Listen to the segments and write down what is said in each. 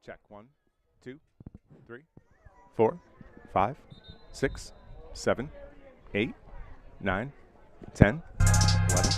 Check. 1, 2, 3, 4, 5, 6, 7, 8, 9, 10, 11.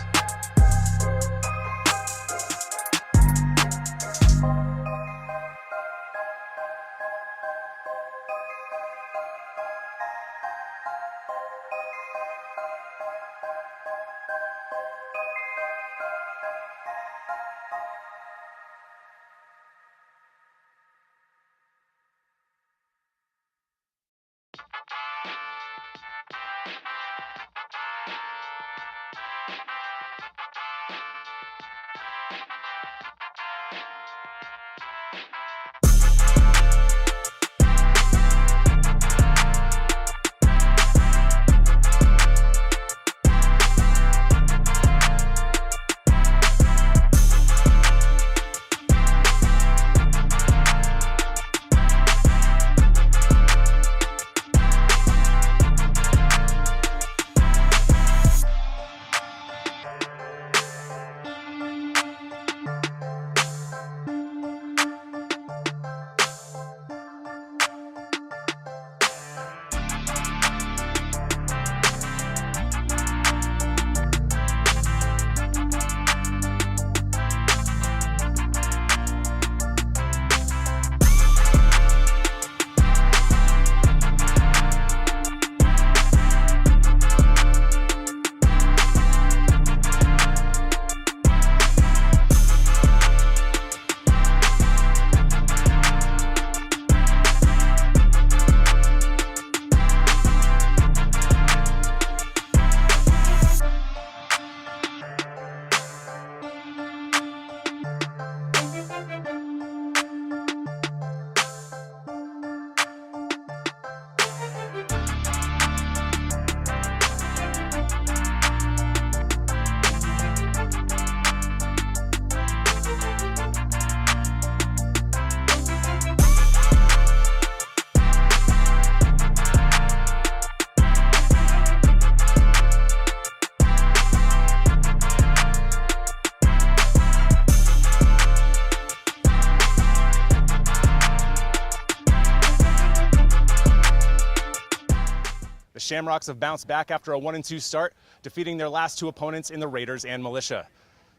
The Shamrocks have bounced back after a 1-2 start, defeating their last two opponents in the Raiders and Militia.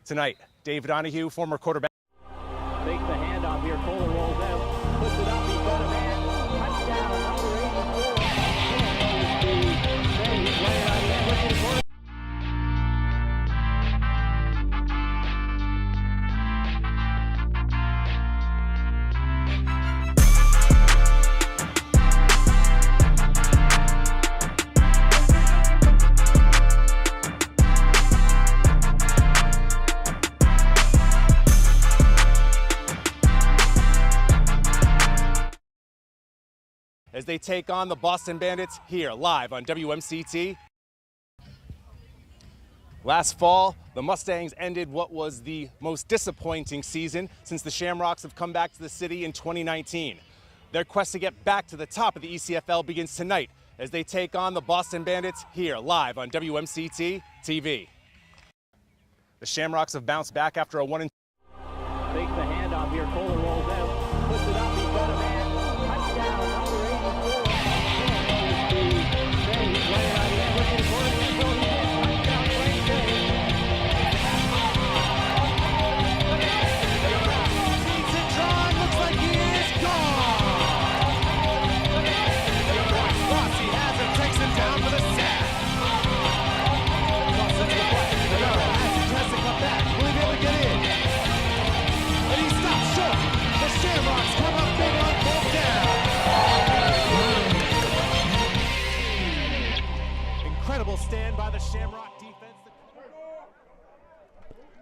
Tonight, Dave Donahue, former quarterback. Takes the handoff here. Kohler rolls out, puts it up. He's got a man. Touchdown, number 84. He's laying on the end, looking for it. As they take on the Boston Bandits here live on WMCT. Last fall, the Mustangs ended what was the most disappointing season since the Shamrocks have come back to the city in 2019. Their quest to get back to the top of the ECFL begins tonight as they take on the Boston Bandits here live on WMCT-TV. The Shamrocks have bounced back after a 1-2. Takes the handoff here. Kohler rolls out, puts it up. He's got a man. Touchdown, number 84. He's laying on the end, looking for it. He's going in. Touchdown, great save. Beats it, John. Looks like he is gone. Rossi has him, takes him down for the sack. Toss it to the play. Navarro has to tries to come back. Will he be able to get in? And he stops short. The Shamrocks come up big on fourth down. Incredible stand by the Shamrock defense.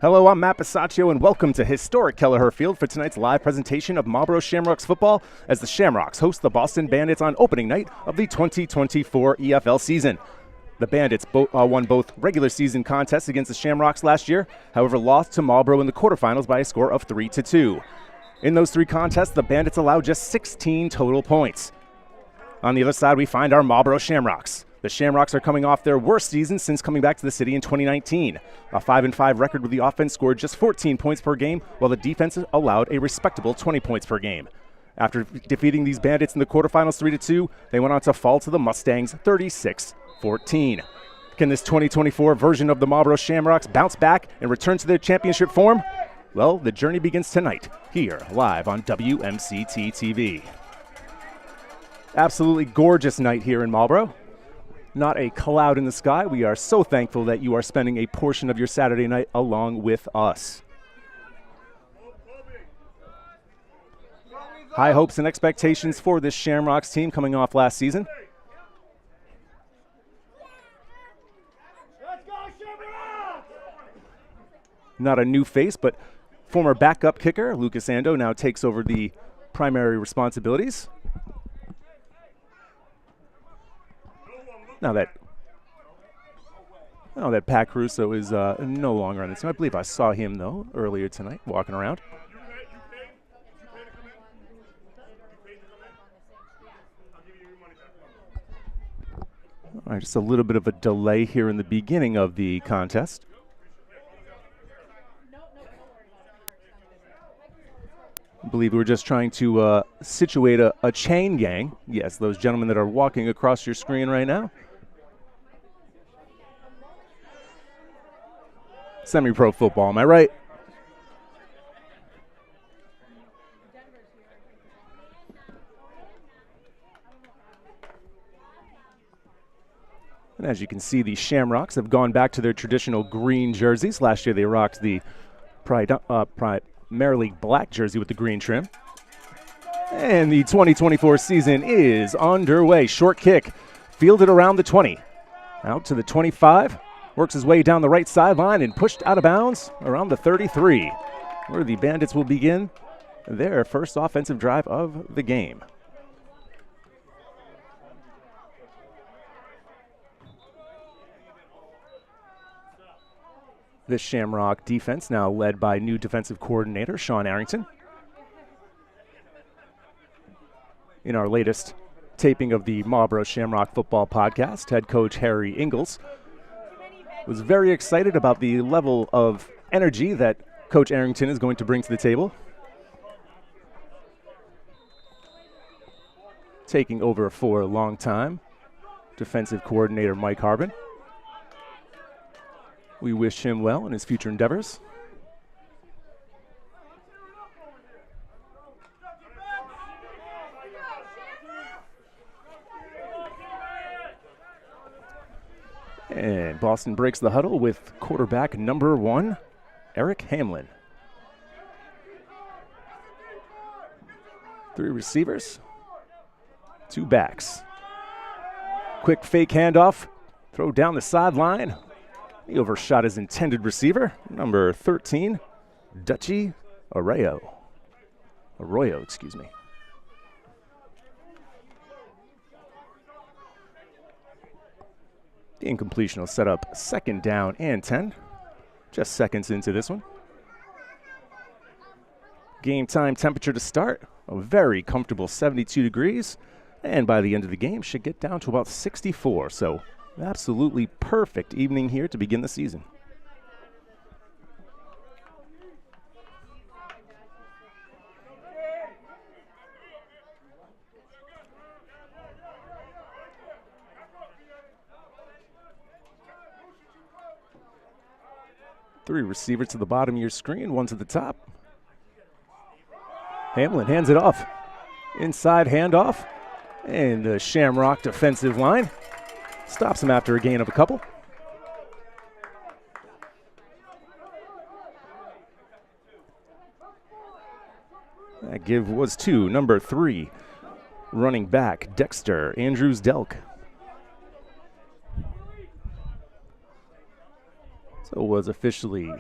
Hello, I'm Matt Bisaccio, and welcome to historic Kelleher Field for tonight's live presentation of Marlborough Shamrocks football as the Shamrocks host the Boston Bandits on opening night of the 2024 EFL season. The Bandits won both regular season contests against the Shamrocks last year, however lost to Marlborough in the quarterfinals by a score of 3-2. In those three contests, the Bandits allowed just 16 total points. On the other side, we find our Marlborough Shamrocks. The Shamrocks are coming off their worst season since coming back to the city in 2019. A 5-5 record where the offense scored just 14 points per game, while the defense allowed a respectable 20 points per game. After defeating these Bandits in the quarterfinals 3-2, they went on to fall to the Mustangs 36-14. Can this 2024 version of the Marlborough Shamrocks bounce back and return to their championship form? Well, the journey begins tonight, here, live on WMCT-TV. Absolutely gorgeous night here in Marlborough. Not a cloud in the sky. We are so thankful that you are spending a portion of your Saturday night along with us. High hopes and expectations for this Shamrocks team coming off last season. Not a new face, but former backup kicker Lucas Ando now takes over the primary responsibilities. Now that Pat Caruso is no longer on the team. I believe I saw him, though, earlier tonight walking around. All right, just a little bit of a delay here in the beginning of the contest. I believe we were just trying to situate a chain gang. Yes, those gentlemen that are walking across your screen right now. Semi-pro football, am I right? And as you can see, the Shamrocks have gone back to their traditional green jerseys. Last year they rocked the primarily black jersey with the green trim. And the 2024 season is underway. Short kick, fielded around the 20. Out to the 25. Works his way down the right sideline and pushed out of bounds around the 33, where the Bandits will begin their first offensive drive of the game. This Shamrock defense now led by new defensive coordinator Sean Arrington. In our latest taping of the Marlborough Shamrock Football Podcast, head coach Harry Ingalls was very excited about the level of energy that Coach Arrington is going to bring to the table. Taking over for a long time, defensive coordinator Mike Harbin. We wish him well in his future endeavors. And Boston breaks the huddle with quarterback number 1, Eric Hamlin. 3 receivers, 2 backs. Quick fake handoff, throw down the sideline. He overshot his intended receiver, number 13, Dutchy Arroyo, excuse me. The incompletion will set up 2nd down and 10. Just seconds into this one. Game time temperature to start, a very comfortable 72 degrees. And by the end of the game, should get down to about 64. So absolutely perfect evening here to begin the season. Three receivers to the bottom of your screen, one to the top. Hamlin hands it off. Inside handoff. And the Shamrock defensive line stops him after a gain of a couple. That give was to number 3, running back Dexter Andrews-Delk. So it was officially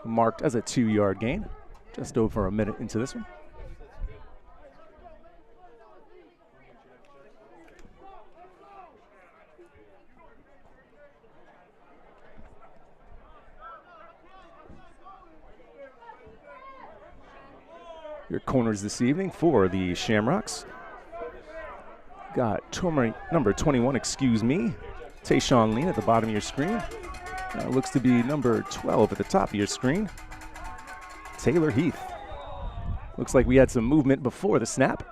marked as a 2-yard gain, just over a minute into this one. Your corners this evening for the Shamrocks. Got number 21, Tayshawn Lean at the bottom of your screen. Looks to be number 12 at the top of your screen, Taylor Heath. Looks like we had some movement before the snap.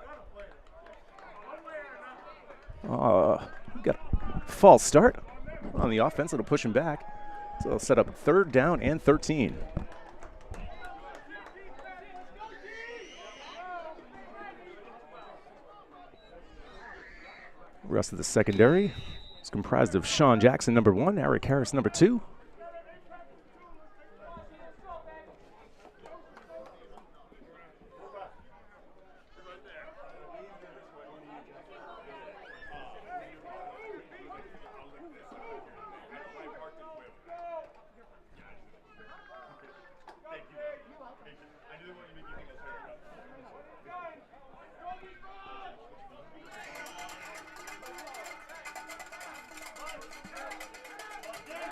Got a false start on the offense. It'll push him back. So they'll set up 3rd down and 13. The rest of the secondary is comprised of Sean Jackson, number 1, Eric Harris, number 2.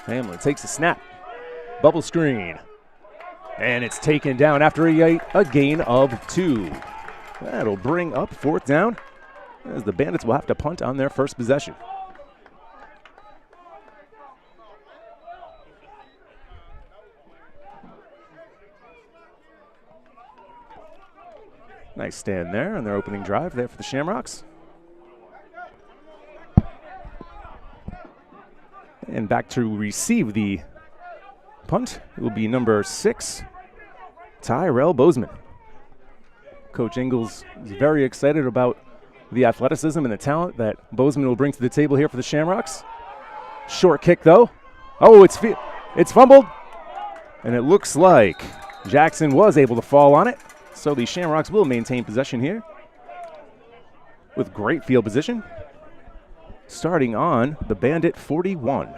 Hamlin takes a snap. Bubble screen. And it's taken down after a gain of 2. That'll bring up 4th down, as the Bandits will have to punt on their first possession. Nice stand there on their opening drive there for the Shamrocks. And back to receive the punt, it will be number 6, Tyrell Bozeman. Coach Ingalls is very excited about the athleticism and the talent that Bozeman will bring to the table here for the Shamrocks. Short kick, though. Oh, it's fumbled. And it looks like Jackson was able to fall on it. So the Shamrocks will maintain possession here with great field position, starting on the Bandit 41.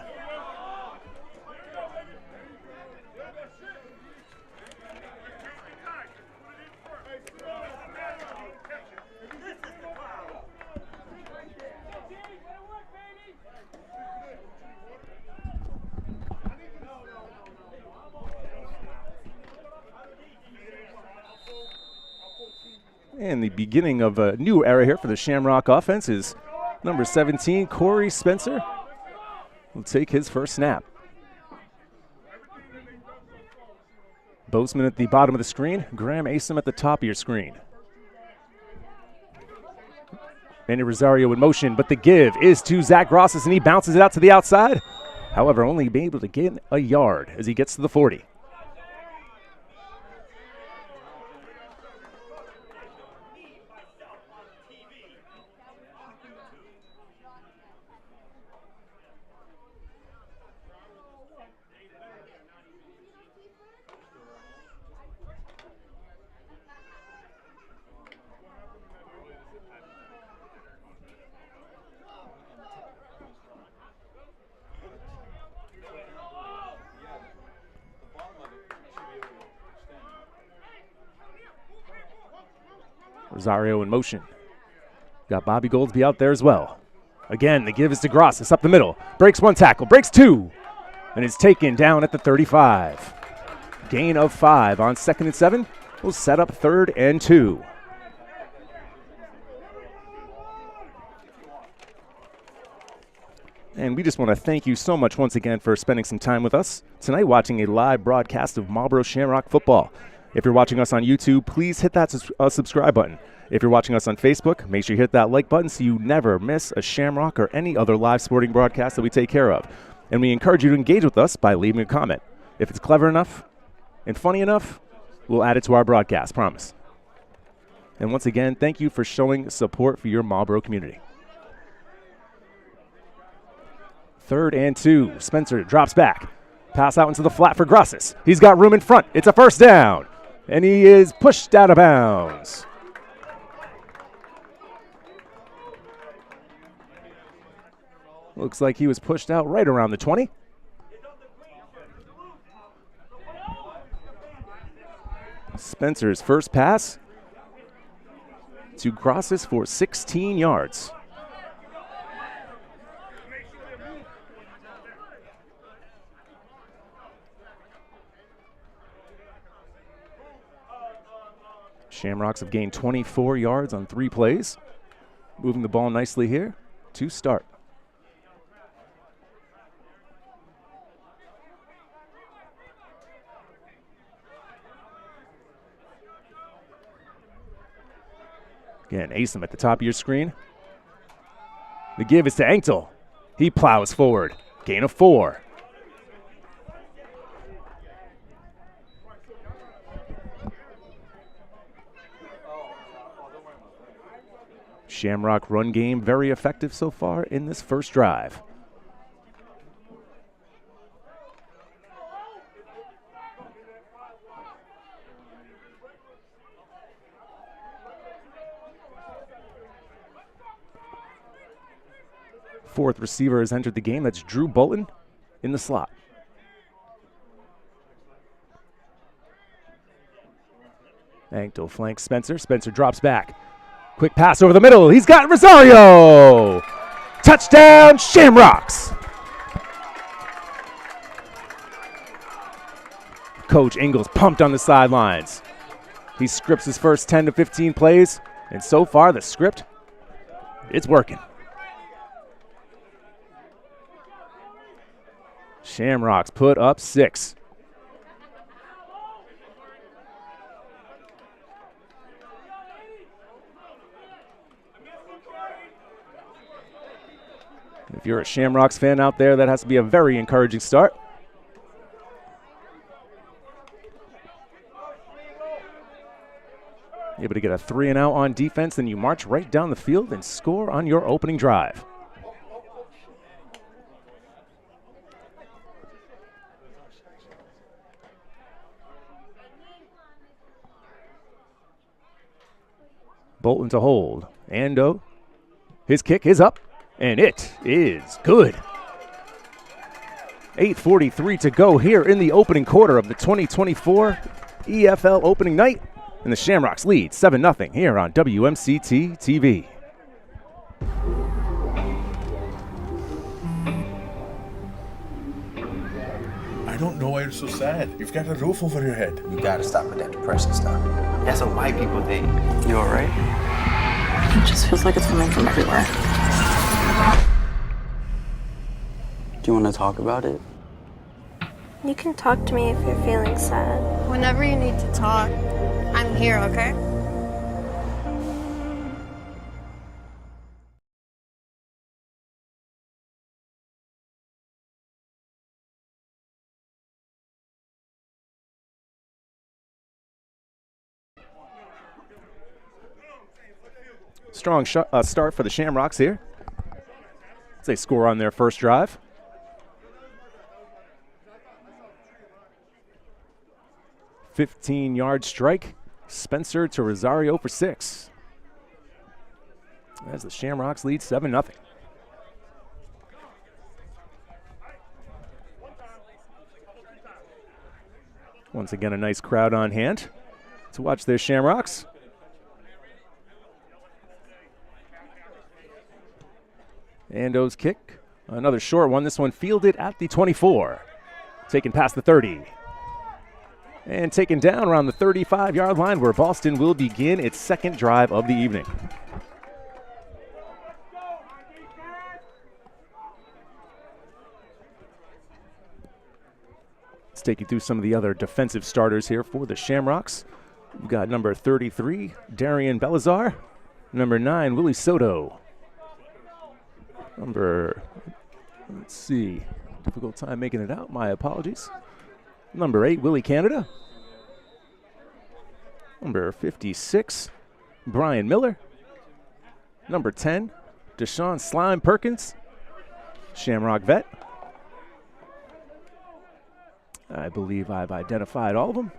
And the beginning of a new era here for the Shamrock offense is number 17, Corey Spencer, will take his first snap. Bozeman at the bottom of the screen, Graham Asom at the top of your screen. Manny Rosario in motion, but the give is to Zach Grosses, and he bounces it out to the outside. However, only be able to get a yard as he gets to the 40. Rosario in motion. Got Bobby Goldsby out there as well. Again, the give is to Grosses up the middle. Breaks 1 tackle, breaks 2, and is taken down at the 35. Gain of 5 on 2nd and 7. We'll set up 3rd and 2. And we just want to thank you so much once again for spending some time with us tonight watching a live broadcast of Marlborough Shamrock football. If you're watching us on YouTube, please hit that subscribe button. If you're watching us on Facebook, make sure you hit that like button so you never miss a Shamrock or any other live sporting broadcast that we take care of. And we encourage you to engage with us by leaving a comment. If it's clever enough and funny enough, we'll add it to our broadcast, promise. And once again, thank you for showing support for your Marlborough community. 3rd and 2. Spencer drops back. Pass out into the flat for Grosses. He's got room in front. It's a 1st down. And he is pushed out of bounds. Looks like he was pushed out right around the 20. Spencer's first pass to Grosses for 16 yards. Shamrocks have gained 24 yards on 3 plays. Moving the ball nicely here to start. Again, Asom at the top of your screen. The give is to Engtel. He plows forward. Gain of 4. Shamrock run game very effective so far in this first drive. Fourth receiver has entered the game. That's Drew Bolton in the slot. Engtel flanks Spencer. Spencer drops back. Quick pass over the middle. He's got Rosario. Touchdown, Shamrocks. Coach Ingles pumped on the sidelines. He scripts his first 10 to 15 plays, and so far the script, it's working. Shamrocks put up 6. If you're a Shamrocks fan out there, that has to be a very encouraging start. Able to get a 3 and out on defense, then you march right down the field and score on your opening drive. Bolton to hold. Ando. His kick is up, and it is good. 8:43 to go here in the opening quarter of the 2024 EFL opening night. And the Shamrocks lead 7-0 here on WMCT-TV. I don't know why you're so sad. You've got a roof over your head. You gotta stop with that depressing stuff. That's what white people think. You alright? It just feels like it's coming from everywhere. Do you want to talk about it? You can talk to me if you're feeling sad. Whenever you need to talk, I'm here, okay? Strong start for the Shamrocks here. They score on their first drive. "15-yard strike. Spencer to Rosario for 6. As the Shamrocks lead 7-0. Once again, a nice crowd on hand to watch their Shamrocks. Ando's kick, another short one. This one fielded at the 24. Taken past the 30. And taken down around the 35-yard line, where Boston will begin its second drive of the evening. Let's take you through some of the other defensive starters here for the Shamrocks. We've got number 33, Darian Belazar. Number 9, Willie Soto. Let's see, difficult time making it out, my apologies. Number 8, Willie Canada. Number 56, Brian Miller. Number 10, Deshaun Slime Perkins, Shamrock vet. I believe I've identified all of them.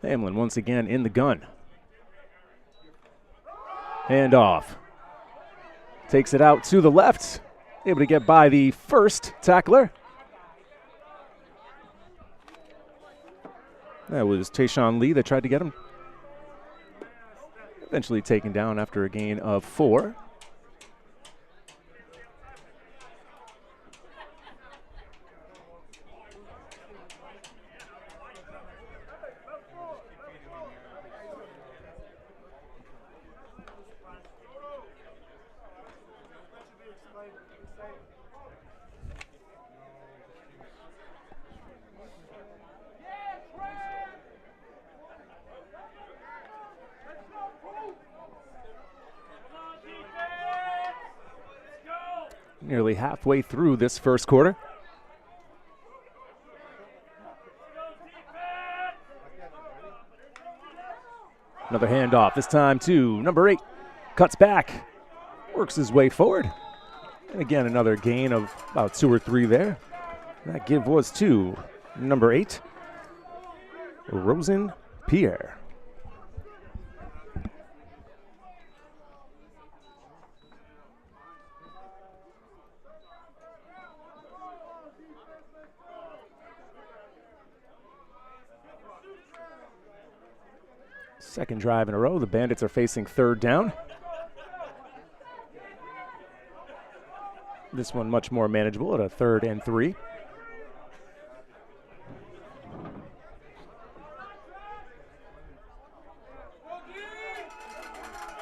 Hamlin once again in the gun. Hand off. Takes it out to the left. Able to get by the first tackler. That was Tayshawn Lee that tried to get him. Eventually taken down after a gain of 4. nearly halfway through this first quarter. Another handoff, this time to number 8. Cuts back, works his way forward. And again, another gain of about 2 or 3 there. That give was to number 8, Rosen Pierre. Second drive in a row. The Bandits are facing third down. This one much more manageable at a 3rd and 3.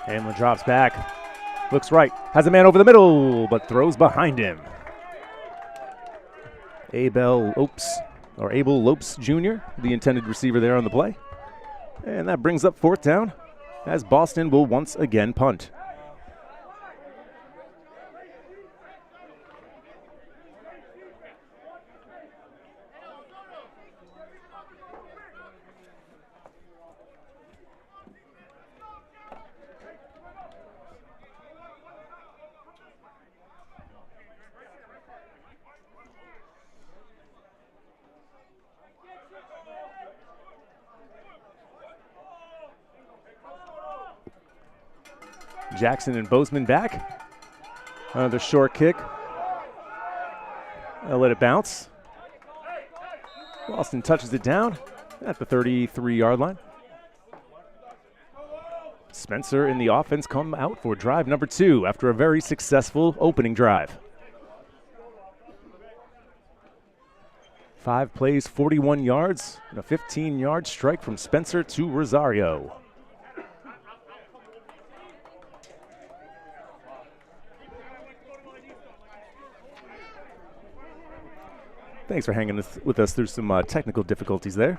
Hamlin drops back, looks right, has a man over the middle, but throws behind him. Abel Lopes Jr., the intended receiver there on the play. And that brings up 4th down, as Boston will once again punt. Jackson and Bozeman back. Another short kick. I'll let it bounce. Boston touches it down at the 33-yard line. Spencer and the offense come out for drive number 2 after a very successful opening drive. 5 plays, 41 yards, and a 15-yard strike from Spencer to Rosario. Thanks for hanging with us through some technical difficulties there.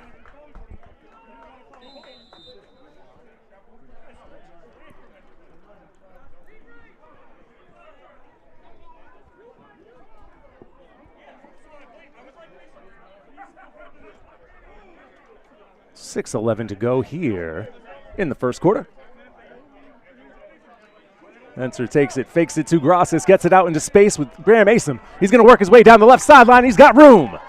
.6:11 to go here in the first quarter. Spencer takes it, fakes it to Grosses, gets it out into space with Graham Asom. He's going to work his way down the left sideline. He's got room.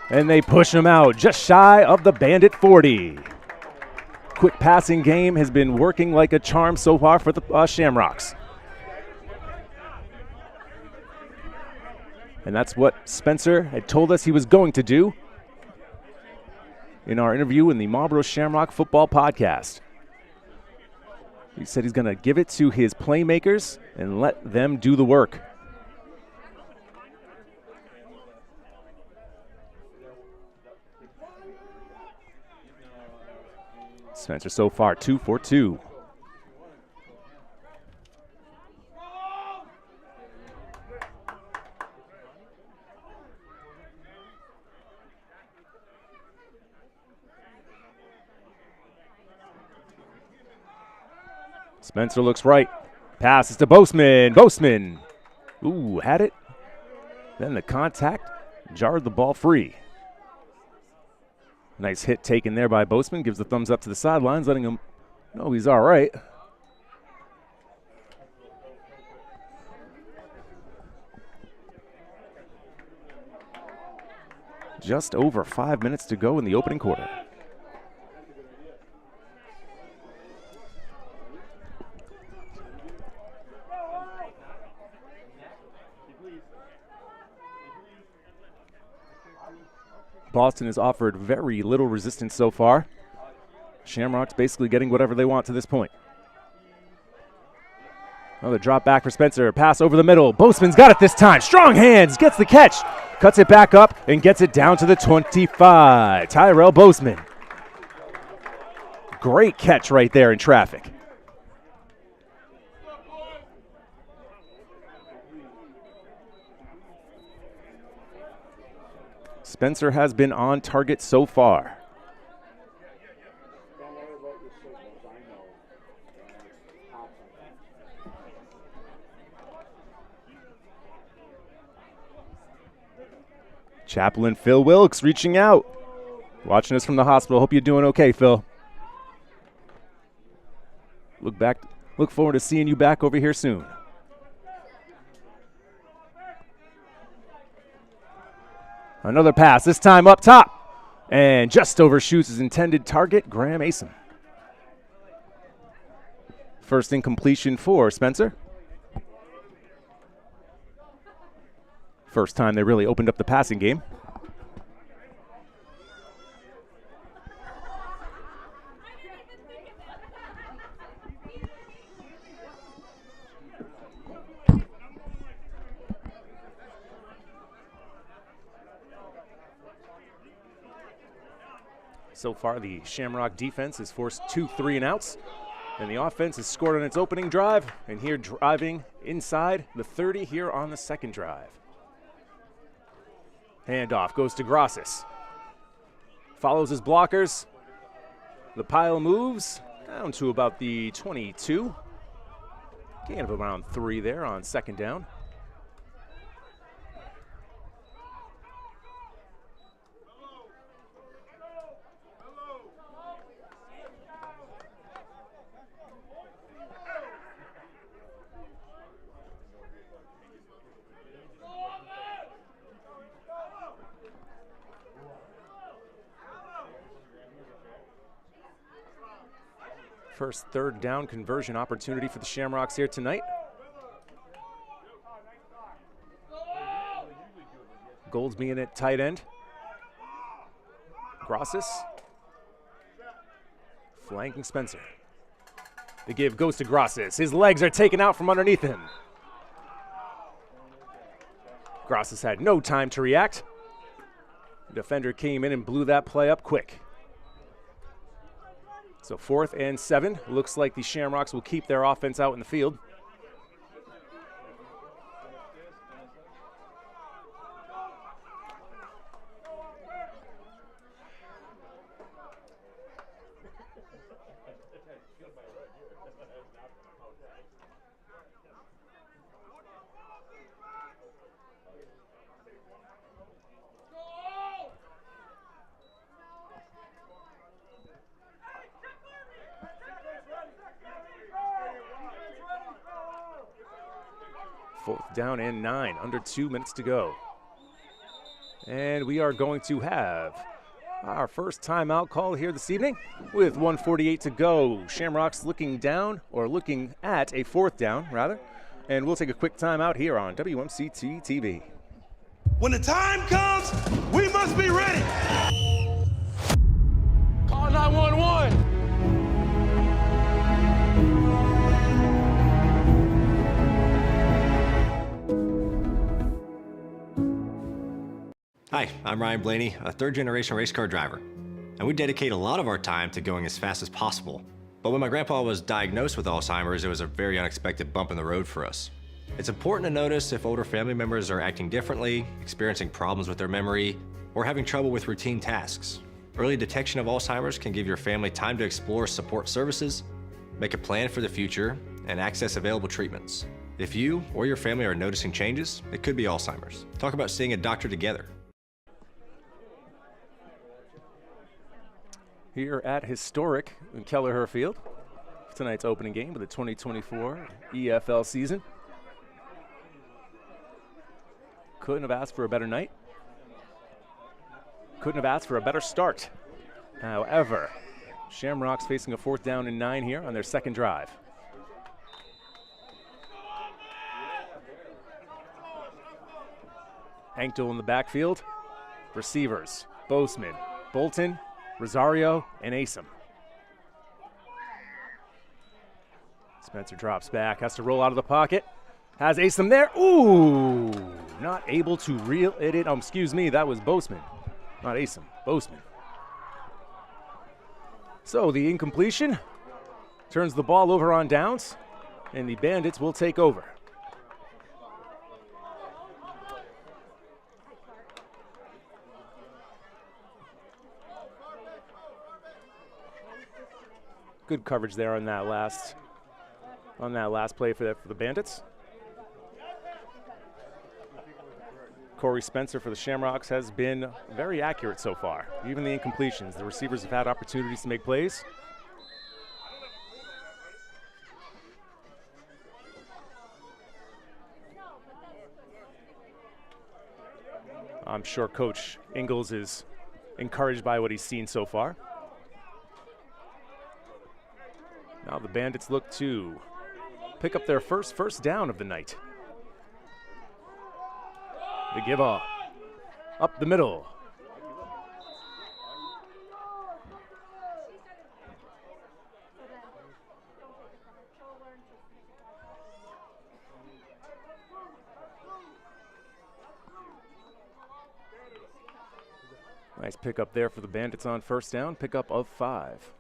And they push him out just shy of the Bandit 40. Quick passing game has been working like a charm so far for the Shamrocks. And that's what Spencer had told us he was going to do in our interview in the Marlborough Shamrock Football Podcast. He said he's going to give it to his playmakers and let them do the work. Spencer so far 2 for 2. Spencer looks right. Passes to Bozeman. Bozeman. Ooh, had it. Then the contact jarred the ball free. Nice hit taken there by Bozeman. Gives the thumbs up to the sidelines, letting him know he's all right. Just over 5 minutes to go in the opening quarter. Boston has offered very little resistance so far. Shamrocks basically getting whatever they want to this point. Another drop back for Spencer. Pass over the middle. Bozeman's got it this time. Strong hands. Gets the catch. Cuts it back up and gets it down to the 25. Tyrell Bozeman. Great catch right there in traffic. Spencer has been on target so far. Chaplain Phil Wilkes reaching out. Watching us from the hospital. Hope you're doing okay, Phil. Look forward to seeing you back over here soon. Another pass, this time up top. And just overshoots his intended target, Graham Asom. First incompletion for Spencer. First time they really opened up the passing game. So far, the Shamrock defense has forced 2 3-and-outs, and the offense has scored on its opening drive, and here driving inside the 30 here on the second drive. Handoff goes to Grossis. Follows his blockers. The pile moves down to about the 22. Gain of around 3 there on second down. First third down conversion opportunity for the Shamrocks here tonight. Goldsby in at tight end. Grossis. Flanking Spencer. The give goes to Grossis. His legs are taken out from underneath him. Grossis had no time to react. The defender came in and blew that play up quick. So 4th and 7. Looks like the Shamrocks will keep their offense out in the field. Fourth down and 9, under 2 minutes to go. And we are going to have our first timeout call here this evening with 1:48 to go. Shamrocks looking down, or looking at a 4th down, rather. And we'll take a quick timeout here on WMCT-TV. When the time comes, we must be ready. Call 911. Hi, I'm Ryan Blaney, a third-generation race car driver, and we dedicate a lot of our time to going as fast as possible. But when my grandpa was diagnosed with Alzheimer's, it was a very unexpected bump in the road for us. It's important to notice if older family members are acting differently, experiencing problems with their memory, or having trouble with routine tasks. Early detection of Alzheimer's can give your family time to explore support services, make a plan for the future, and access available treatments. If you or your family are noticing changes, it could be Alzheimer's. Talk about seeing a doctor together. Here at historic Kelleher Field, tonight's opening game of the 2024 EFL season. Couldn't have asked for a better night. Couldn't have asked for a better start. However, Shamrocks facing a 4th down and 9 here on their second drive. Anktel in the backfield. Receivers, Boseman, Bolton, Rosario, and Asom. Spencer drops back, has to roll out of the pocket. Has Asom there. Ooh, not able to reel it in. Oh, excuse me, that was Boseman. Not Asom, Boseman. So the incompletion turns the ball over on downs, and the Bandits will take over. Good coverage there on that last play for the Bandits. Corey Spencer for the Shamrocks has been very accurate so far. Even the incompletions, the receivers have had opportunities to make plays. I'm sure Coach Ingalls is encouraged by what he's seen so far. Now the Bandits look to pick up their first down of the night. The give off up the middle. Nice pickup there for the Bandits on first down, pickup of 5.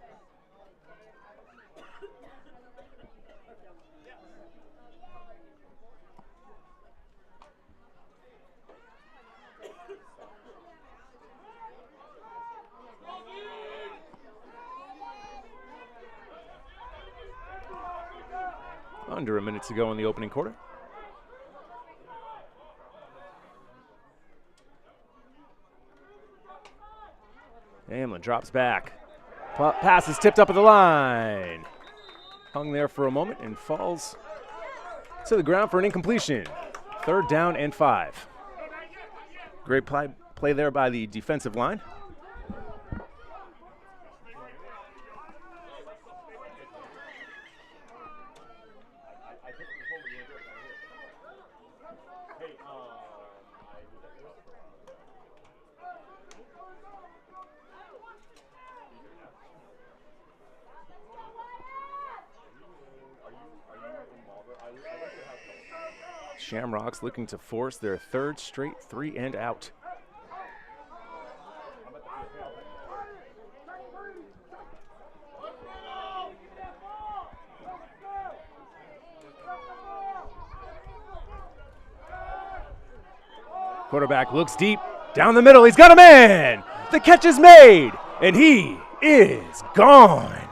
Under a minute to go in the opening quarter. Hamlin drops back. Pass is tipped up at the line. Hung there for a moment and falls to the ground for an incompletion. 3rd down and 5. Great play there by the defensive line. Shamrocks looking to force their 3rd straight 3 and out. Quarterback looks deep, down the middle, he's got a man! The catch is made, and he is gone.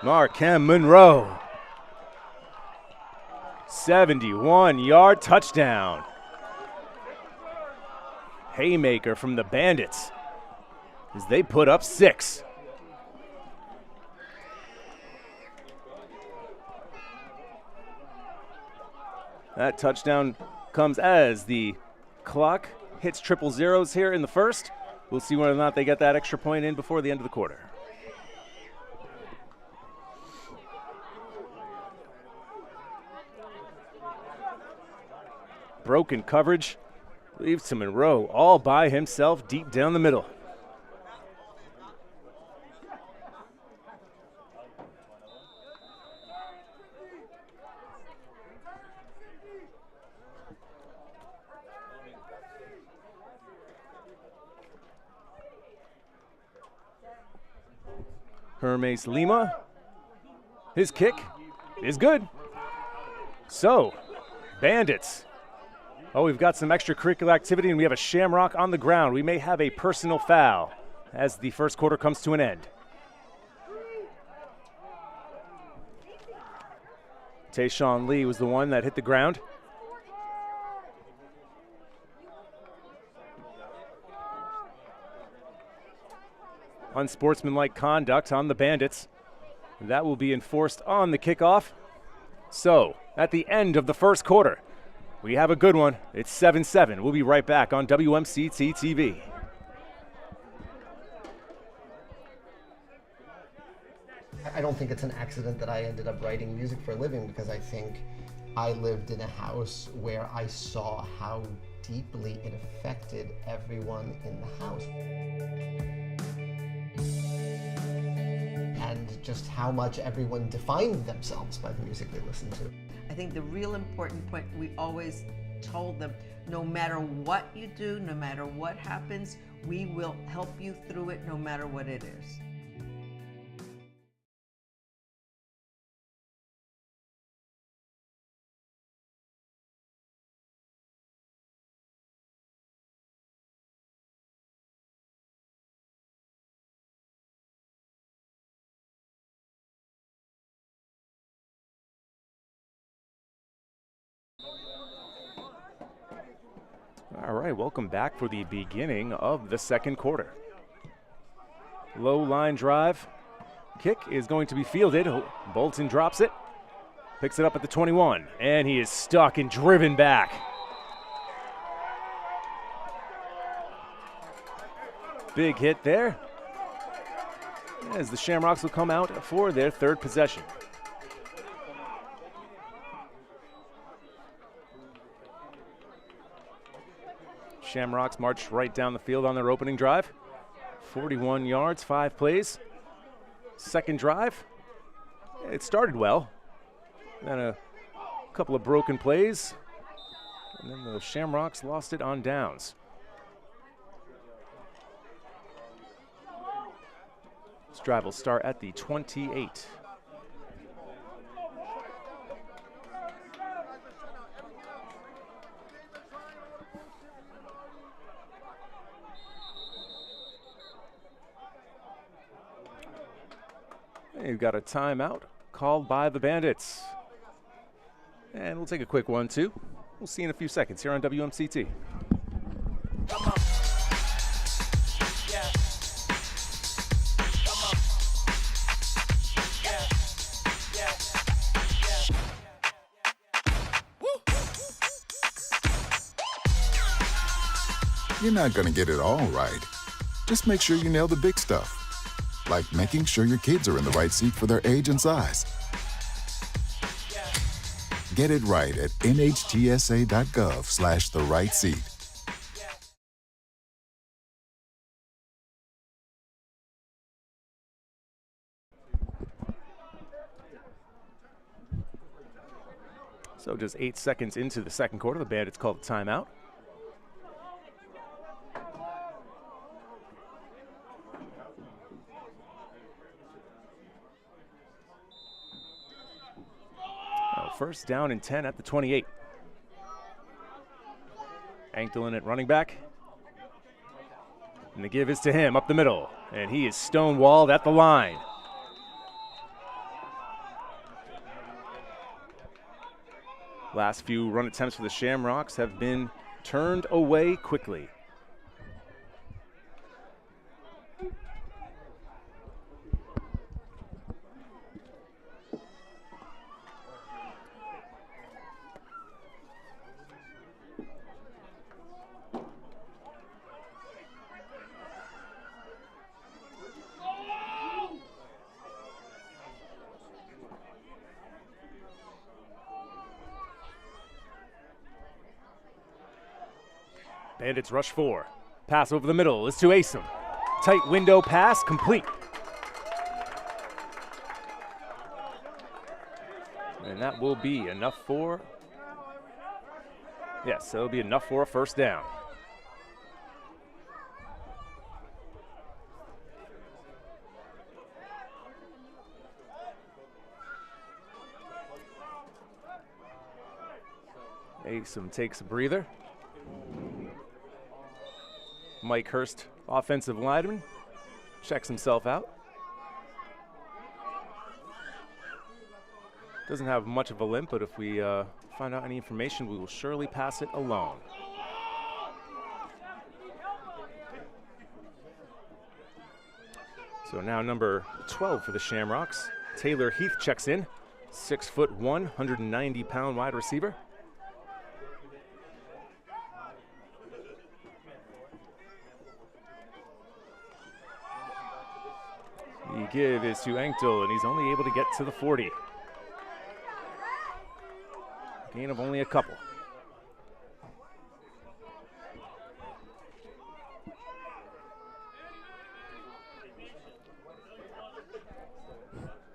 Markham Monroe. 71-yard touchdown. Haymaker from the Bandits as they put up 6. That touchdown comes as the clock hits triple zeros here in the first. We'll see whether or not they get that extra point in before the end of the quarter. Broken coverage leaves to Monroe all by himself deep down the middle. Hermes Lima, his kick is good. So, Bandits. Oh, we've got some extracurricular activity, and we have a Shamrock on the ground. We may have a personal foul as the first quarter comes to an end. Tayshawn Lee was the one that hit the ground. Unsportsmanlike conduct on the Bandits. That will be enforced on the kickoff. So, at the end of the first quarter, we have a good one. It's 7-7. We'll be right back on WMCT-TV. I don't think it's an accident that I ended up writing music for a living, because I think I lived in a house where I saw how deeply it affected everyone in the house. And just how much everyone defined themselves by the music they listened to. I think the real important point, we always told them, no matter what you do, no matter what happens, we will help you through it no matter what it is. All right, welcome back for the beginning of the second quarter. Low line drive. Kick is going to be fielded. Bolton drops it. Picks it up at the 21, and he is stuck and driven back. Big hit there, as the Shamrocks will come out for their third possession. Shamrocks march right down the field on their opening drive. 41 yards, 5 plays. Second drive, it started well. Then a couple of broken plays, and then the Shamrocks lost it on downs. This drive will start at the 28. You've got a timeout called by the Bandits. And we'll take a quick one, too. We'll see you in a few seconds here on WMCT. You're not going to get it all right. Just make sure you nail the big stuff, like making sure your kids are in the right seat for their age and size. Get it right at nhtsa.gov/the-right-seat. So just 8 seconds into the second quarter, the Bandits called a timeout. First down and 10 at the 28. Anktelin at running back. And the give is to him up the middle. And he is stonewalled at the line. Last few run attempts for the Shamrocks have been turned away quickly. Bandits rush 4. Pass over the middle is to Asim. Tight window pass complete. And that will be enough for, yes, that'll be enough for a first down. Asim takes a breather. Mike Hurst, offensive lineman, checks himself out. Doesn't have much of a limp, but if we find out any information, we will surely pass it along. So now number 12 for the Shamrocks, Taylor Heath checks in. 6'1", 190-pound wide receiver. The give is to Anktel, and he's only able to get to the 40. Gain of only a couple.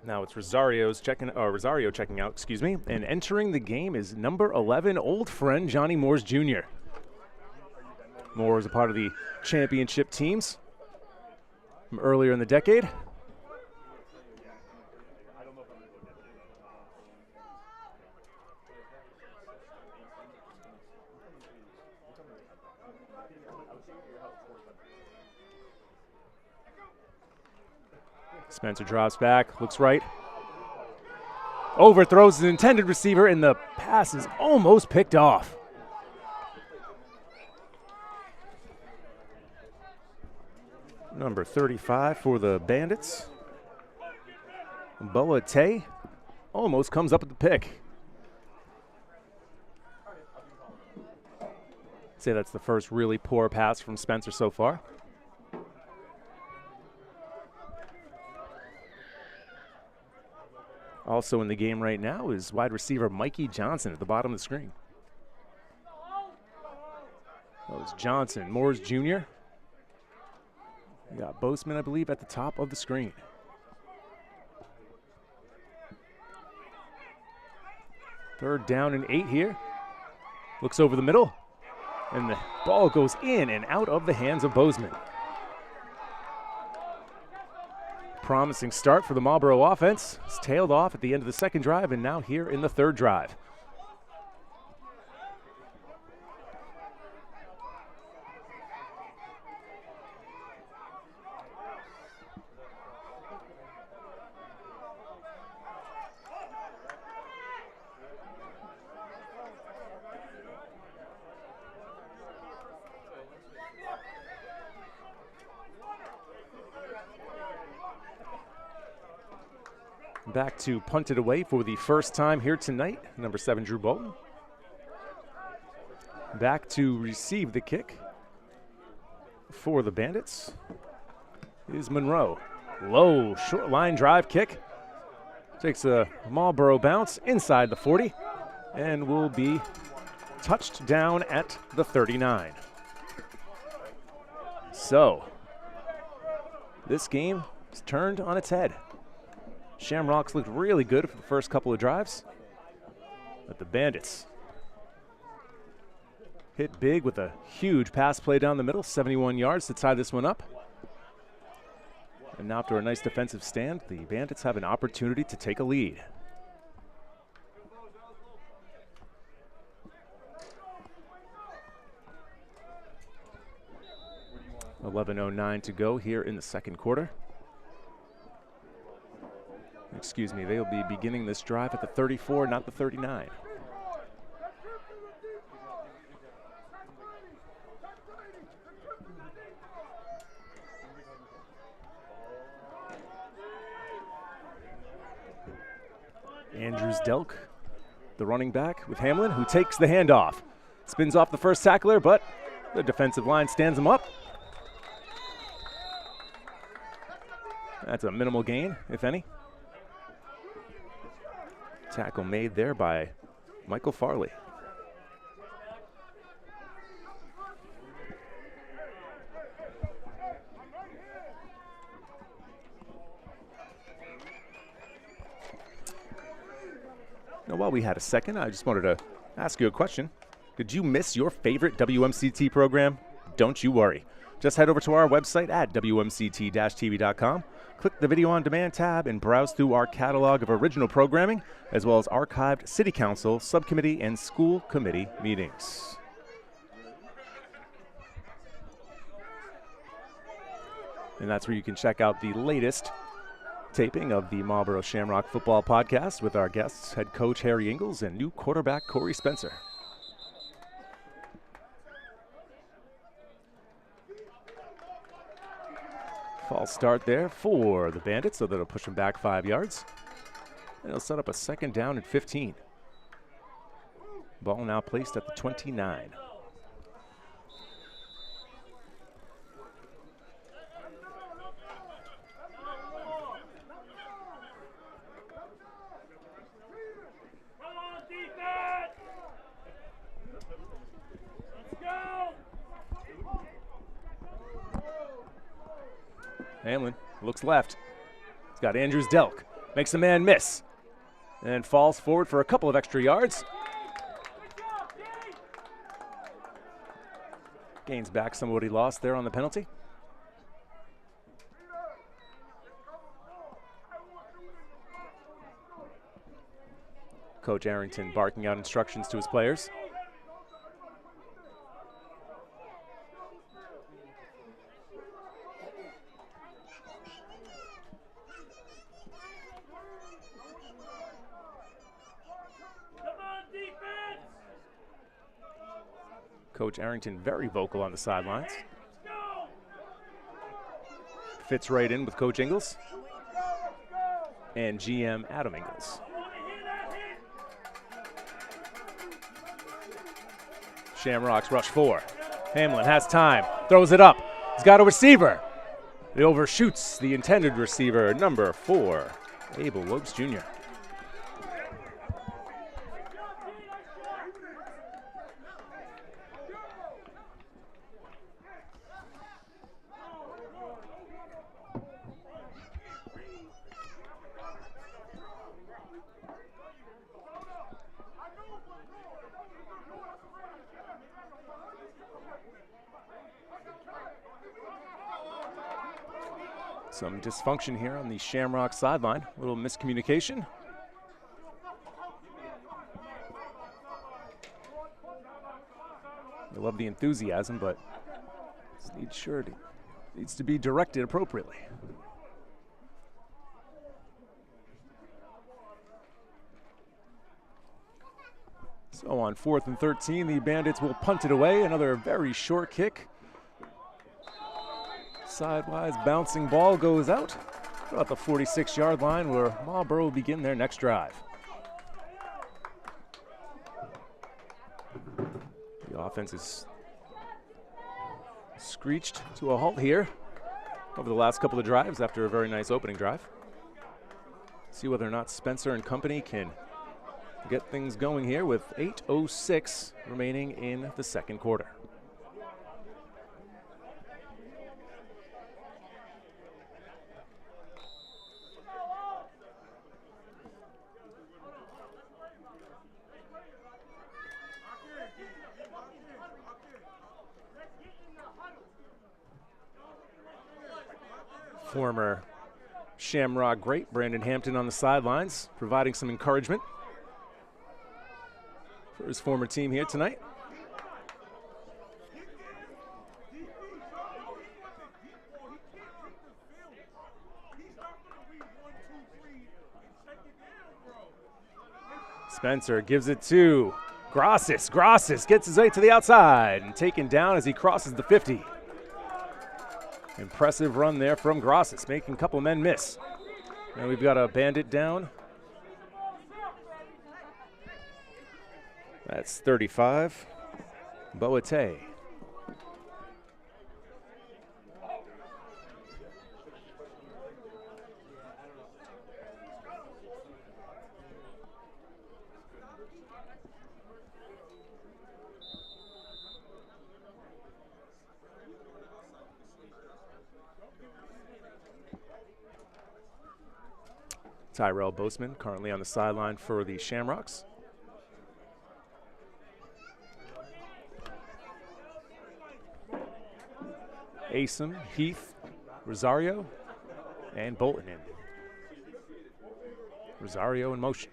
Now it's Rosario checking out, and entering the game is number 11, old friend Johnny Moores Jr. Moore is a part of the championship teams from earlier in the decade. Spencer drops back, looks right. Overthrows his intended receiver, and the pass is almost picked off. Number 35 for the Bandits. Boateng almost comes up with the pick. Say that's the first really poor pass from Spencer so far. Also in the game right now is wide receiver Mikey Johnson at the bottom of the screen. That was Johnson, Moores Jr. You got Boseman, I believe, at the top of the screen. Third down and 8 here. Looks over the middle, and the ball goes in and out of the hands of Boseman. Promising start for the Marlborough offense. It's tailed off at the end of the second drive, and now here in the third drive. Back to punt it away for the first time here tonight. Number 7, Drew Bolton. Back to receive the kick for the Bandits is Monroe. Low, short line drive kick. Takes a Marlborough bounce inside the 40 and will be touched down at the 39. So, this game is turned on its head. Shamrocks looked really good for the first couple of drives, but the Bandits hit big with a huge pass play down the middle, 71 yards to tie this one up. And now after a nice defensive stand, the Bandits have an opportunity to take a lead. .11:09 to go here in the second quarter. Excuse me, they'll be beginning this drive at the 34, not the 39. Andrews Delk, the running back with Hamlin, who takes the handoff. Spins off the first tackler, but the defensive line stands him up. That's a minimal gain, if any. Tackle made there by Michael Farley. Now, while we had a second, I just wanted to ask you a question. Did you miss your favorite WMCT program? Don't you worry. Just head over to our website at WMCT-TV.com. Click the Video on Demand tab and browse through our catalog of original programming, as well as archived City Council, Subcommittee, and School Committee meetings. And that's where you can check out the latest taping of the Marlborough Shamrock Football Podcast with our guests, head coach Harry Ingles and new quarterback Corey Spencer. False start there for the Bandits, so that'll push them back 5 yards. And it'll set up a second down and 15. Ball now placed at the 29. Hamlin looks left. He's got Andrews Delk. Makes the man miss. And falls forward for a couple of extra yards. Gains back some of what he lost there on the penalty. Coach Arrington barking out instructions to his players. Coach Arrington very vocal on the sidelines. fits right in with Coach Ingles and GM Adam Ingles. Shamrocks rush 4. Hamlin has time, throws it up. He's got a receiver. It overshoots the intended receiver, number 4, Abel Lopes Jr. Some dysfunction here on the Shamrock sideline. A little miscommunication. I love the enthusiasm, but needs to be directed appropriately. So on 4th and 13, the Bandits will punt it away. Another very short kick. Sidewise bouncing ball goes out about the 46-yard line, where Marlborough will begin their next drive. The offense is screeched to a halt here over the last couple of drives after a very nice opening drive. See whether or not Spencer and company can get things going here with 8:06 remaining in the second quarter. Former Shamrock great Brandon Hampton on the sidelines, providing some encouragement for his former team here tonight. Spencer gives it to Grossis. Grossis gets his way to the outside and taken down as he crosses the 50. Impressive run there from Grossis, making a couple men miss. Now we've got a Bandit down. That's 35. Boate. Tyrell Boseman currently on the sideline for the Shamrocks. Asim, Heath, Rosario, and Bolton in. Rosario in motion.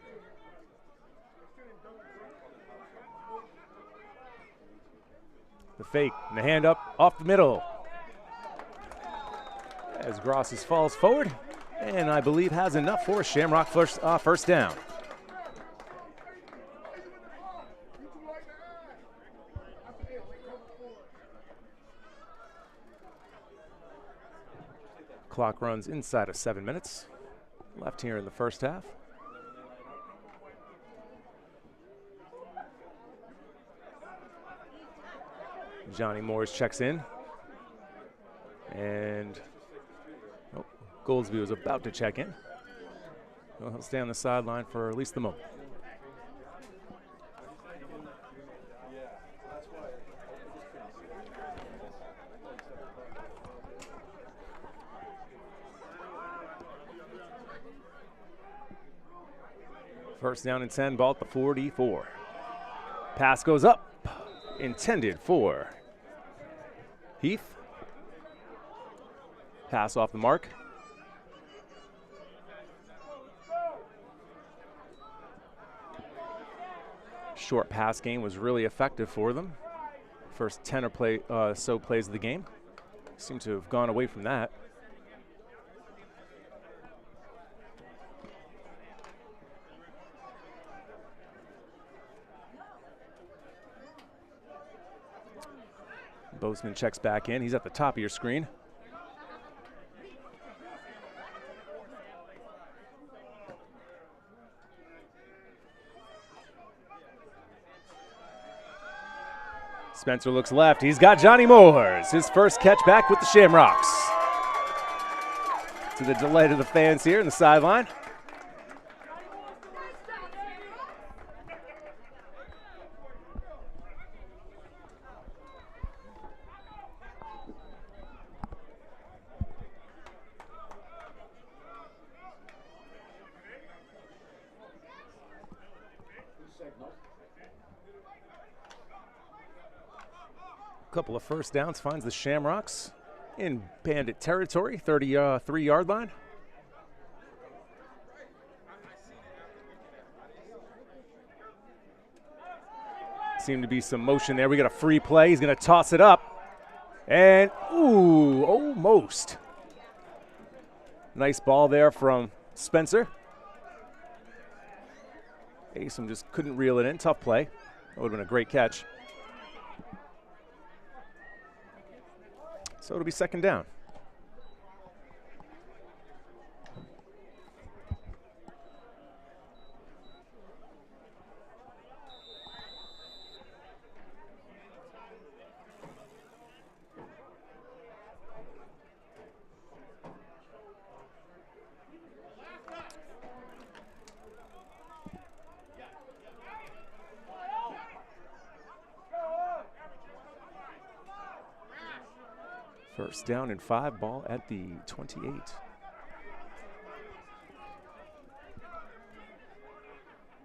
The fake and the hand up off the middle. As Grossis falls forward, and I believe has enough for Shamrock first down. Clock runs inside of 7 minutes left here in the first half. Johnny Moores checks in, and Goldsby was about to check in. Well, he'll stay on the sideline for at least the moment. First down and 10, ball at the 44. Pass goes up, intended for Heath. Pass off the mark. Short pass game was really effective for them. First 10 or so plays of the game. Seem to have gone away from that. Boseman checks back in. He's at the top of your screen. Spencer looks left. He's got Johnny Moores, his first catch back with the Shamrocks. To the delight of the fans here in the sideline. Couple of first downs finds the Shamrocks in Bandit territory, 33-yard line. Seemed to be some motion there. We got a free play. He's going to toss it up. And, ooh, almost. Nice ball there from Spencer. Asom just couldn't reel it in. Tough play. That would have been a great catch. So it'll be second down. First down and 5, ball at the 28.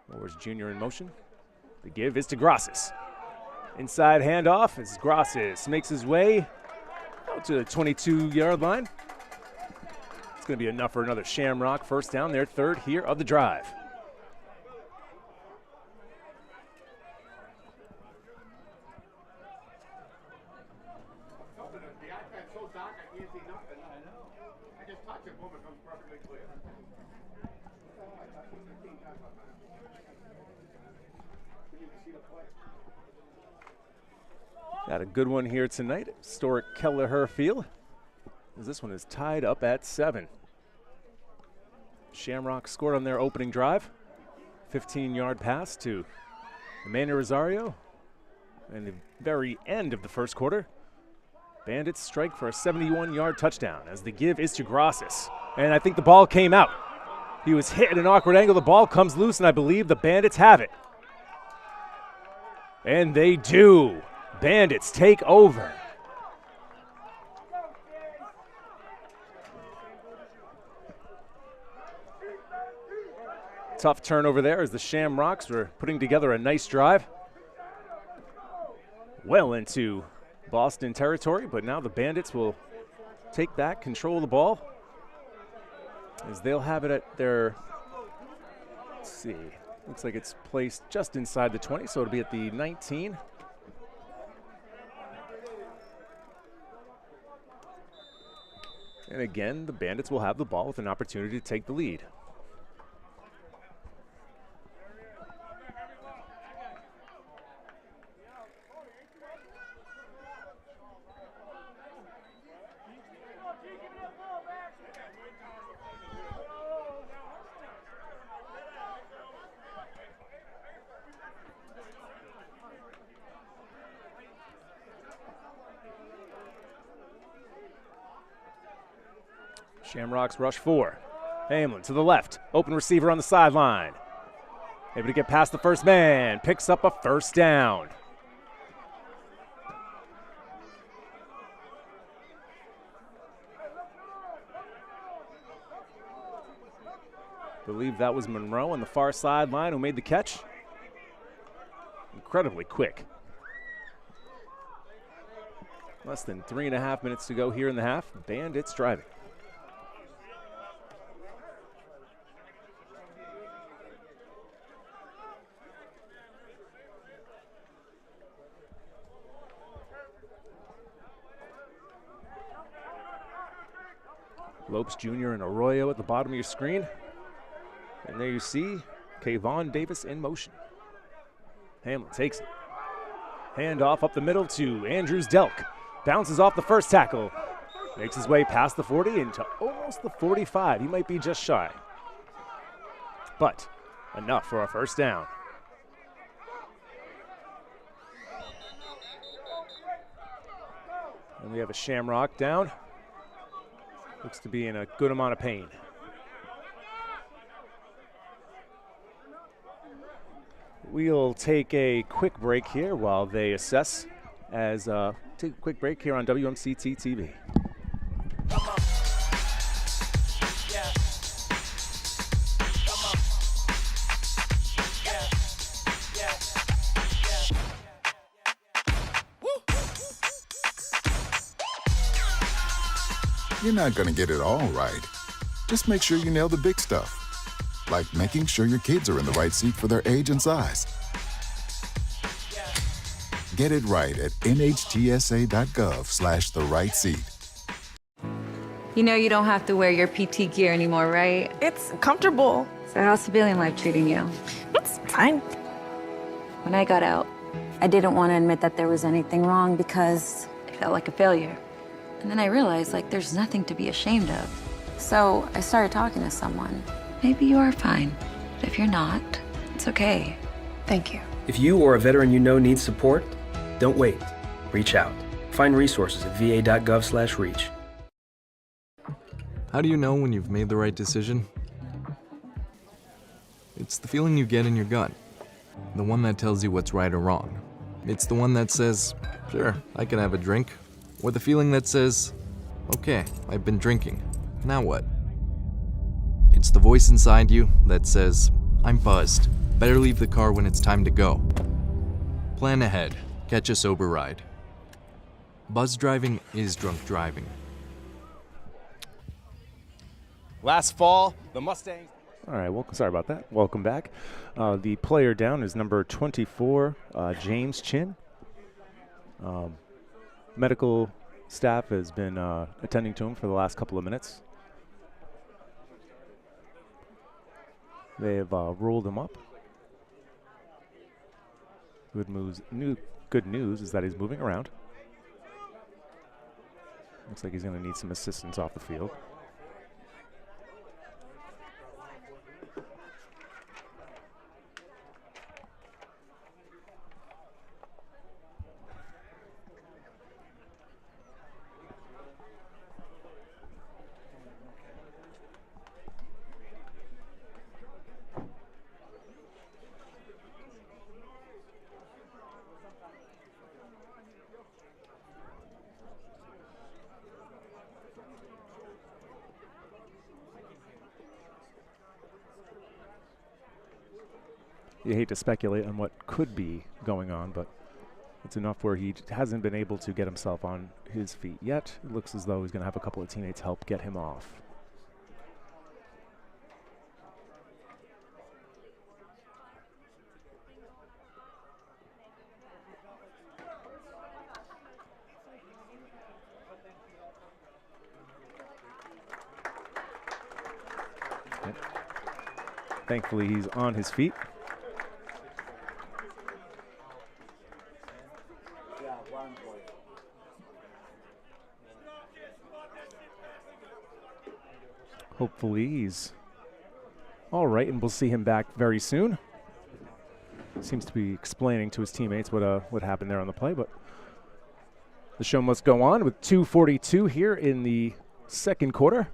Moores Jr. in motion. The give is to Grosses. Inside handoff as Grosses makes his way out to the 22-yard line. It's going to be enough for another Shamrock first down, their third here of the drive. Got a good one here tonight, historic Kelleher Field, as this one is tied up at 7. Shamrock scored on their opening drive, 15-yard pass to Emmanuel Rosario. And the very end of the first quarter, Bandits strike for a 71-yard touchdown as the give is to Grosses. And I think the ball came out. He was hit at an awkward angle. The ball comes loose, and I believe the Bandits have it. And they do. Bandits take over. Tough turnover there as the Shamrocks were putting together a nice drive. Well into Boston territory, but now the Bandits will take back control of the ball as they'll have it at their, let's see, looks like it's placed just inside the 20, so it'll be at the 19. And again, the Bandits will have the ball with an opportunity to take the lead. Shamrocks rush 4. Hamlin to the left. Open receiver on the sideline. Able to get past the first man. Picks up a first down. Believe that was Monroe on the far sideline who made the catch. Incredibly quick. Less than 3.5 minutes to go here in the half. Bandits driving. Lopes Jr. and Arroyo at the bottom of your screen. And there you see Kayvon Davis in motion. Hamlin takes it. Hand off up the middle to Andrews Delk. Bounces off the first tackle. Makes his way past the 40 into almost the 45. He might be just shy. But enough for a first down. And we have a Shamrock down. Looks to be in a good amount of pain. We'll take a quick break here while they assess take a quick break here on WMCT-TV. You're not going to get it all right. Just make sure you nail the big stuff, like making sure your kids are in the right seat for their age and size. Get it right at nhtsa.gov/the right seat. You know you don't have to wear your PT gear anymore, right? It's comfortable. So how's civilian life treating you? It's fine. When I got out, I didn't want to admit that there was anything wrong because it felt like a failure. And then I realized, like, there's nothing to be ashamed of. So I started talking to someone. Maybe you are fine, but if you're not, it's okay. Thank you. If you or a veteran you know needs support, don't wait. Reach out. Find resources at va.gov/reach. How do you know when you've made the right decision? It's the feeling you get in your gut. The one that tells you what's right or wrong. It's the one that says, sure, I can have a drink. Or the feeling that says, okay, I've been drinking. Now what? It's the voice inside you that says, I'm buzzed. Better leave the car when it's time to go. Plan ahead. Catch a sober ride. Buzz driving is drunk driving. Last fall, the Mustangs. All right, sorry about that. Welcome back. The player down is number 24, James Chin. Medical staff has been attending to him for the last couple of minutes. They have rolled him up. Good news is that he's moving around. Looks like he's going to need some assistance off the field. You hate to speculate on what could be going on, but it's enough where he hasn't been able to get himself on his feet yet. It looks as though he's going to have a couple of teammates help get him off. Okay. Thankfully, he's on his feet. Hopefully he's all right, and we'll see him back very soon. Seems to be explaining to his teammates what happened there on the play, but the show must go on with 2:42 here in the second quarter.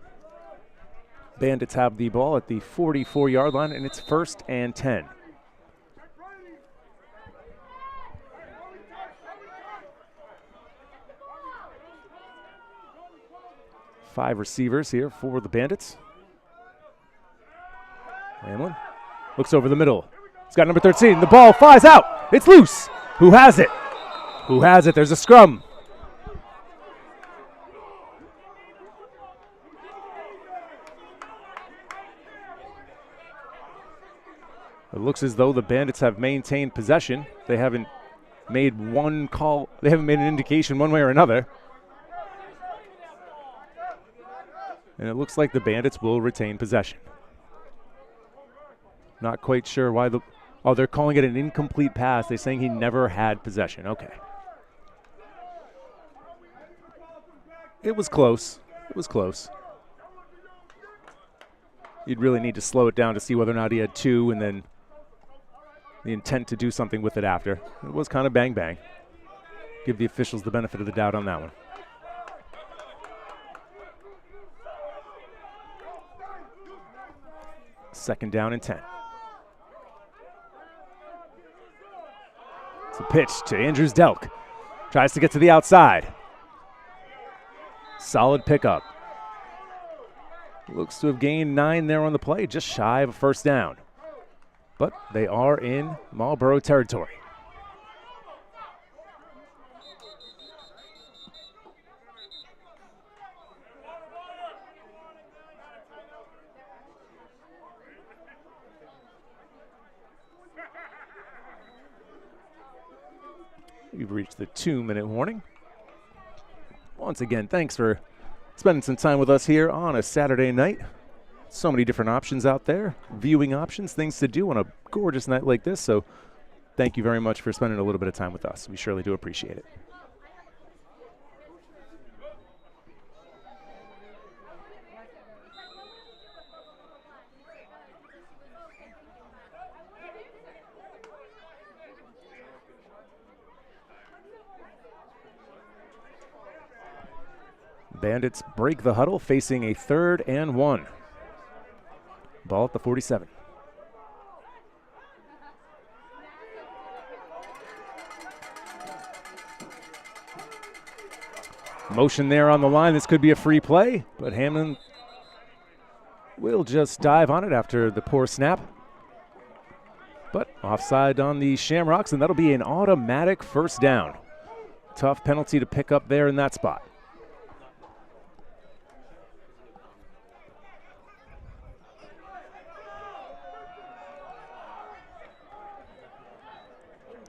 Bandits have the ball at the 44-yard line, and it's 1st and 10. Five receivers here for the Bandits. Hamlin looks over the middle. He's got number 13. The ball flies out. It's loose. Who has it? Who has it? There's a scrum. It looks as though the Bandits have maintained possession. They haven't made one call. They haven't made an indication one way or another. And it looks like the Bandits will retain possession. Not quite sure why they're calling it an incomplete pass. They're saying he never had possession. Okay. It was close. It was close. You'd really need to slow it down to see whether or not he had two and then the intent to do something with it after. It was kind of bang bang. Give the officials the benefit of the doubt on that one. 2nd down and 10. It's a pitch to Andrews Delk. Tries to get to the outside. Solid pickup. Looks to have gained 9 there on the play, just shy of a 1st down. But they are in Marlborough territory. We've reached the 2-minute warning. Once again, thanks for spending some time with us here on a Saturday night. So many different options out there, viewing options, things to do on a gorgeous night like this. So thank you very much for spending a little bit of time with us. We surely do appreciate it. Bandits break the huddle, facing a 3rd and 1. Ball at the 47. Motion there on the line. This could be a free play, but Hamlin will just dive on it after the poor snap. But offside on the Shamrocks, and that'll be an automatic 1st down. Tough penalty to pick up there in that spot.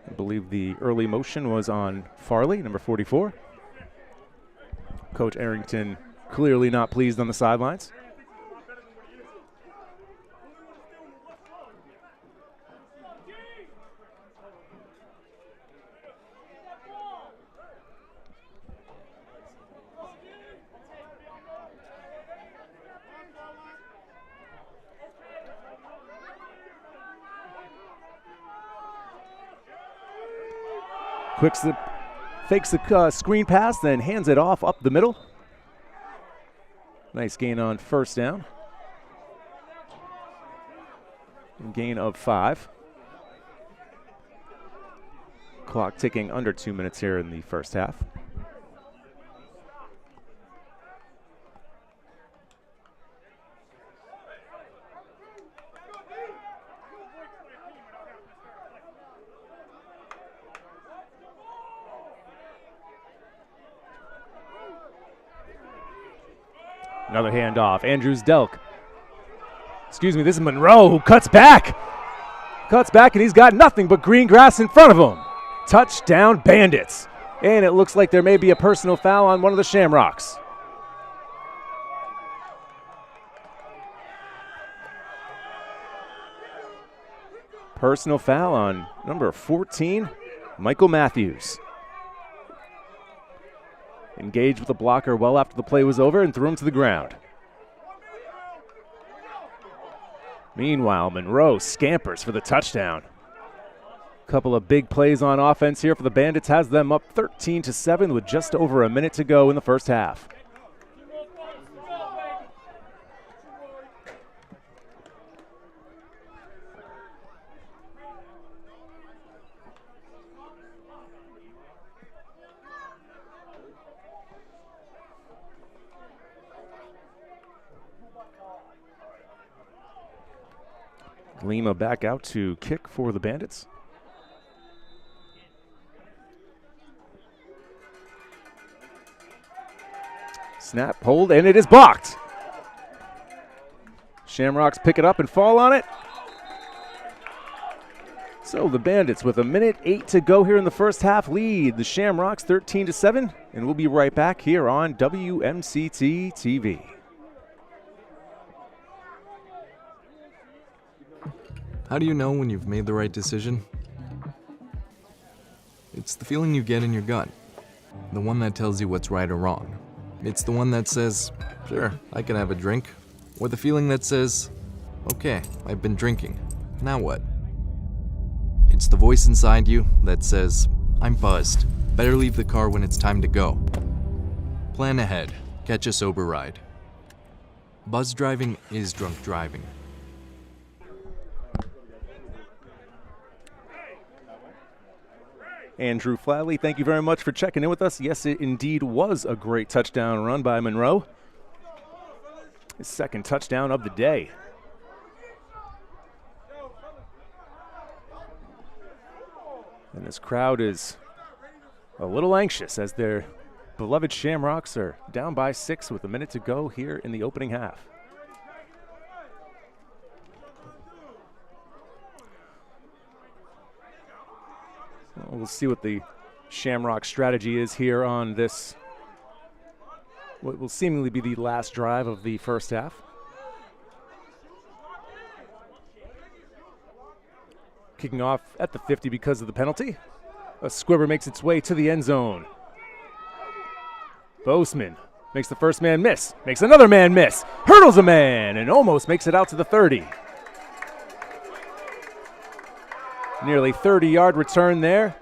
I believe the early motion was on Farley, number 44. Coach Arrington clearly not pleased on the sidelines. Quick slip, fakes the screen pass, then hands it off up the middle. Nice gain on 1st down. Gain of 5. Clock ticking under 2 minutes here in the 1st half. Another handoff. Andrews Delk. Excuse me, this is Monroe who cuts back. Cuts back, and he's got nothing but green grass in front of him. Touchdown, Bandits. And it looks like there may be a personal foul on one of the Shamrocks. Personal foul on number 14, Michael Matthews. Engaged with the blocker well after the play was over and threw him to the ground. Meanwhile, Monroe scampers for the touchdown. Couple of big plays on offense here for the Bandits, has them up 13-7 with just over a minute to go in the 1st half. Lima back out to kick for the Bandits. Snap, hold, and it is blocked. Shamrocks pick it up and fall on it. So the Bandits, with 1:08 to go here in the 1st half, lead the Shamrocks 13-7, and we'll be right back here on WMCT-TV. How do you know when you've made the right decision? It's the feeling you get in your gut. The one that tells you what's right or wrong. It's the one that says, sure, I can have a drink. Or the feeling that says, okay, I've been drinking. Now what? It's the voice inside you that says, I'm buzzed. Better leave the car when it's time to go. Plan ahead. Catch a sober ride. Buzz driving is drunk driving. Andrew Flatley, thank you very much for checking in with us. Yes, it indeed was a great touchdown run by Monroe. His second touchdown of the day. And this crowd is a little anxious as their beloved Shamrocks are down by 6 with a minute to go here in the opening half. We'll see what the Shamrock strategy is here on this, what will seemingly be the last drive of the first half. Kicking off at the 50 because of the penalty. A squibber makes its way to the end zone. Boseman makes the first man miss, makes another man miss, hurdles a man, and almost makes it out to the 30. Nearly 30-yard return there.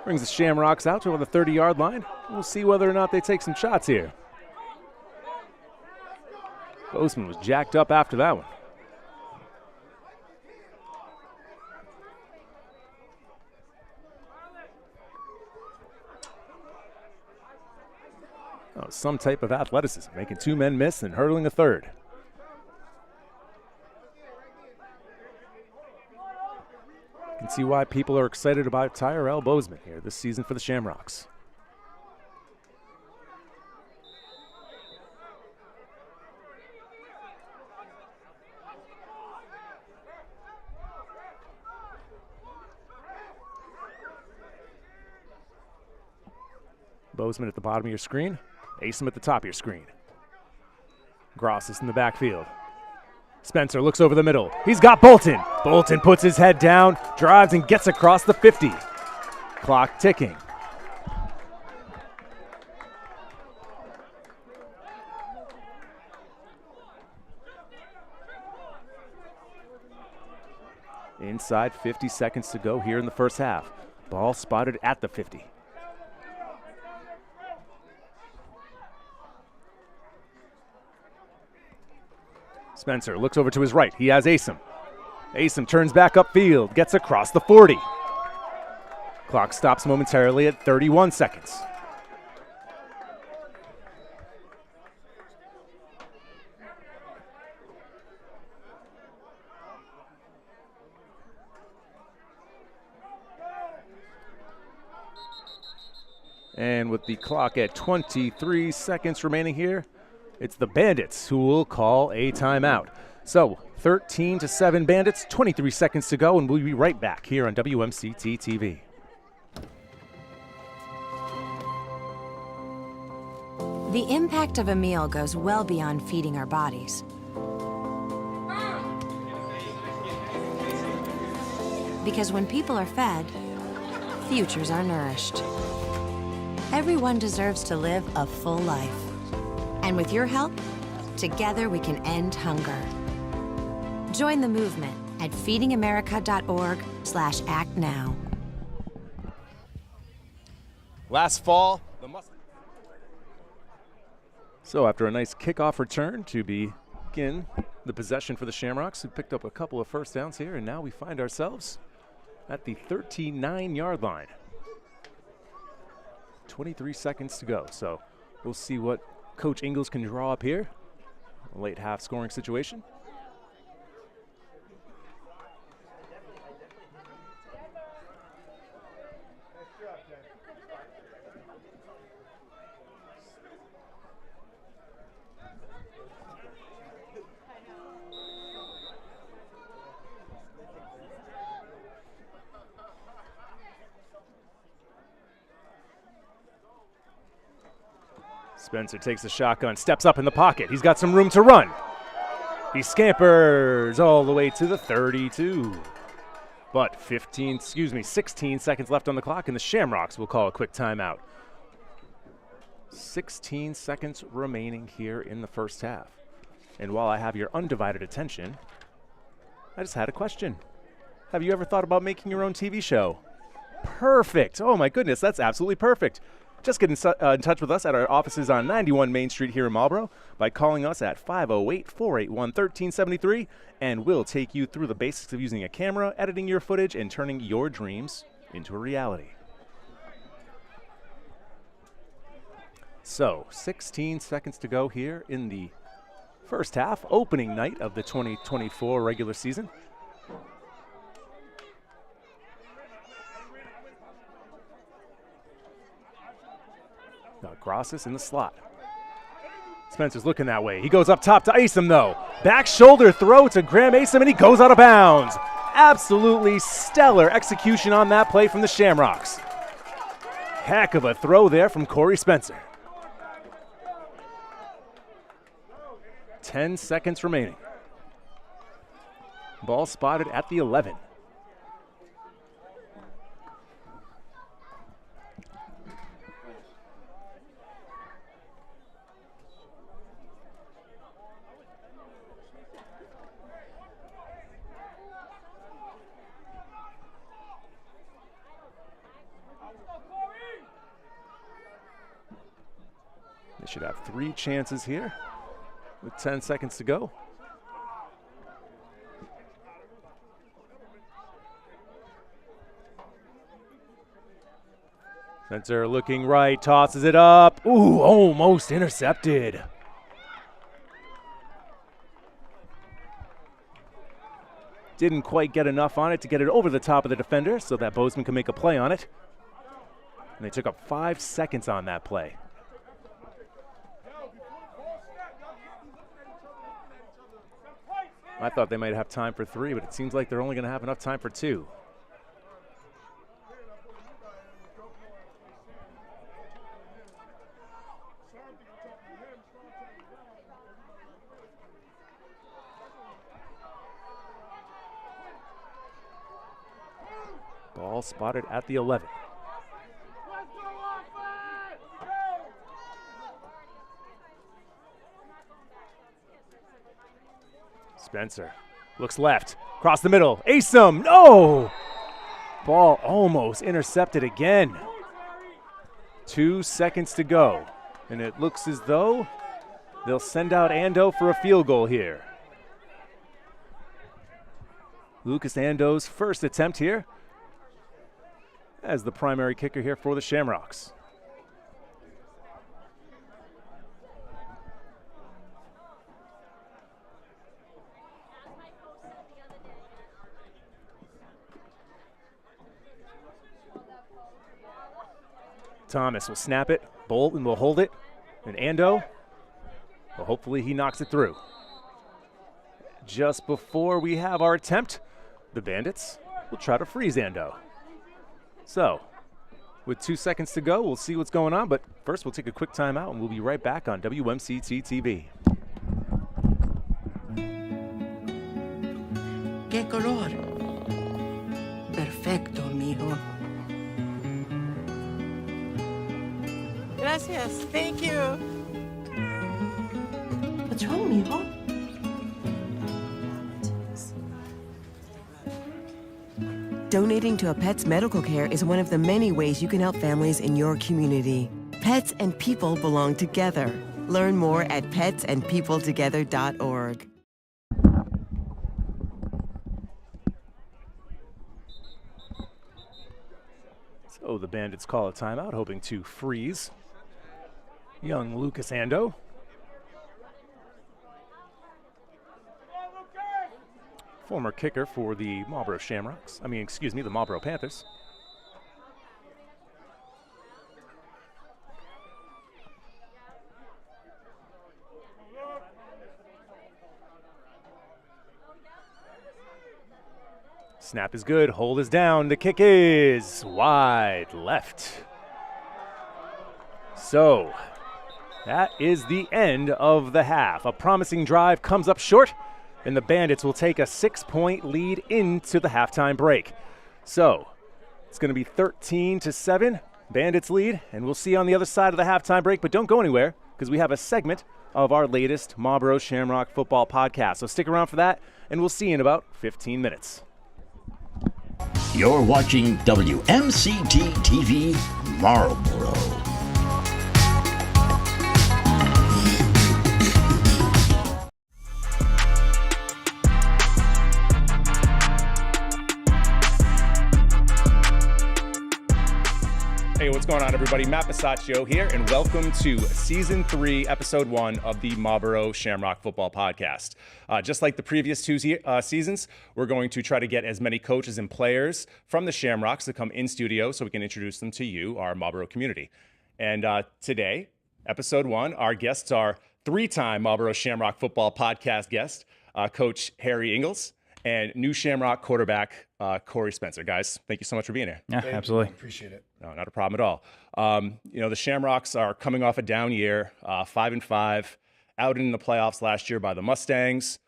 Brings the Shamrocks out to the 30-yard line. We'll see whether or not they take some shots here. Boseman was jacked up after that one. Oh, some type of athleticism, making 2 men miss and hurdling a third. You can see why people are excited about Tyrell Boseman here this season for the Shamrocks. Boseman at the bottom of your screen. Asim at the top of your screen. Gross is in the backfield. Spencer looks over the middle. He's got Bolton. Bolton puts his head down, drives and gets across the 50. Clock ticking. Inside 50 seconds to go here in the first half. Ball spotted at the 50. Spencer looks over to his right. He has Asim. Asim turns back upfield, gets across the 40. Clock stops momentarily at 31 seconds. And with the clock at 23 seconds remaining here, it's the Bandits who will call a timeout. So 13-7 Bandits, 23 seconds to go, and we'll be right back here on WMCT-TV. The impact of a meal goes well beyond feeding our bodies. Because when people are fed, futures are nourished. Everyone deserves to live a full life. And with your help, together we can end hunger. Join the movement at feedingamerica.org/act now. Last fall, So after a nice kickoff return to begin the possession for the Shamrocks, who picked up a couple of first downs here, and now we find ourselves at the 39-yard line. 23 seconds to go, so we'll see what Coach Ingles can draw up here. A late half scoring situation. Spencer takes the shotgun, steps up in the pocket. He's got some room to run. He scampers all the way to the 32. But 16 seconds left on the clock, and the Shamrocks will call a quick timeout. 16 seconds remaining here in the first half. And while I have your undivided attention, I just had a question. Have you ever thought about making your own TV show? Perfect. Oh my goodness, that's absolutely perfect. Just get in touch with us at our offices on 91 Main Street here in Marlborough by calling us at 508-481-1373, and we'll take you through the basics of using a camera, editing your footage, and turning your dreams into a reality. So 16 seconds to go here in the first half, opening night of the 2024 regular season. Got Grosses in the slot. Spencer's looking that way. He goes up top to Asim, though. Back shoulder throw to Graham Asim, and he goes out of bounds. Absolutely stellar execution on that play from the Shamrocks. Heck of a throw there from Corey Spencer. 10 seconds remaining. Ball spotted at the 11. They should have 3 chances here with 10 seconds to go. Spencer looking right, tosses it up. Ooh, almost intercepted. Didn't quite get enough on it to get it over the top of the defender so that Bozeman can make a play on it. And they took up 5 seconds on that play. I thought they might have time for 3, but it seems like they're only going to have enough time for 2. Ball spotted at the 11. Spencer looks left, across the middle. Asim, no! Ball almost intercepted again. 2 seconds to go, and it looks as though they'll send out Ando for a field goal here. Lucas Ando's first attempt here as the primary kicker here for the Shamrocks. Thomas will snap it, Bolton will hold it, and Ando, well, hopefully he knocks it through. Just before we have our attempt, the Bandits will try to freeze Ando. So, with 2 seconds to go, we'll see what's going on, but first we'll take a quick timeout and we'll be right back on WMCT-TV. ¿Qué color? Perfecto, mijo. Gracias. Thank you. What's wrong, mijo? Donating to a pet's medical care is one of the many ways you can help families in your community. Pets and people belong together. Learn more at petsandpeopletogether.org. So the Bandits call a timeout, hoping to freeze young Lucas Ando. Former kicker for the Marlborough Shamrocks. The Marlborough Panthers. Snap is good, hold is down, the kick is wide left. So, that is the end of the half. A promising drive comes up short, and the Bandits will take a 6-point lead into the halftime break. So, it's going to be 13-7, Bandits lead, and we'll see you on the other side of the halftime break, but don't go anywhere, because we have a segment of our latest Marlborough Shamrock football podcast. So stick around for that, and we'll see you in about 15 minutes. You're watching WMCT-TV Marlborough. Hey, what's going on, everybody? Matt Bisaccio here, and welcome to Season 3, Episode 1 of the Marlborough Shamrock Football Podcast. Just like the previous two seasons, we're going to try to get as many coaches and players from the Shamrocks to come in studio so we can introduce them to you, our Marlborough community. And today, Episode 1, our guests are three-time Marlborough Shamrock Football Podcast guest, Coach Harry Ingles, and new Shamrock quarterback, Corey Spencer. Guys, thank you so much for being here. Yeah, absolutely. Appreciate it. No, not a problem at all. The Shamrocks are coming off a down year, 5-5, out in the playoffs last year by the Mustangs.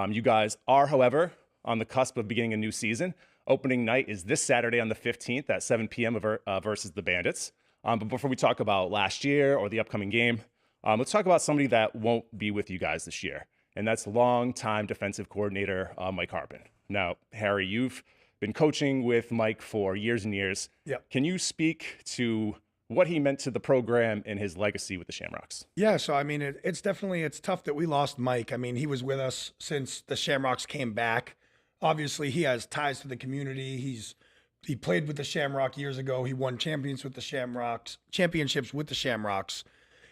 You guys are, however, on the cusp of beginning a new season. Opening night is this Saturday on the 15th at 7 p.m. Versus the Bandits. But before we talk about last year or the upcoming game, let's talk about somebody that won't be with you guys this year, and that's longtime defensive coordinator Mike Harpin. Now, Harry, you've been coaching with Mike for years and years. Yep. Can you speak to what he meant to the program and his legacy with the Shamrocks? Yeah, so I mean, it's tough that we lost Mike. I mean, he was with us since the Shamrocks came back. Obviously, he has ties to the community. He played with the Shamrock years ago. He won championships with the Shamrocks.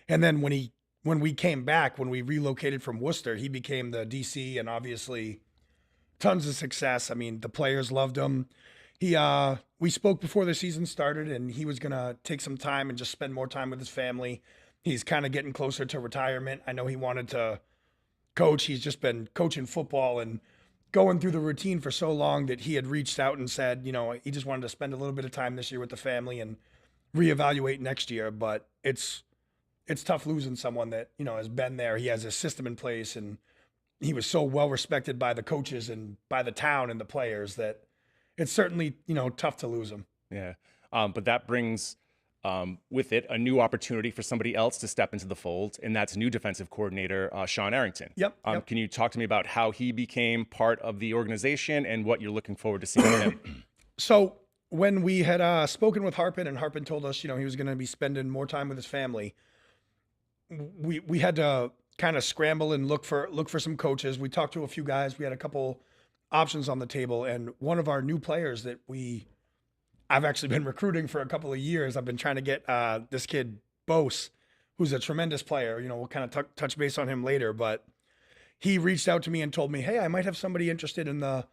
And then when we came back, when we relocated from Worcester, he became the DC, and obviously tons of success. I mean, the players loved him. We spoke before the season started, and he was going to take some time and just spend more time with his family. He's kind of getting closer to retirement. I know he wanted to coach. He's just been coaching football and going through the routine for so long that he had reached out and said, he just wanted to spend a little bit of time this year with the family and reevaluate next year. But it's tough losing someone that, has been there. He has a system in place, and he was so well respected by the coaches and by the town and the players that it's certainly, tough to lose him. Yeah. But that brings with it a new opportunity for somebody else to step into the fold, and that's new defensive coordinator Sean Arrington. Yep. Can you talk to me about how he became part of the organization and what you're looking forward to seeing him? So when we had spoken with Harpin, and Harpin told us, he was going to be spending more time with his family, we had to kind of scramble and look for some coaches. We talked to a few guys. We had a couple options on the table, and one of our new players that I've actually been recruiting for a couple of years. I've been trying to get this kid Bose, who's a tremendous player. We'll kind of touch base on him later, but he reached out to me and told me, hey, I might have somebody interested in the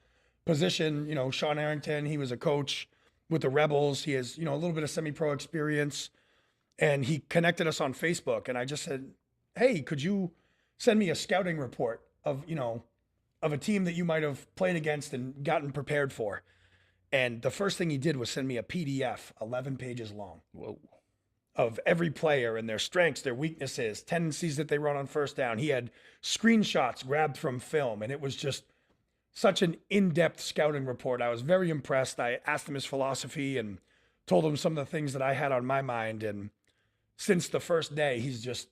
position. Sean Arrington, he was a coach with the Rebels. He has, a little bit of semi-pro experience, and he connected us on Facebook. And I just said, hey, could you send me a scouting report of a team that you might have played against and gotten prepared for? And the first thing he did was send me a PDF, 11 pages long. Whoa. Of every player and their strengths, their weaknesses, tendencies that they run on first down. He had screenshots grabbed from film, and it was just such an in-depth scouting report. I was very impressed. I asked him his philosophy and told him some of the things that I had on my mind. And since the first day, he's just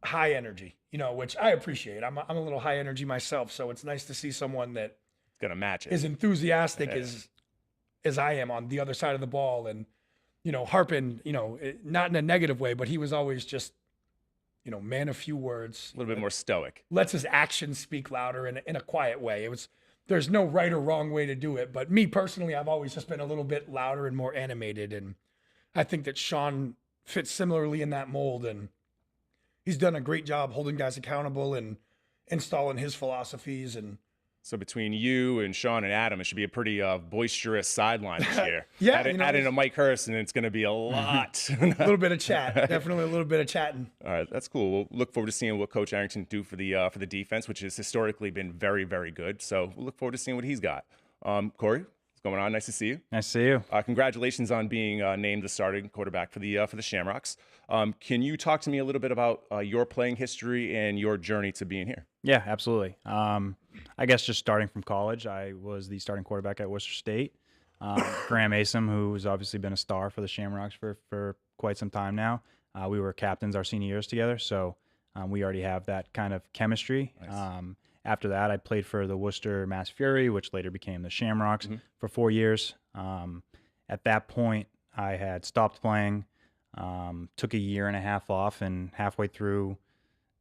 high energy, which I appreciate. I'm a little high energy myself, so it's nice to see someone that gonna match it, as enthusiastic as I am on the other side of the ball. And Harpin, not in a negative way, but he was always just man of few words, a little bit more stoic, lets his actions speak louder in a quiet way. There's no right or wrong way to do it, but me personally, I've always just been a little bit louder and more animated, and I think that Sean fits similarly in that mold, and he's done a great job holding guys accountable and installing his philosophies. And so between you and Sean and Adam, it should be a pretty boisterous sideline this year. Yeah, add in a Mike Hurst, and it's going to be a lot. A little bit of chat, definitely a little bit of chatting. All right, that's cool. We'll look forward to seeing what Coach Arrington do for the defense, which has historically been very, very good. So we'll look forward to seeing what he's got. Corey, what's going on? Nice to see you. Nice to see you. Congratulations on being named the starting quarterback for the Shamrocks. Can you talk to me a little bit about your playing history and your journey to being here? Yeah, absolutely. I guess just starting from college, I was the starting quarterback at Worcester State. Graham Asom, who's obviously been a star for the Shamrocks for quite some time now. We were captains our senior years together, so we already have that kind of chemistry. Nice. After that, I played for the Worcester Mass Fury, which later became the Shamrocks, for 4 years. At that point, I had stopped playing, took a year and a half off, and halfway through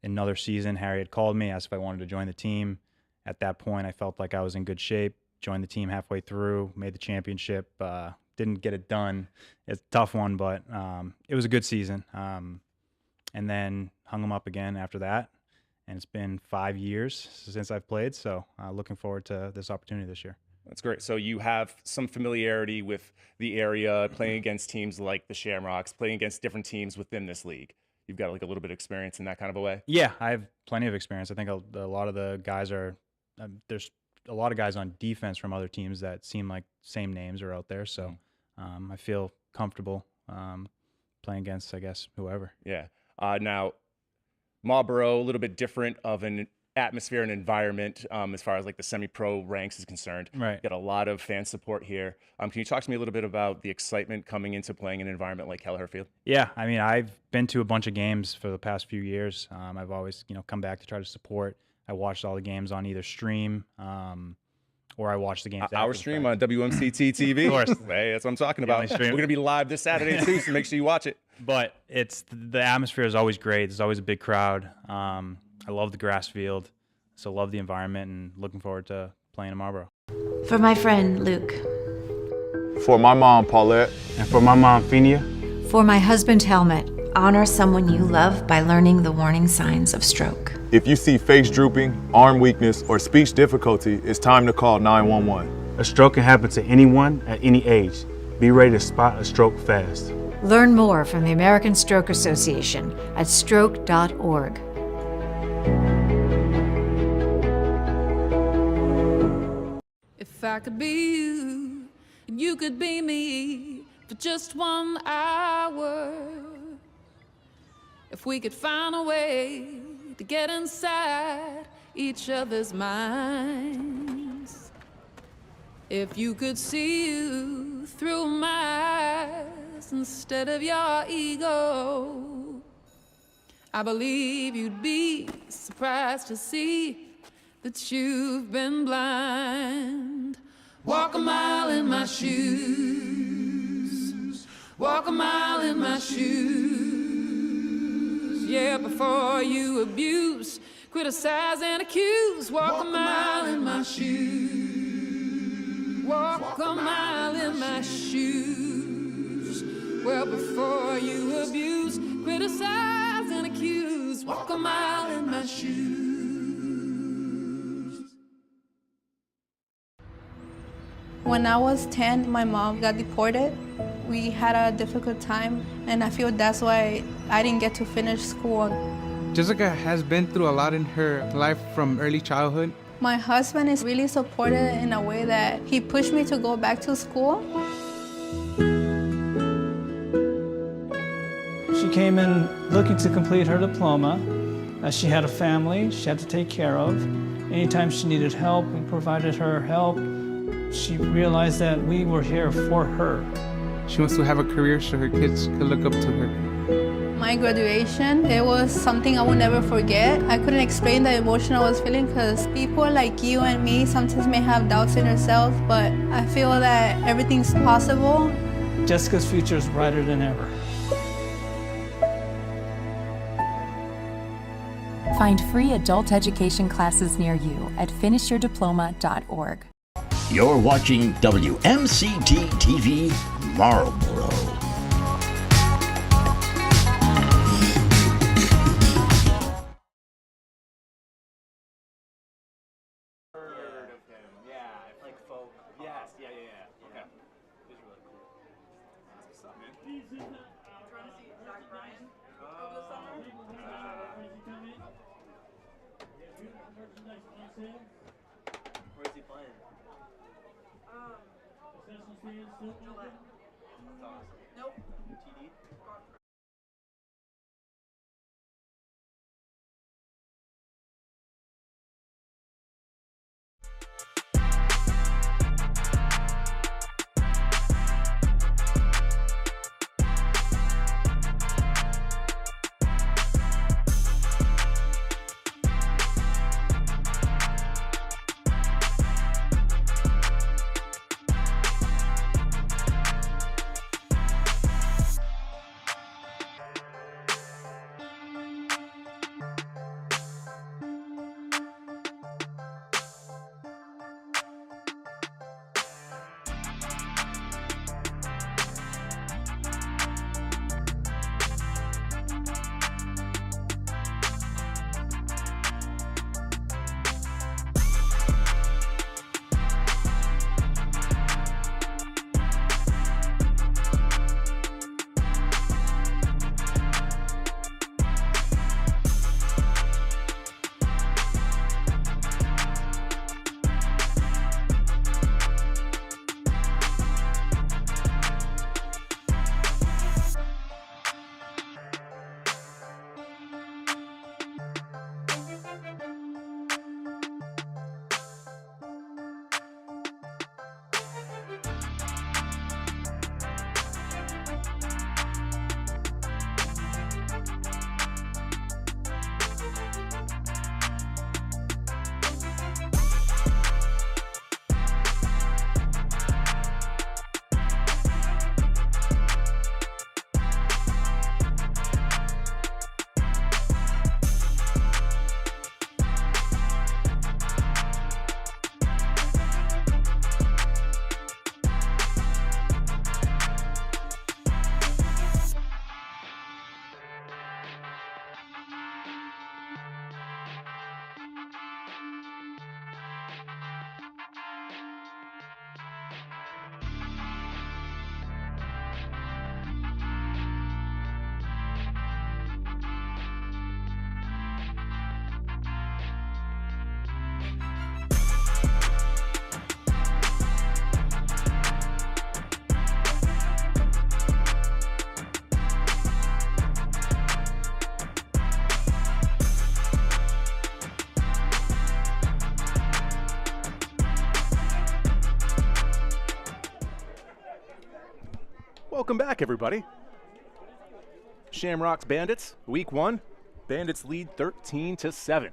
another season, Harry had called me, asked if I wanted to join the team. At that point, I felt like I was in good shape, joined the team halfway through, made the championship, didn't get it done. It's a tough one, but it was a good season. And then hung them up again after that. And it's been 5 years since I've played, so looking forward to this opportunity this year. That's great. So you have some familiarity with the area, playing against teams like the Shamrocks, playing against different teams within this league. You've got like a little bit of experience in that kind of a way. Yeah, I have plenty of experience. I think a lot of the guys are there's a lot of guys on defense from other teams that seem like same names are out there. So I feel comfortable playing against, I guess, whoever. Yeah. Now, Marlborough, a little bit different of an atmosphere and environment as far as like the semi-pro ranks is concerned. Right. Got a lot of fan support here. Can you talk to me a little bit about the excitement coming into playing in an environment like Kelleher Field? Yeah, I mean, I've been to a bunch of games for the past few years. I've always, come back to try to support. I watched all the games on either stream or I watched the games. Our stream on WMCT-TV. Of course. Hey, that's what I'm talking about. We're going to be live this Saturday too, so make sure you watch it. But the atmosphere is always great. There's always a big crowd. I love the grass field, so love the environment and looking forward to playing in Marlborough. For my friend, Luke. For my mom, Paulette. And for my mom, Phinia. For my husband, Helmut. Honor someone you love by learning the warning signs of stroke. If you see face drooping, arm weakness, or speech difficulty, it's time to call 911. A stroke can happen to anyone at any age. Be ready to spot a stroke fast. Learn more from the American Stroke Association at stroke.org. If I could be you, and you could be me for just 1 hour. If we could find a way to get inside each other's minds. If you could see you through my eyes instead of your ego, I believe you'd be surprised to see that you've been blind. Walk a mile in my shoes. Walk a mile in my shoes. Yeah, before you abuse, criticize and accuse. Walk a mile in my shoes. Walk a mile in my shoes. Well, before you abuse, criticize and accuse. Walk a mile in my shoes. When I was 10, my mom got deported. We had a difficult time, and I feel that's why I didn't get to finish school. Jessica has been through a lot in her life from early childhood. My husband is really supportive in a way that he pushed me to go back to school. She came in looking to complete her diploma. She had a family she had to take care of. Anytime she needed help, we provided her help. She realized that we were here for her. She wants to have a career so her kids could look up to her. My graduation, it was something I will never forget. I couldn't explain the emotion I was feeling because people like you and me sometimes may have doubts in yourself, but I feel that everything's possible. Jessica's future is brighter than ever. Find free adult education classes near you at finishyourdiploma.org. You're watching WMCT-TV Marlborough. Where's he playing? Nope. TD? Welcome back, everybody. Shamrocks Bandits, week 1. Bandits lead 13-7.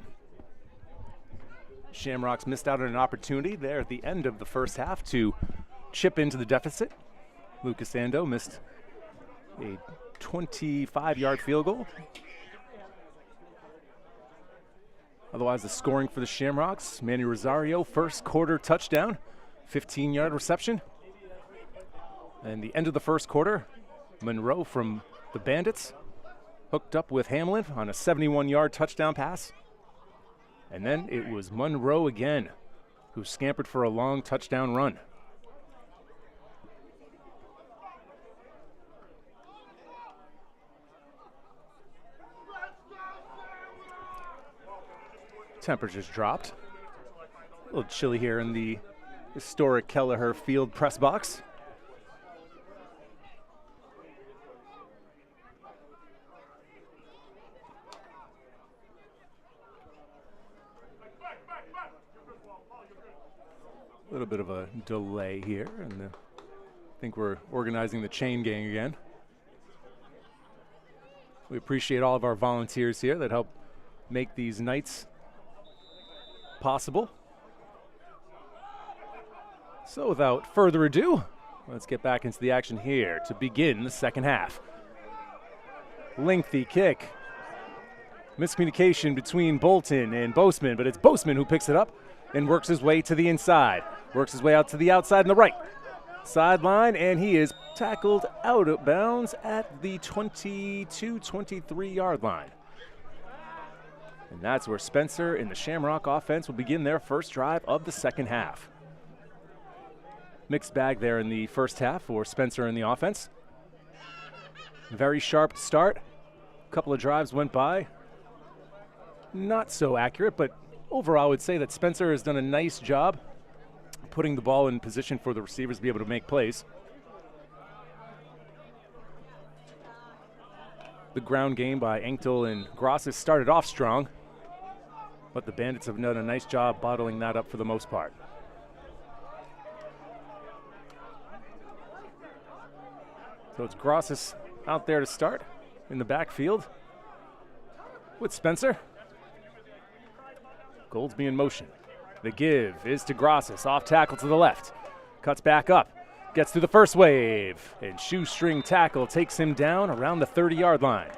Shamrocks missed out on an opportunity there at the end of the first half to chip into the deficit. Lucas Ando missed a 25-yard field goal. Otherwise, the scoring for the Shamrocks, Manny Rosario, first quarter touchdown, 15-yard reception. And the end of the first quarter, Monroe from the Bandits hooked up with Hamlin on a 71-yard touchdown pass. And then it was Monroe again who scampered for a long touchdown run. Temperatures dropped. A little chilly here in the historic Kelleher Field press box. A little bit of a delay here, and I think we're organizing the chain gang again. We appreciate all of our volunteers here that help make these nights possible. So without further ado, let's get back into the action here to begin the second half. Lengthy kick. Miscommunication between Bolton and Boseman, but it's Boseman who picks it up and works his way to the inside. Works his way out to the outside and the right sideline, and he is tackled out of bounds at the 22-23 yard line. And that's where Spencer and the Shamrock offense will begin their first drive of the second half. Mixed bag there in the first half for Spencer and the offense. Very sharp start. A couple of drives went by. Not so accurate, but overall I would say that Spencer has done a nice job putting the ball in position for the receivers to be able to make plays. The ground game by Engtel and Grosses started off strong, but the Bandits have done a nice job bottling that up for the most part. So it's Grosses out there to start in the backfield with Spencer. Goldsby in motion. The give is to Grosses, off tackle to the left. Cuts back up, gets through the first wave, and shoestring tackle takes him down around the 30-yard line.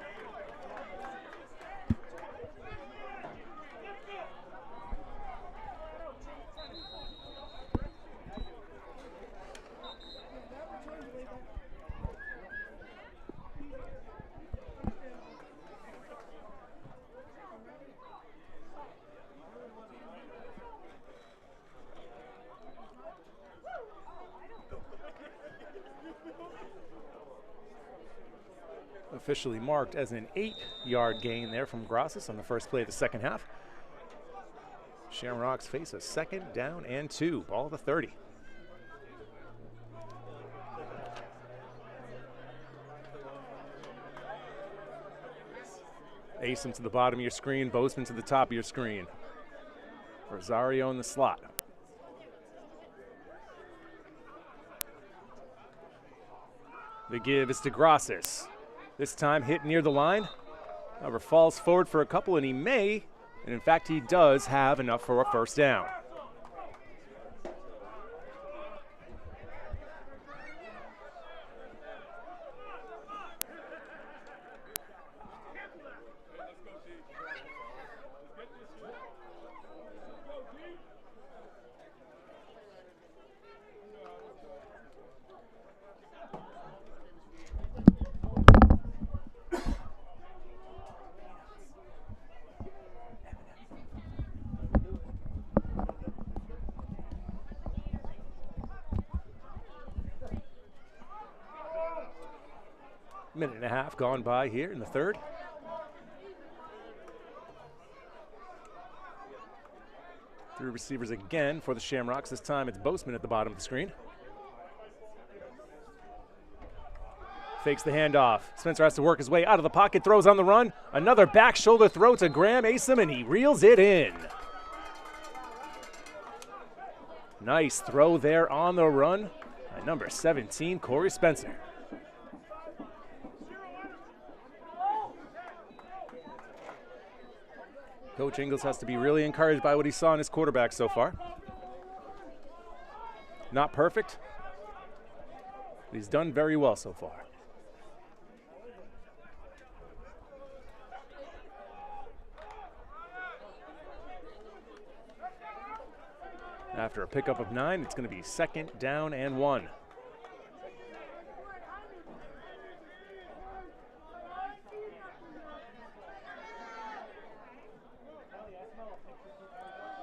Officially marked as an 8-yard gain there from Grosses on the first play of the second half. Shamrocks face a 2nd down and 2, ball at the 30. Asim to the bottom of your screen, Boseman to the top of your screen. Rosario in the slot. The give is to Grosses. This time hit near the line. However, falls forward for a couple, and he may, and in fact he does have enough for a first down. Minute and a half gone by here in the third. Three receivers again for the Shamrocks. This time it's Boseman at the bottom of the screen. Fakes the handoff. Spencer has to work his way out of the pocket, throws on the run. Another back shoulder throw to Graham Asim, and he reels it in. Nice throw there on the run by number 17, Corey Spencer. Coach Ingles has to be really encouraged by what he saw in his quarterback so far. Not perfect, but he's done very well so far. After a pickup of 9, it's going to be 2nd down and 1.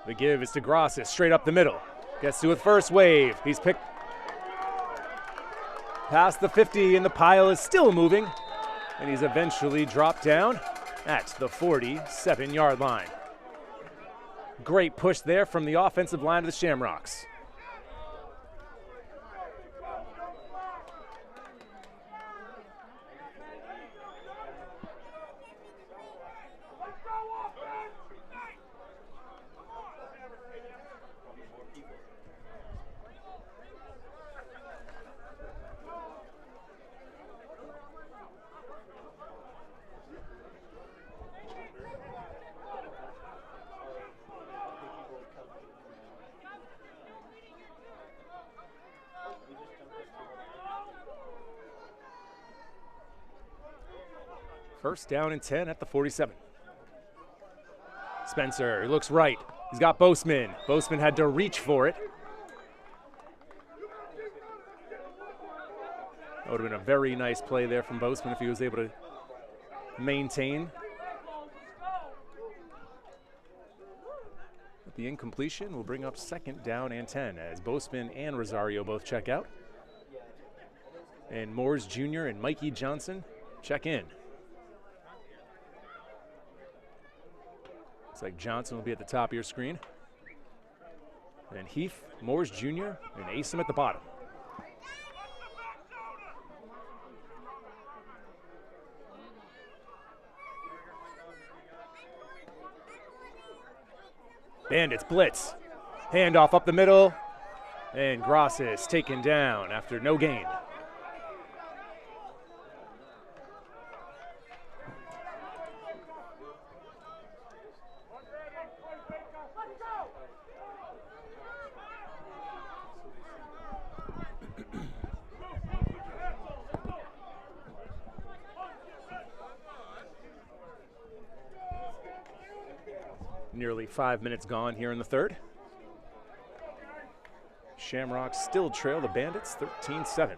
The give is to Grosses, straight up the middle. Gets to it first wave. He's picked past the 50, and the pile is still moving. And he's eventually dropped down at the 47-yard line. Great push there from the offensive line of the Shamrocks. First down and 10 at the 47. Spencer, he looks right. He's got Boseman. Boseman had to reach for it. That would have been a very nice play there from Boseman if he was able to maintain. But the incompletion will bring up 2nd down and 10 as Boseman and Rosario both check out. And Moores Jr. and Mikey Johnson check in. Looks like Johnson will be at the top of your screen. And Heath, Moores Jr., and Asim at the bottom. Bandits blitz. Handoff up the middle. And Grosses taken down after no gain. Nearly 5 minutes gone here in the third. Shamrocks still trail the Bandits 13-7.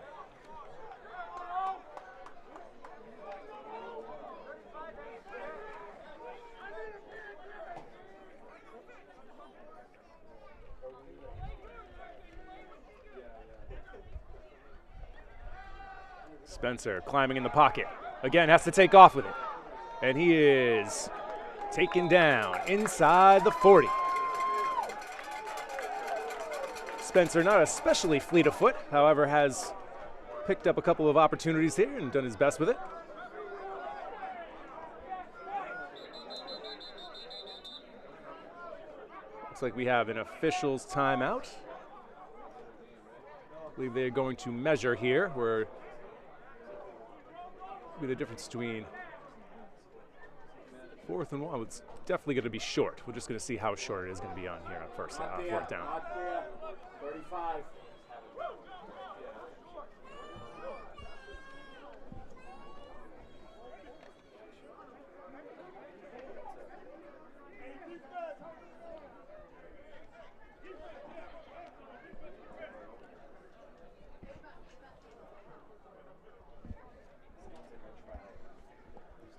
Spencer climbing in the pocket. Again, has to take off with it. And he is taken down inside the 40. Spencer not especially fleet of foot, however, has picked up a couple of opportunities here and done his best with it. Looks like we have an official's timeout. I believe they're going to measure here where the difference between 4th and 1. It's definitely going to be short. We're just going to see how short it is going to be on here on fourth down. 35.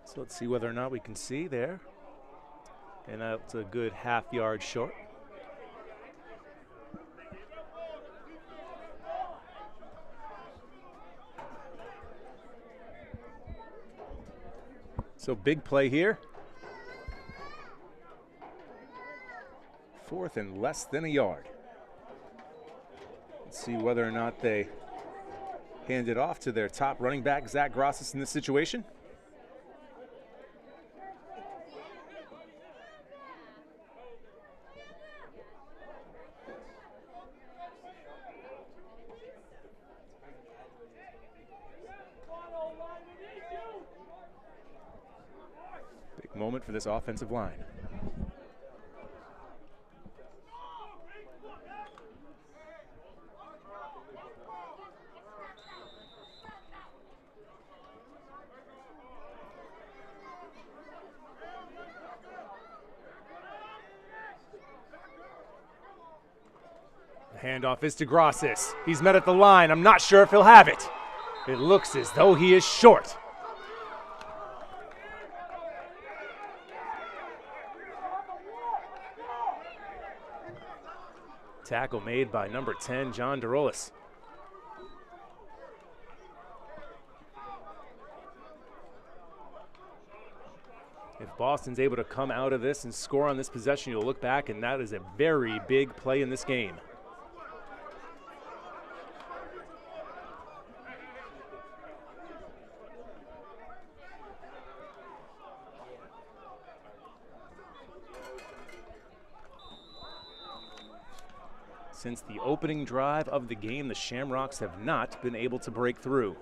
So let's see whether or not we can see there. And that's a good half-yard short. So big play here. 4th and less than a yard. Let's see whether or not they hand it off to their top running back, Zach Grosses, in this situation. Big moment for this offensive line. The handoff is to Grossis. He's met at the line. I'm not sure if he'll have it. It looks as though he is short. Tackle made by number 10, John DeRolis. If Boston's able to come out of this and score on this possession, you'll look back, and that is a very big play in this game. Since the opening drive of the game, the Shamrocks have not been able to break through.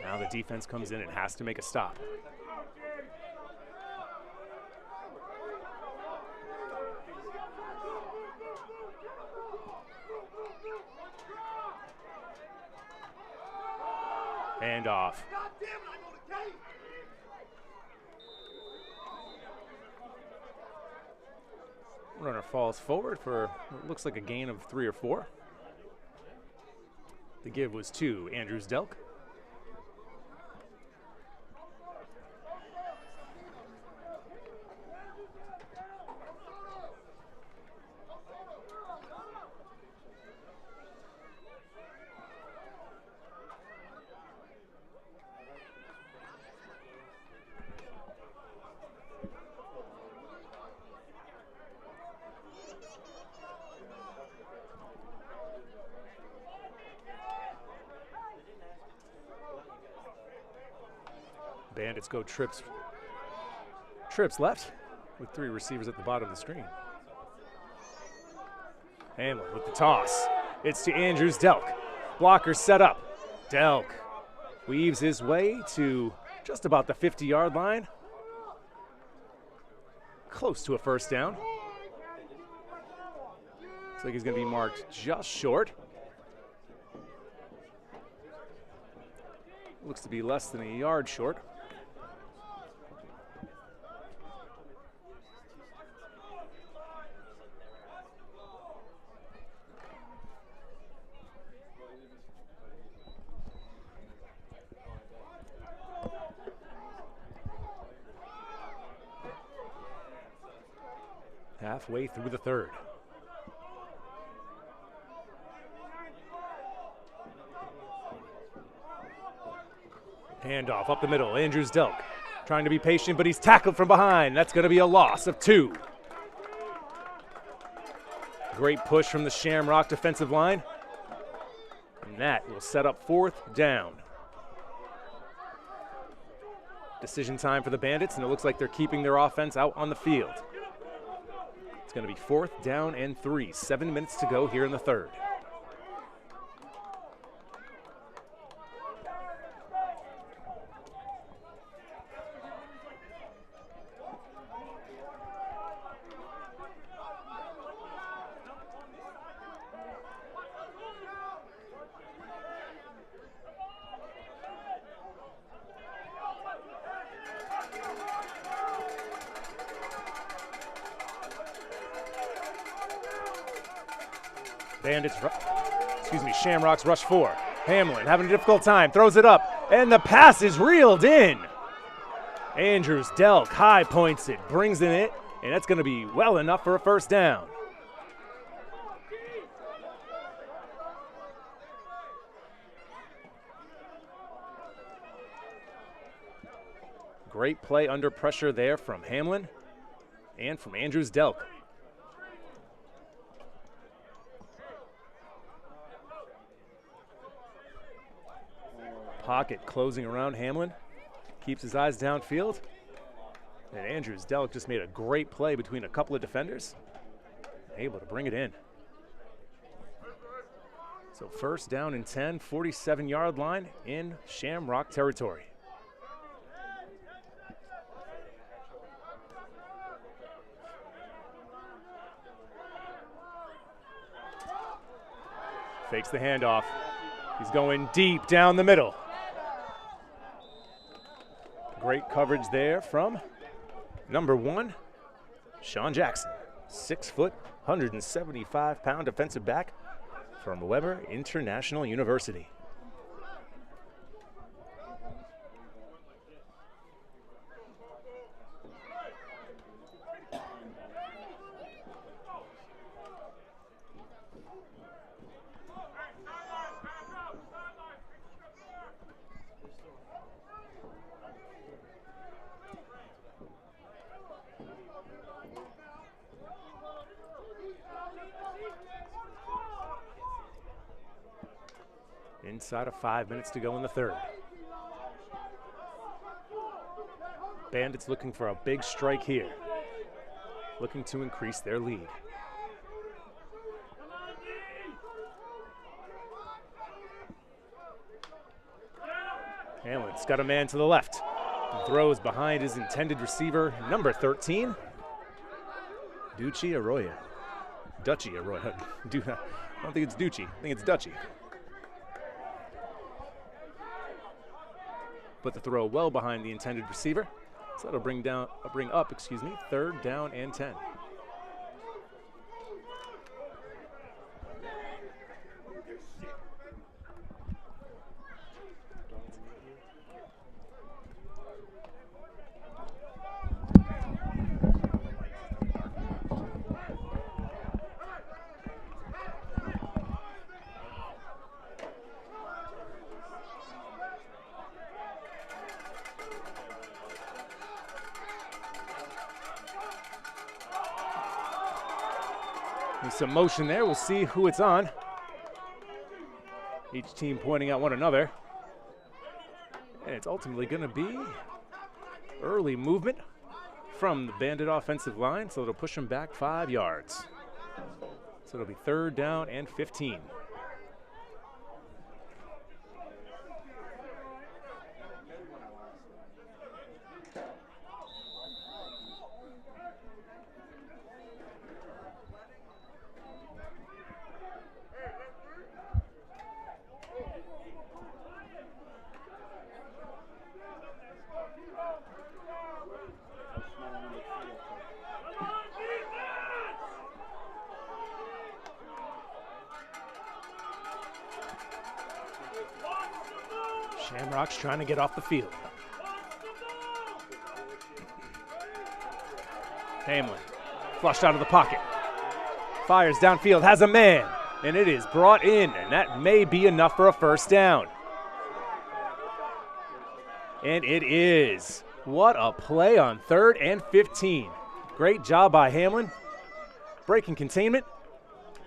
Now the defense comes in and has to make a stop. Hand off. Runner falls forward for what looks like a gain of 3 or 4. The give was to Andrews Delk. Bandits go trips left with 3 receivers at the bottom of the screen. Hamlin with the toss. It's to Andrews Delk. Blocker set up. Delk weaves his way to just about the 50-yard line. Close to a first down. Looks like he's going to be marked just short. Looks to be less than a yard short. Halfway through the third. Handoff up the middle. Andrews Delk trying to be patient, but he's tackled from behind. That's going to be a loss of 2. Great push from the Shamrock defensive line. And that will set up 4th down. Decision time for the Bandits, and it looks like they're keeping their offense out on the field. It's going to be 4th down and 3. 7 minutes to go here in the third. Shamrocks rush 4. Hamlin having a difficult time, throws it up, and the pass is reeled in. Andrews Delk high points it, brings in it, and that's going to be well enough for a first down. Great play under pressure there from Hamlin and from Andrews Delk. Pocket closing around Hamlin. Keeps his eyes downfield. And Andrews Delk just made a great play between a couple of defenders. Able to bring it in. So first down and 10, 47-yard line in Shamrock territory. Fakes the handoff. He's going deep down the middle. Great coverage there from number 1, Sean Jackson, 6 foot, 175-pound defensive back from Weber International University. Inside of 5 minutes to go in the third. Bandits looking for a big strike here, looking to increase their lead. Hamlin's got a man to the left. Throws behind his intended receiver, number 13, Ducci Arroyo. Dutchy Arroyo. I don't think it's Ducci. I think it's Dutchy. Put the throw well behind the intended receiver. So that'll bring up, 3rd down and 10. There's some motion there. We'll see who it's on. Each team pointing at one another. And it's ultimately going to be early movement from the Bandit offensive line, so it'll push them back 5 yards. So it'll be 3rd down and 15. Shamrocks trying to get off the field. Hamlin flushed out of the pocket. Fires downfield, has a man, and it is brought in, and that may be enough for a 1st down. And it is. What a play on 3rd and 15. Great job by Hamlin. Breaking containment,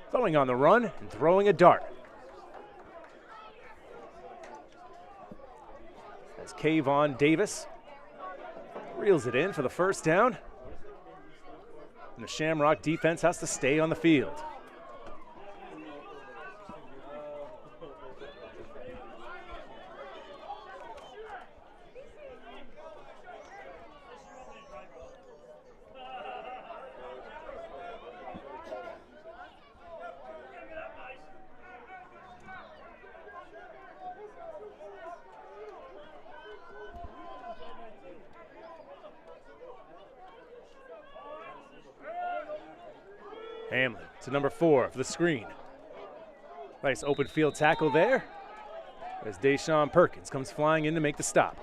throwing on the run, and throwing a dart. As Kayvon Davis reels it in for the 1st down. And the Shamrock defense has to stay on the field. Hamlin to number 4 for the screen. Nice open field tackle there as Deshaun Perkins comes flying in to make the stop.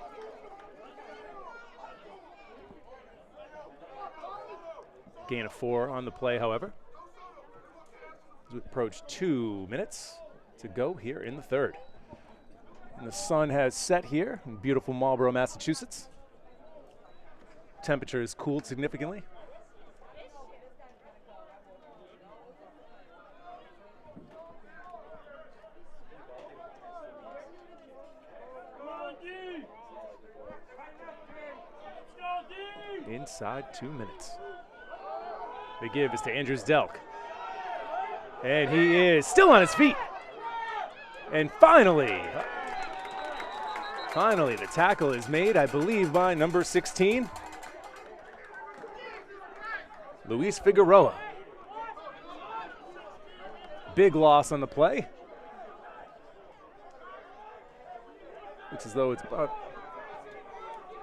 Gain of 4 on the play, however. As we approach 2 minutes to go here in the third. And the sun has set here in beautiful Marlborough, Massachusetts. Temperature has cooled significantly. Inside 2 minutes. The give is to Andrews Delk. And he is still on his feet. And finally, the tackle is made, I believe, by number 16, Luis Figueroa. Big loss on the play. Looks as though it's about,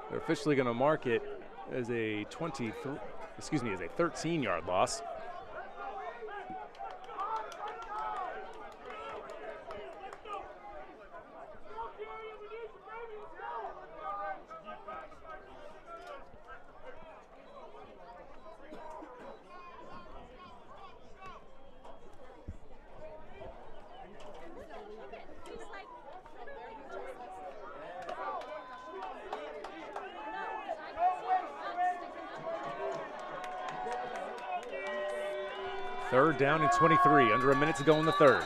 they're officially going to mark it as a 23. is a 13-yard loss. Third down and 23, under a minute to go in the third.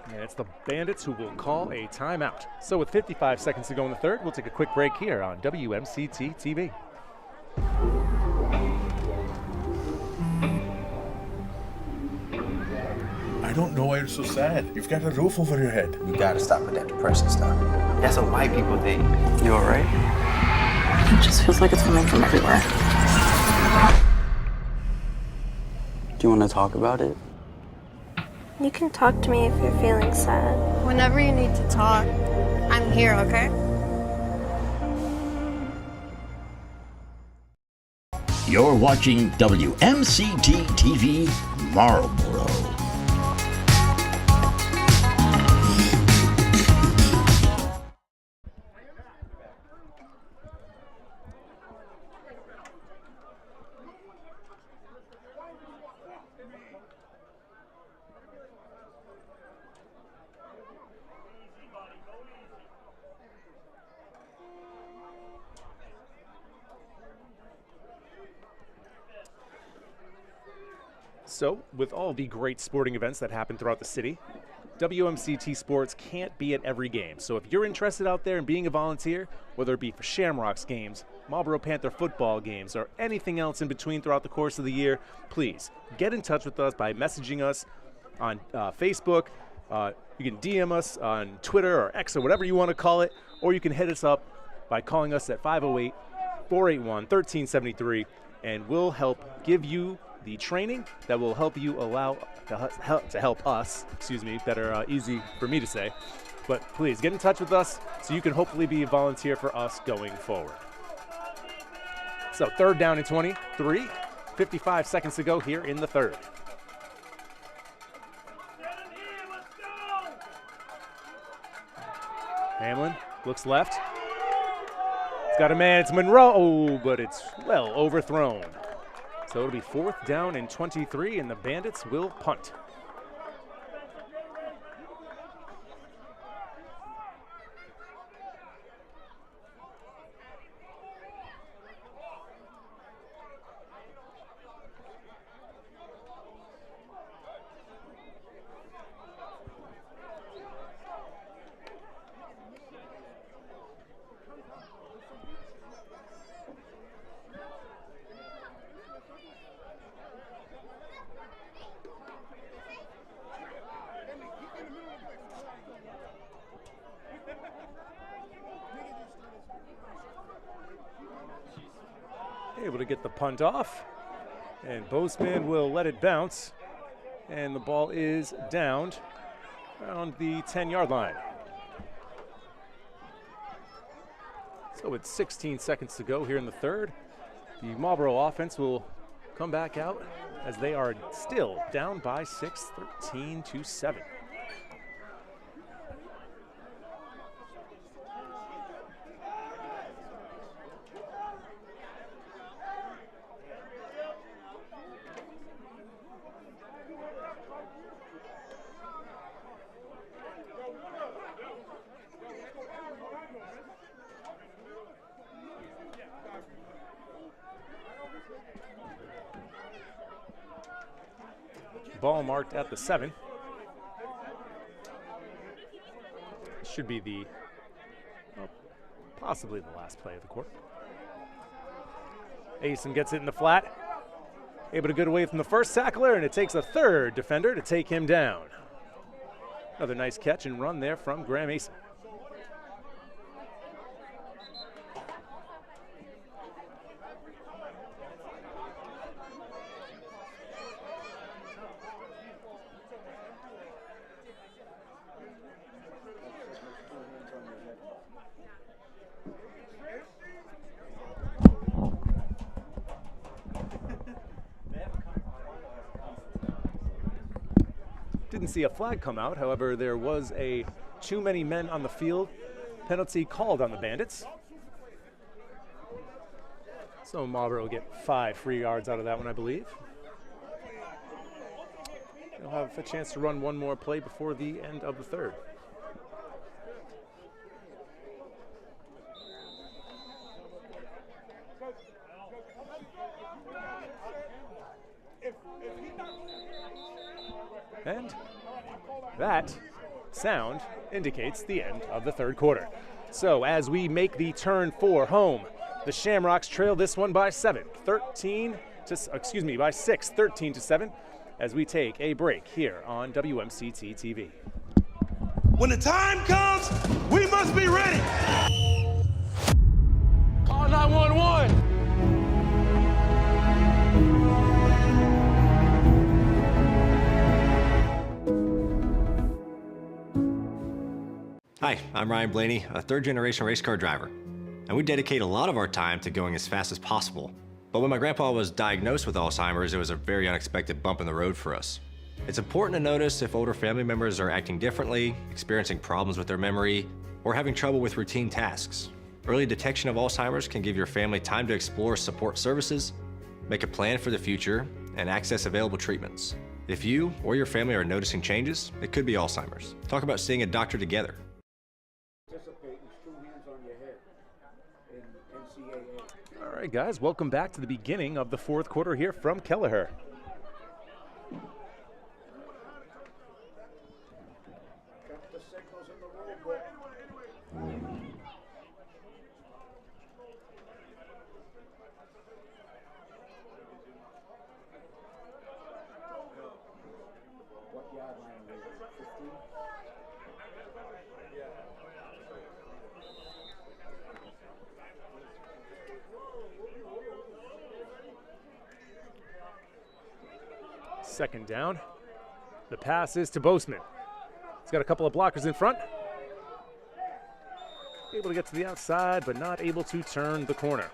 And it's the Bandits who will call a timeout. So with 55 seconds to go in the third, we'll take a quick break here on WMCT-TV. I don't know why you're so sad. You've got a roof over your head. You gotta stop with that depression stuff. That's what white people think. You alright? It just feels like it's coming from everywhere. Do you want to talk about it? You can talk to me if you're feeling sad. Whenever you need to talk, I'm here, okay? You're watching WMCT-TV Marlborough. So, with all the great sporting events that happen throughout the city, WMCT Sports can't be at every game. So if you're interested out there in being a volunteer, whether it be for Shamrocks games, Marlborough Panther football games, or anything else in between throughout the course of the year, please get in touch with us by messaging us on Facebook. You can DM us on Twitter or X or whatever you want to call it, or you can hit us up by calling us at 508-481-1373, and we'll help give you the training that will help you help us, easy for me to say, but please get in touch with us so you can hopefully be a volunteer for us going forward. So third down and 23, 55 seconds to go here in the third. Hamlin looks left. It's got a man, it's Monroe, oh, but it's well overthrown. So it'll be fourth down and 23, and the Bandits will punt. Able to get the punt off, and Bozeman will let it bounce, and the ball is downed around the 10-yard line. So with 16 seconds to go here in the third, the Marlborough offense will come back out as they are still down by 6, 13-7. Ball marked at the 7. Should be the, well, possibly the last play of the quarter. Asen gets it in the flat. Able to get away from the first tackler, and it takes a third defender to take him down. Another nice catch and run there from Graham Asen. didn't see a flag come out. However, there was a too many men on the field penalty called on the Bandits. So Marlborough will get 5 free yards out of that one, I believe. They'll have a chance to run one more play before the end of the third. And that sound indicates the end of the third quarter. So as we make the turn for home, the Shamrocks trail this one by 6, 13 to 7, as we take a break here on WMCT-TV. When the time comes, we must be ready. Call 911. Hi, I'm Ryan Blaney, a third-generation race car driver, and we dedicate a lot of our time to going as fast as possible. But when my grandpa was diagnosed with Alzheimer's, it was a very unexpected bump in the road for us. It's important to notice if older family members are acting differently, experiencing problems with their memory, or having trouble with routine tasks. Early detection of Alzheimer's can give your family time to explore support services, make a plan for the future, and access available treatments. If you or your family are noticing changes, it could be Alzheimer's. Talk about seeing a doctor together. All right, guys, welcome back to the beginning of the fourth quarter here from Kelleher. Second down. The pass is to Boseman. He's got a couple of blockers in front. Able to get to the outside, but not able to turn the corner.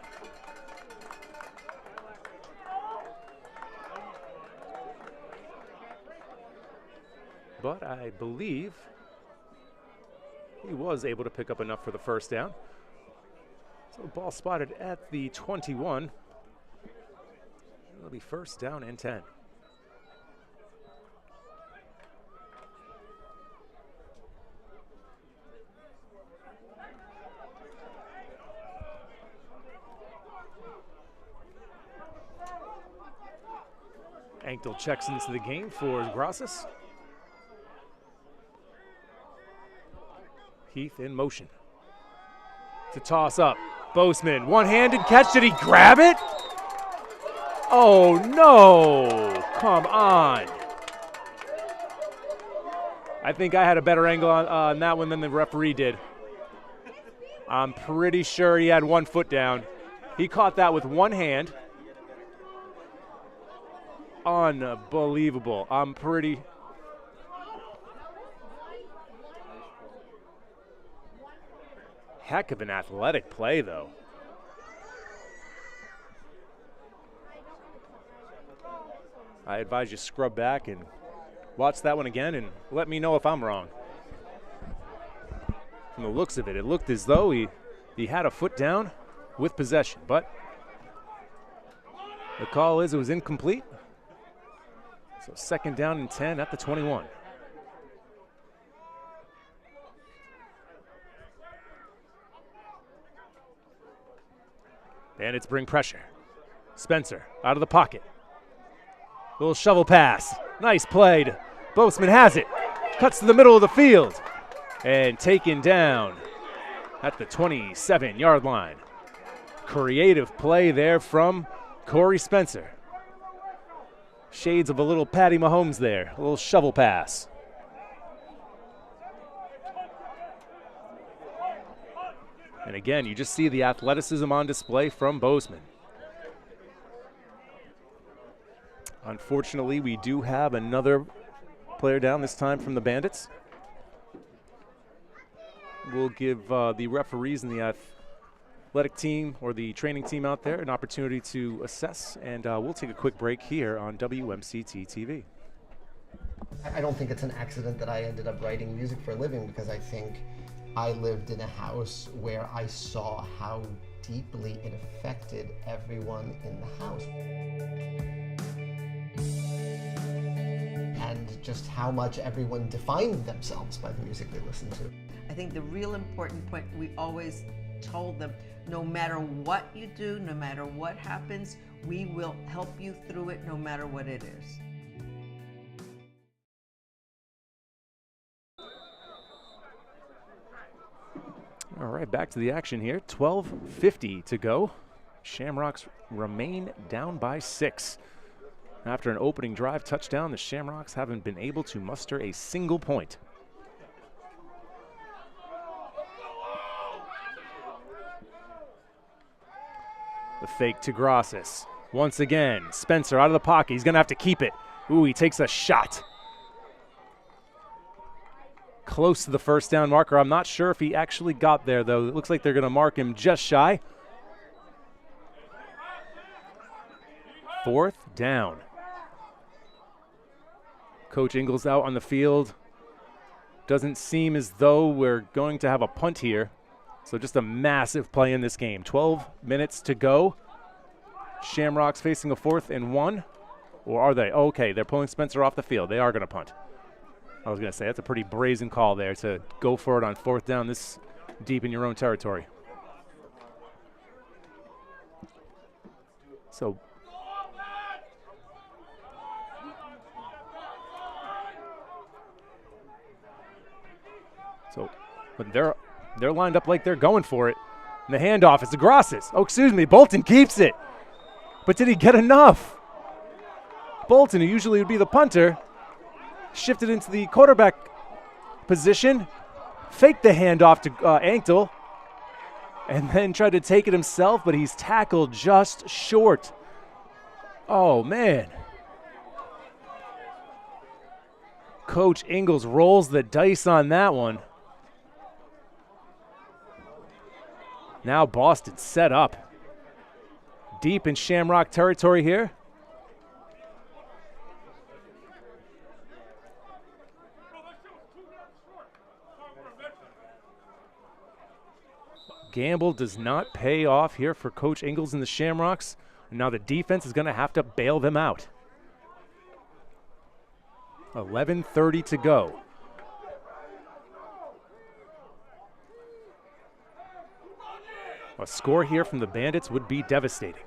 But I believe he was able to pick up enough for the first down. So ball spotted at the 21. It'll be first down and 10. Ankle checks into the game for Grasses. Heath in motion. To toss up. Boseman, one-handed catch. Did he grab it? Oh, no. Come on. I think I had a better angle on that one than the referee did. I'm pretty sure he had 1 foot down. He caught that with one hand. Unbelievable. Heck of an athletic play, though. I advise you scrub back and watch that one again and let me know if I'm wrong. From the looks of it, it looked as though he had a foot down with possession, but the call is it was incomplete. So second down and 10 at the 21. Bandits bring pressure. Spencer out of the pocket. Little shovel pass. Nice play. Boseman has it. Cuts to the middle of the field. And taken down at the 27-yard line. Creative play there from Corey Spencer. Shades of a little Patty Mahomes there. A little shovel pass. And again, you just see the athleticism on display from Boseman. Unfortunately, we do have another player down, this time from the Bandits. We'll give the referees and the athletic team or the training team out there an opportunity to assess, and we'll take a quick break here on WMCT-TV. I don't think it's an accident that I ended up writing music for a living, because I think I lived in a house where I saw how deeply it affected everyone in the house. And just how much everyone defined themselves by the music they listened to. I think the real important point, we always told them, no matter what you do, no matter what happens, we will help you through it no matter what it is. All right, back to the action here. 12:50 to go. Shamrocks remain down by 6. After an opening drive touchdown, the Shamrocks haven't been able to muster a single point. The fake to Grossis. Once again, Spencer out of the pocket. He's going to have to keep it. Ooh, he takes a shot. Close to the first down marker. I'm not sure if he actually got there, though. It looks like they're going to mark him just shy. 4th down. Coach Ingles out on the field. Doesn't seem as though we're going to have a punt here. So just a massive play in this game. 12 minutes to go. Shamrocks facing a 4th and 1. Or are they? Okay, they're pulling Spencer off the field. They are going to punt. I was going to say, that's a pretty brazen call there to go for it on 4th down this deep in your own territory. So but they're lined up like they're going for it. And the handoff is to Grossis. Oh, excuse me, Bolton keeps it. But did he get enough? Bolton, who usually would be the punter, shifted into the quarterback position, faked the handoff to Anktel, and then tried to take it himself, but he's tackled just short. Oh, man. Coach Ingles rolls the dice on that one. Now Boston set up. Deep in Shamrock territory here. Gamble does not pay off here for Coach Ingles and the Shamrocks. And now the defense is going to have to bail them out. 11:30 to go. A score here from the Bandits would be devastating.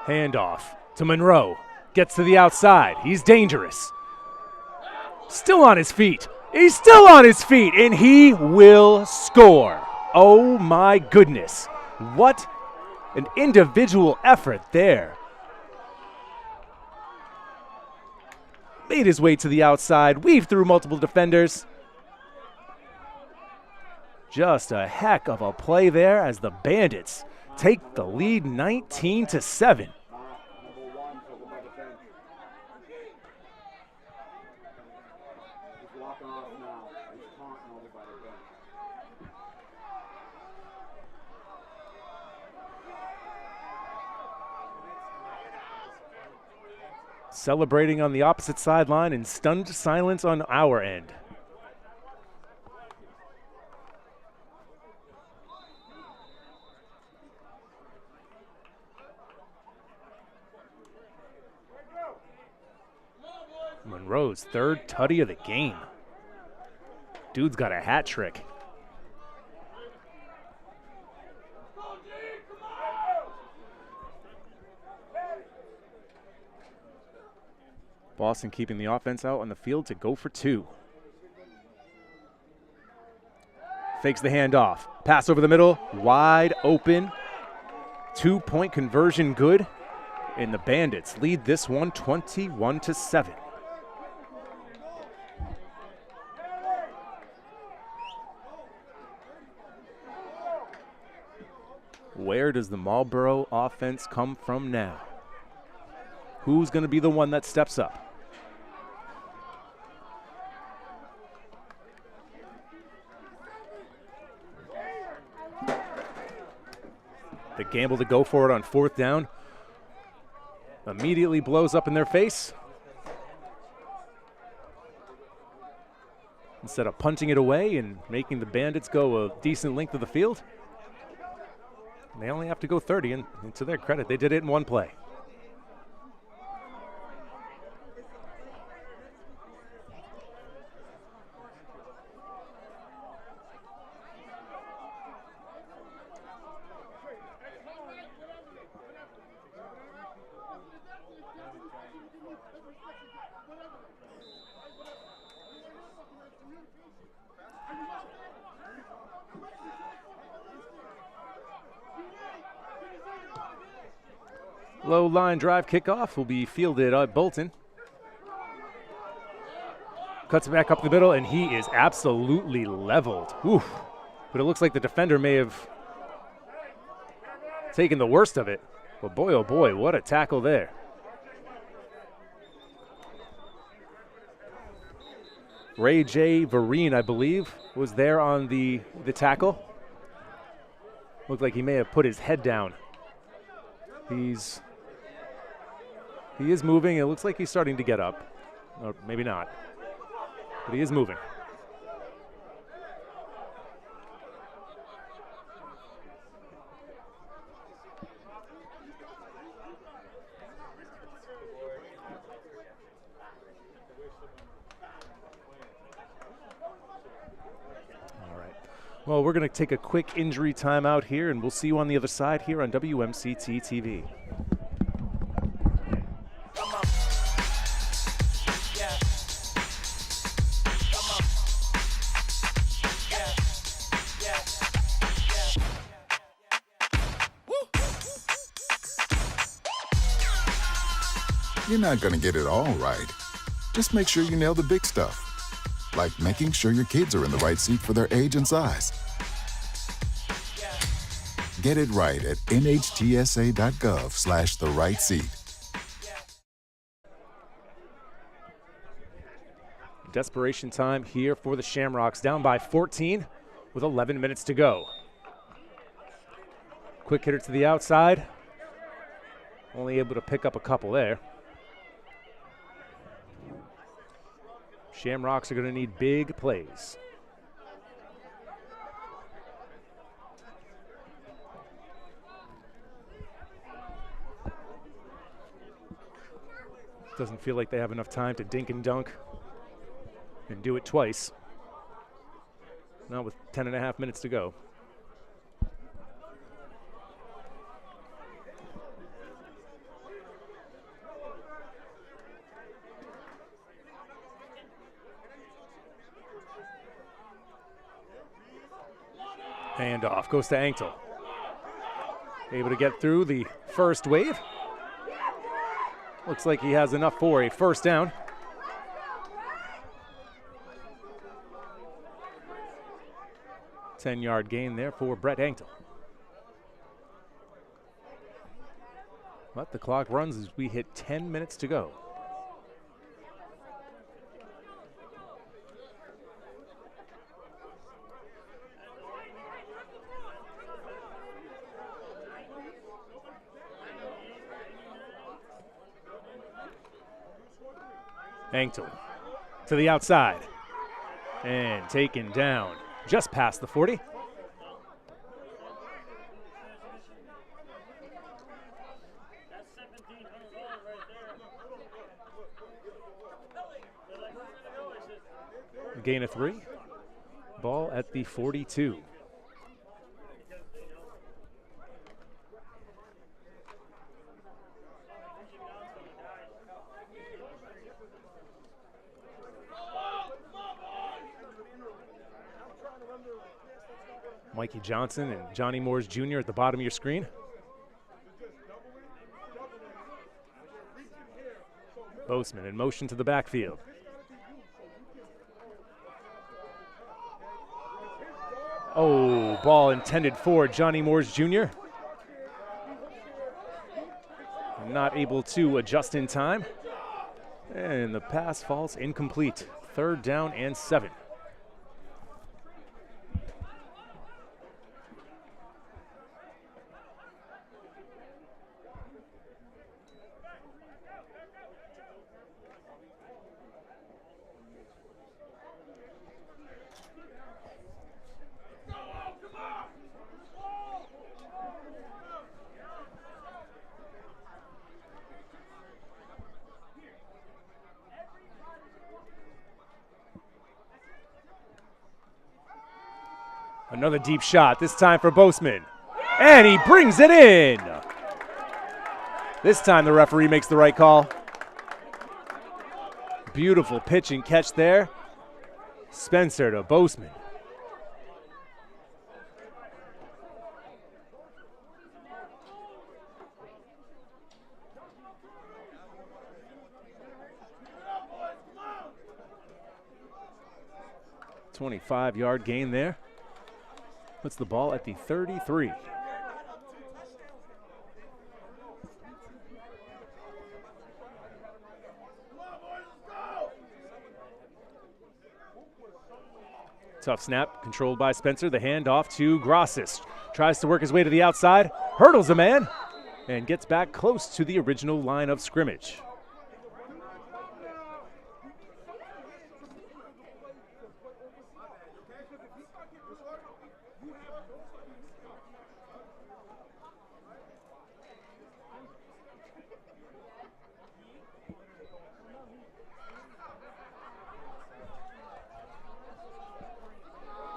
Handoff to Monroe. Gets to the outside. He's dangerous. Still on his feet. He's still on his feet, and he will score. Oh, my goodness. What an individual effort there. Made his way to the outside, weaved through multiple defenders. Just a heck of a play there as the Bandits take the lead 19-7. Celebrating on the opposite sideline and stunned silence on our end. Monroe's 3rd tutty of the game. Dude's got a hat trick. Boston keeping the offense out on the field to go for 2. Fakes the handoff. Pass over the middle. Wide open. 2-point conversion good. And the Bandits lead this one 21-7. Where does the Marlborough offense come from now? Who's going to be the one that steps up? The gamble to go for it on 4th down immediately blows up in their face. Instead of punting it away and making the Bandits go a decent length of the field, they only have to go 30, and to their credit, they did it in one play. Low line drive kickoff will be fielded at Bolton. Cuts it back up the middle, and he is absolutely leveled. Oof. But it looks like the defender may have taken the worst of it. But boy, oh boy, what a tackle there. Ray J. Vereen, I believe, was there on the tackle. Looked like he may have put his head down. He is moving. It looks like he's starting to get up. Or maybe not. But he is moving. All right. Well, we're going to take a quick injury timeout here, and we'll see you on the other side here on WMCT-TV. You're not going to get it all right. Just make sure you nail the big stuff, like making sure your kids are in the right seat for their age and size. Get it right at nhtsa.gov/the-right-seat. Desperation time here for the Shamrocks, down by 14 with 11 minutes to go. Quick hitter to the outside. Only able to pick up a couple there. Shamrocks are going to need big plays. Doesn't feel like they have enough time to dink and dunk and do it twice. Not with 10.5 minutes to go. Hand off, goes to Anktel. Able to get through the first wave. Looks like he has enough for a first down. Ten-yard gain there for Brett Anktel. But the clock runs as we hit 10 minutes to go. Anktel to the outside and taken down just past the 40. Gain of 3. Ball at the 42. Mikey Johnson and Johnny Moores Jr. at the bottom of your screen. Boseman in motion to the backfield. Oh, ball intended for Johnny Moores Jr. Not able to adjust in time. And the pass falls incomplete. 3rd down and 7. Another deep shot, this time for Boseman. And he brings it in. This time the referee makes the right call. Beautiful pitch and catch there. Spencer to Boseman. .25-yard gain there. Puts the ball at the 33. Tough snap, controlled by Spencer. The handoff to Grossis. Tries to work his way to the outside, hurdles a man, and gets back close to the original line of scrimmage.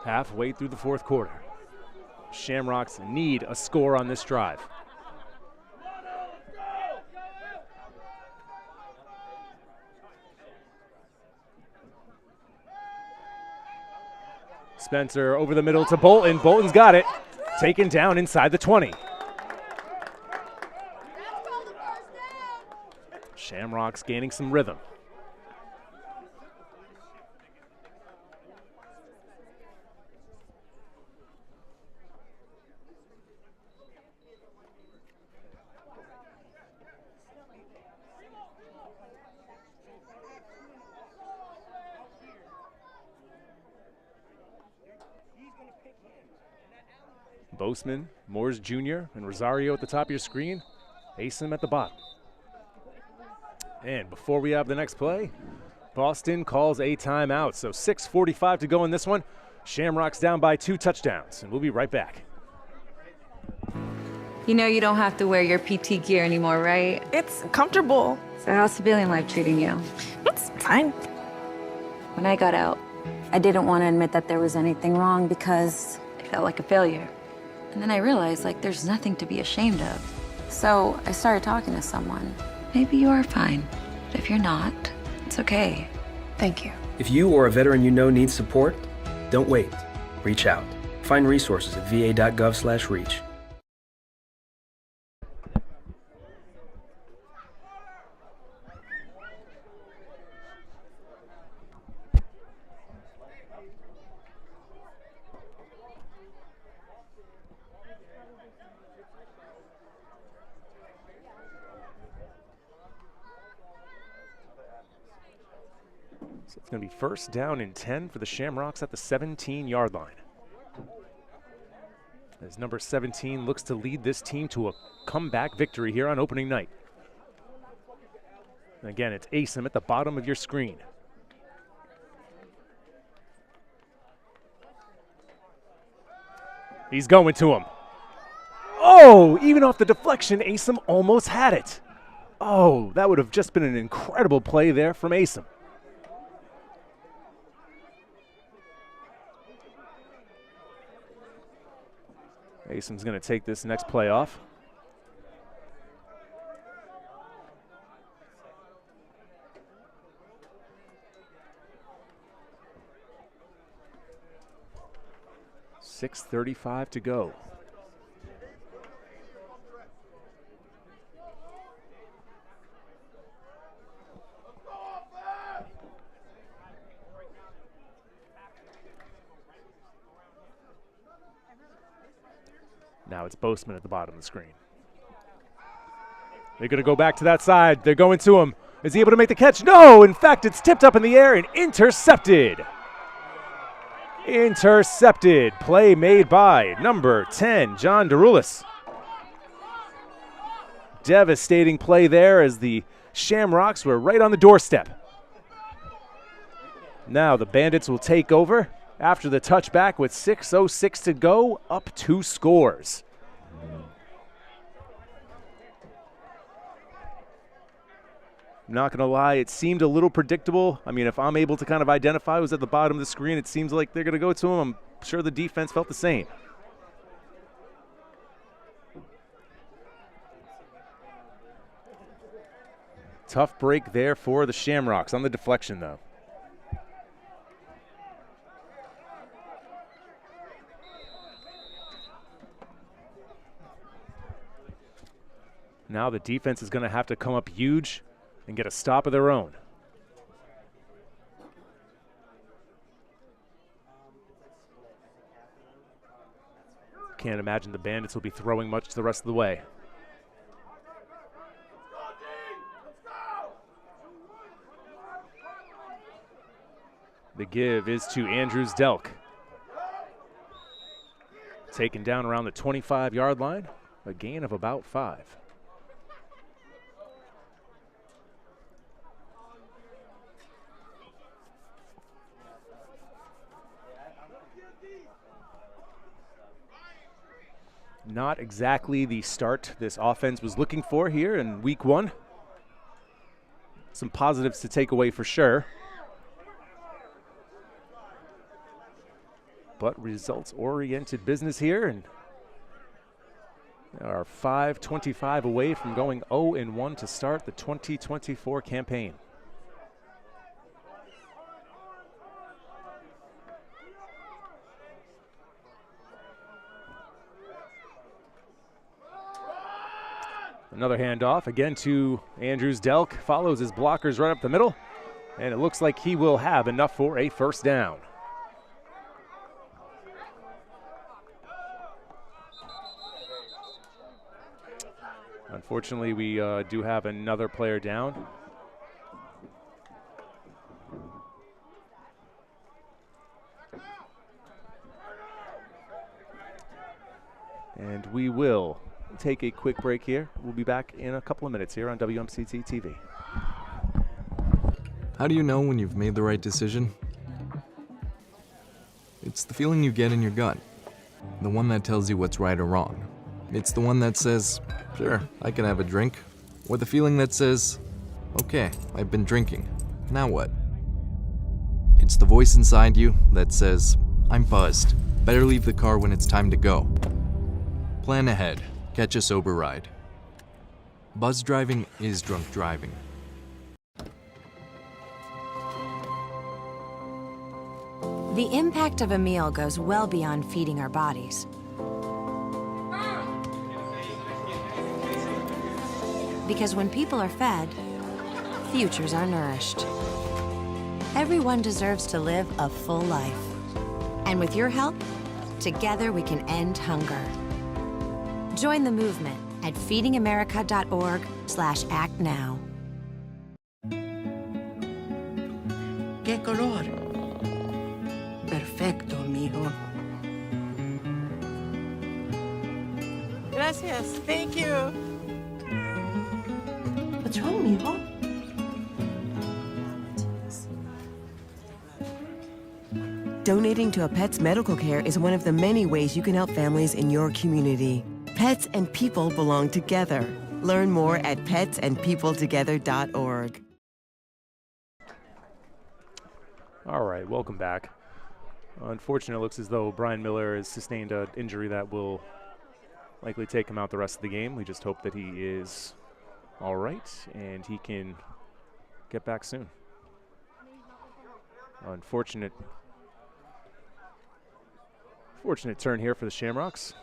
Halfway through the fourth quarter. Shamrocks need a score on this drive. Spencer over the middle to Bolton. Bolton's got it. Taken down inside the 20. Shamrocks gaining some rhythm. Boseman, Moores Jr., and Rosario at the top of your screen. Asim at the bottom. And before we have the next play, Boston calls a timeout. So 6:45 to go in this one. Shamrocks down by 2 touchdowns, and we'll be right back. You know you don't have to wear your PT gear anymore, right? It's comfortable. So how's civilian life treating you? It's fine. When I got out, I didn't want to admit that there was anything wrong because I felt like a failure. And then I realized, there's nothing to be ashamed of. So I started talking to someone. Maybe you are fine, but if you're not, it's okay. Thank you. If you or a veteran you know needs support, don't wait. Reach out. Find resources at va.gov/reach. So it's going to be first down and 10 for the Shamrocks at the 17-yard line. As number 17 looks to lead this team to a comeback victory here on opening night. And again, it's Asim at the bottom of your screen. He's going to him. Oh, even off the deflection, Asim almost had it. Oh, that would have just been an incredible play there from Asim. Asim's going to take this next play off. .6:35 to go. Now it's Boseman at the bottom of the screen. They're going to go back to that side. They're going to him. Is he able to make the catch? No! In fact, it's tipped up in the air and intercepted. Intercepted. Play made by number 10, John Derulis. Devastating play there as the Shamrocks were right on the doorstep. Now the Bandits will take over after the touchback with 6:06 to go, up 2 scores. I'm not going to lie, it seemed a little predictable. I mean, if I'm able to kind of identify who's at the bottom of the screen, it seems like they're going to go to him. I'm sure the defense felt the same. Tough break there for the Shamrocks on the deflection, though. Now the defense is going to have to come up huge and get a stop of their own. Can't imagine the Bandits will be throwing much the rest of the way. The give is to Andrews Delk. Taken down around the 25-yard line, a gain of about 5. Not exactly the start this offense was looking for here in week 1. Some positives to take away for sure. But results-oriented business here, and they are 5-25 away from going 0-1 to start the 2024 campaign. Another handoff again to Andrews Delk, follows his blockers right up the middle, and it looks like he will have enough for a first down. Unfortunately, we do have another player down. And we will take a quick break here. We'll be back in a couple of minutes here on WMCT-TV. How do you know when you've made the right decision? It's the feeling you get in your gut. The one that tells you what's right or wrong. It's the one that says, sure, I can have a drink. Or the feeling that says, okay, I've been drinking. Now what? It's the voice inside you that says, I'm buzzed. Better leave the car when it's time to go. Plan ahead. Catch a sober ride. Buzz driving is drunk driving. The impact of a meal goes well beyond feeding our bodies. Because when people are fed, futures are nourished. Everyone deserves to live a full life. And with your help, together we can end hunger. Join the movement at feedingamerica.org/actnow. ¿Qué color? Perfecto, mijo. Gracias. Thank you. What's wrong, mijo? Donating to a pet's medical care is one of the many ways you can help families in your community. Pets and people belong together. Learn more at petsandpeopletogether.org. All right, welcome back. Unfortunately, it looks as though Brian Miller has sustained an injury that will likely take him out the rest of the game. We just hope that he is all right and he can get back soon. Unfortunate turn here for the Shamrocks.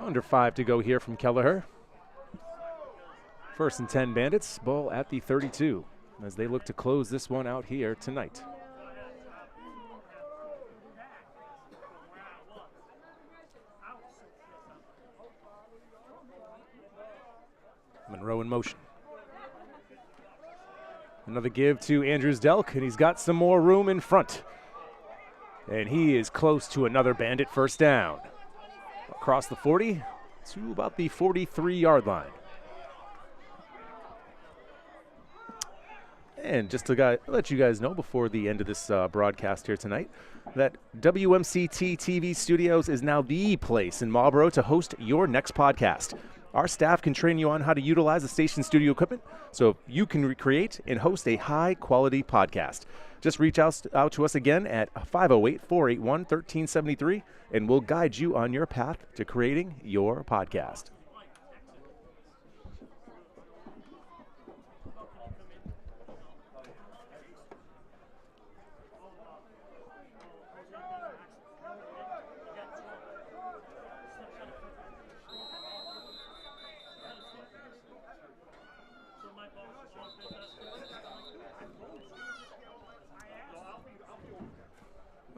Under 5 to go here from Kelleher. 1st and 10 Bandits, ball at the 32 as they look to close this one out here tonight. Monroe in motion. Another give to Andrews Delk, and he's got some more room in front. And he is close to another Bandit first down. Across the 40, to about the 43-yard line. And just to let you guys know before the end of this broadcast here tonight, that WMCT-TV Studios is now the place in Marlborough to host your next podcast. Our staff can train you on how to utilize the station studio equipment so you can recreate and host a high-quality podcast. Just reach out to us again at 508-481-1373, and we'll guide you on your path to creating your podcast.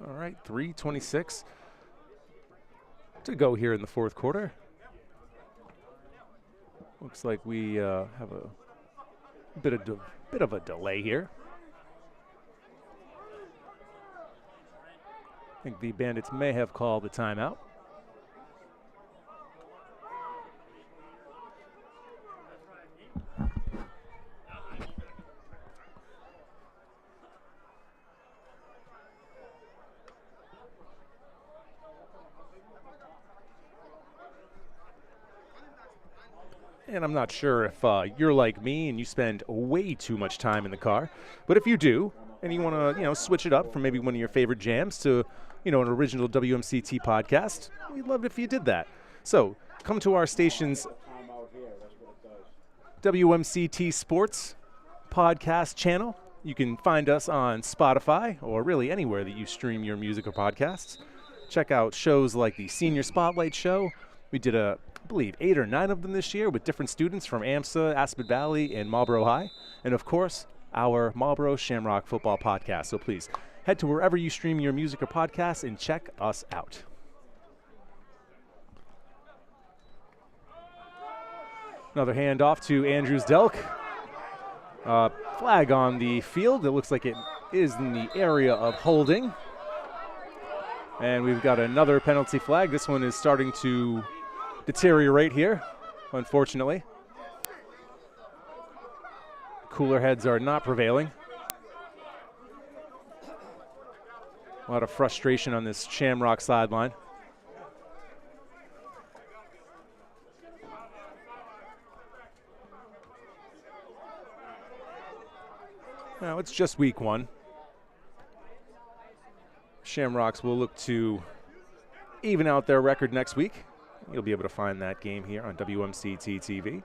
All right, 3:26 to go here in the fourth quarter. Looks like we have a bit of a delay here. I think the Bandits may have called the timeout. And I'm not sure if you're like me and you spend way too much time in the car, but if you do and you want to, switch it up from maybe one of your favorite jams to, an original WMCT podcast, we'd love it if you did that. So come to our station's WMCT Sports podcast channel. You can find us on Spotify or really anywhere that you stream your music or podcasts. Check out shows like the Senior Spotlight Show. We did I believe 8 or 9 of them this year with different students from AMSA, Aspen Valley, and Marlborough High. And of course, our Marlborough Shamrock football podcast. So please head to wherever you stream your music or podcasts and check us out. Another handoff to Andrews Delk. Flag on the field. It looks like it is in the area of holding. And we've got another penalty flag. This one is starting to deteriorate here, unfortunately. Cooler heads are not prevailing. A lot of frustration on this Shamrock sideline. Now it's just week 1. Shamrocks will look to even out their record next week. You'll be able to find that game here on WMCT-TV.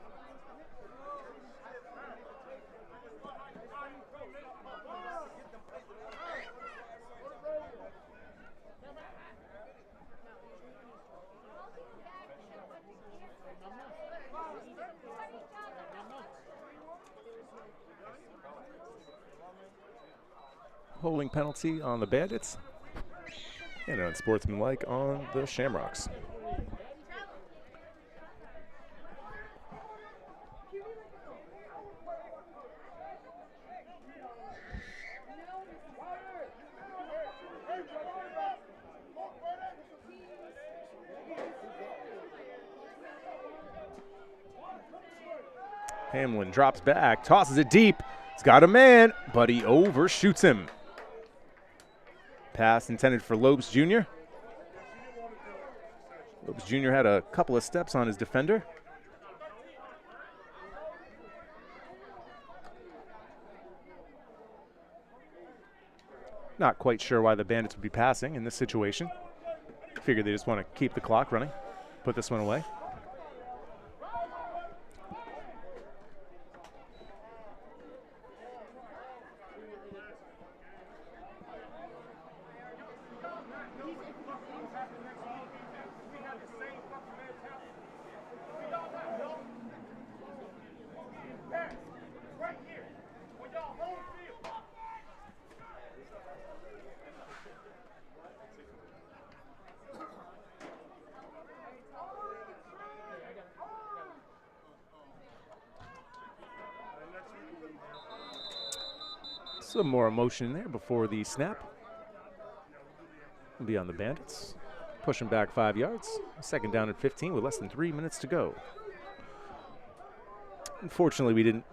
Holding penalty on the Bandits and unsportsmanlike on the Shamrocks. Hamlin drops back, tosses it deep. He's got a man, but he overshoots him. Pass intended for Lopes Jr. Lopes Jr. had a couple of steps on his defender. Not quite sure why the Bandits would be passing in this situation. Figured they just want to keep the clock running, put this one away. Some more emotion there before the snap. Will be on the Bandits. pushing back 5 yards. Second down at 15 with less than 3 minutes to go. Unfortunately, we didn't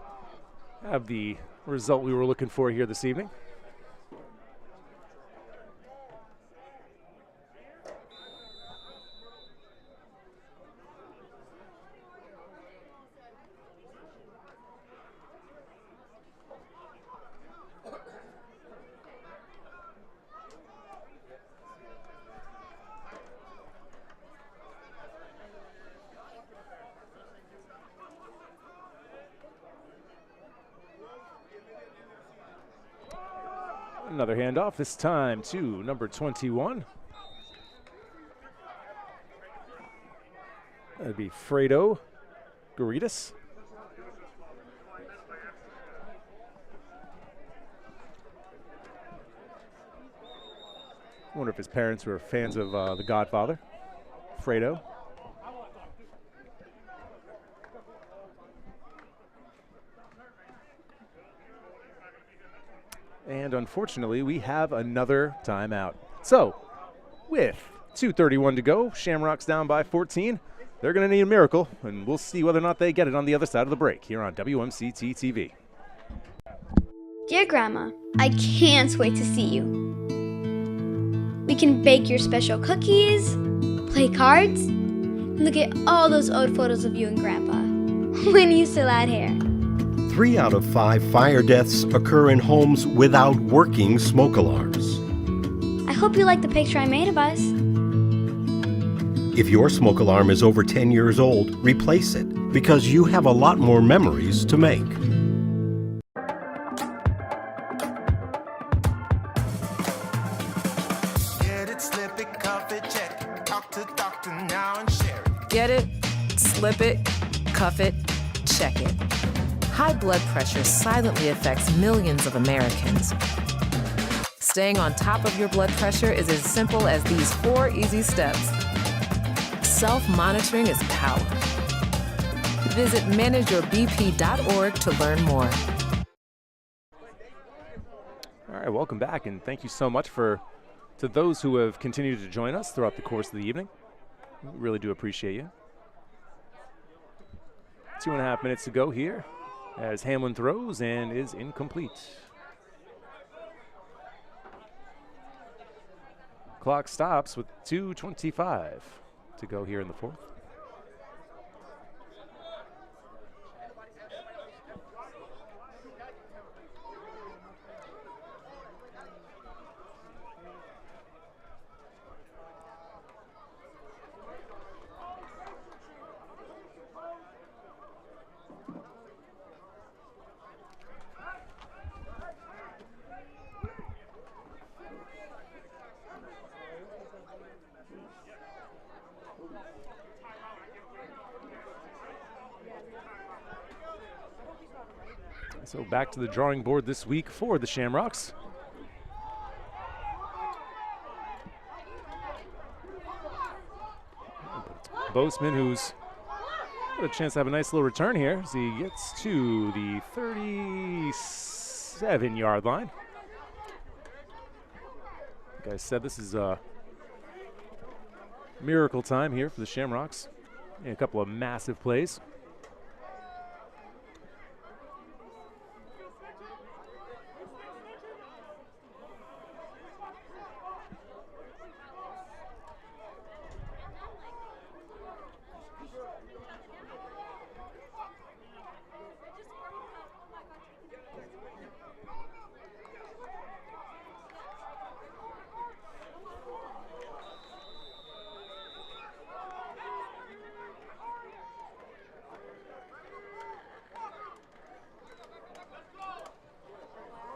have the result we were looking for here this evening. Another handoff, this time to number 21. That'd be Fredo Garitas. I wonder if his parents were fans of The Godfather. Fredo. And unfortunately, we have another timeout. So, with 2:31 to go, Shamrocks down by 14. They're going to need a miracle, and we'll see whether or not they get it on the other side of the break here on WMCT-TV. Dear Grandma, I can't wait to see you. We can bake your special cookies, play cards, and look at all those old photos of you and Grandpa when you still had hair. 3 out of 5 fire deaths occur in homes without working smoke alarms. I hope you like the picture I made of us. If your smoke alarm is over 10 years old, replace it, because you have a lot more memories to make. Get it, slip it, cuff it, check it. Talk to doctor now and share it. Get it, slip it, cuff it, check it. High blood pressure silently affects millions of Americans. Staying on top of your blood pressure is as simple as these 4 easy steps. Self-monitoring is power. Visit manageyourbp.org to learn more. All right, welcome back, and thank you so much to those who have continued to join us throughout the course of the evening. We really do appreciate you. 2.5 minutes to go here as Hamlin throws and is incomplete. Clock stops with 2:25 to go here in the fourth. So back to the drawing board this week for the Shamrocks. Boseman, who's got a chance to have a nice little return here as he gets to the 37-yard line. Like I said, this is a miracle time here for the Shamrocks. And a couple of massive plays.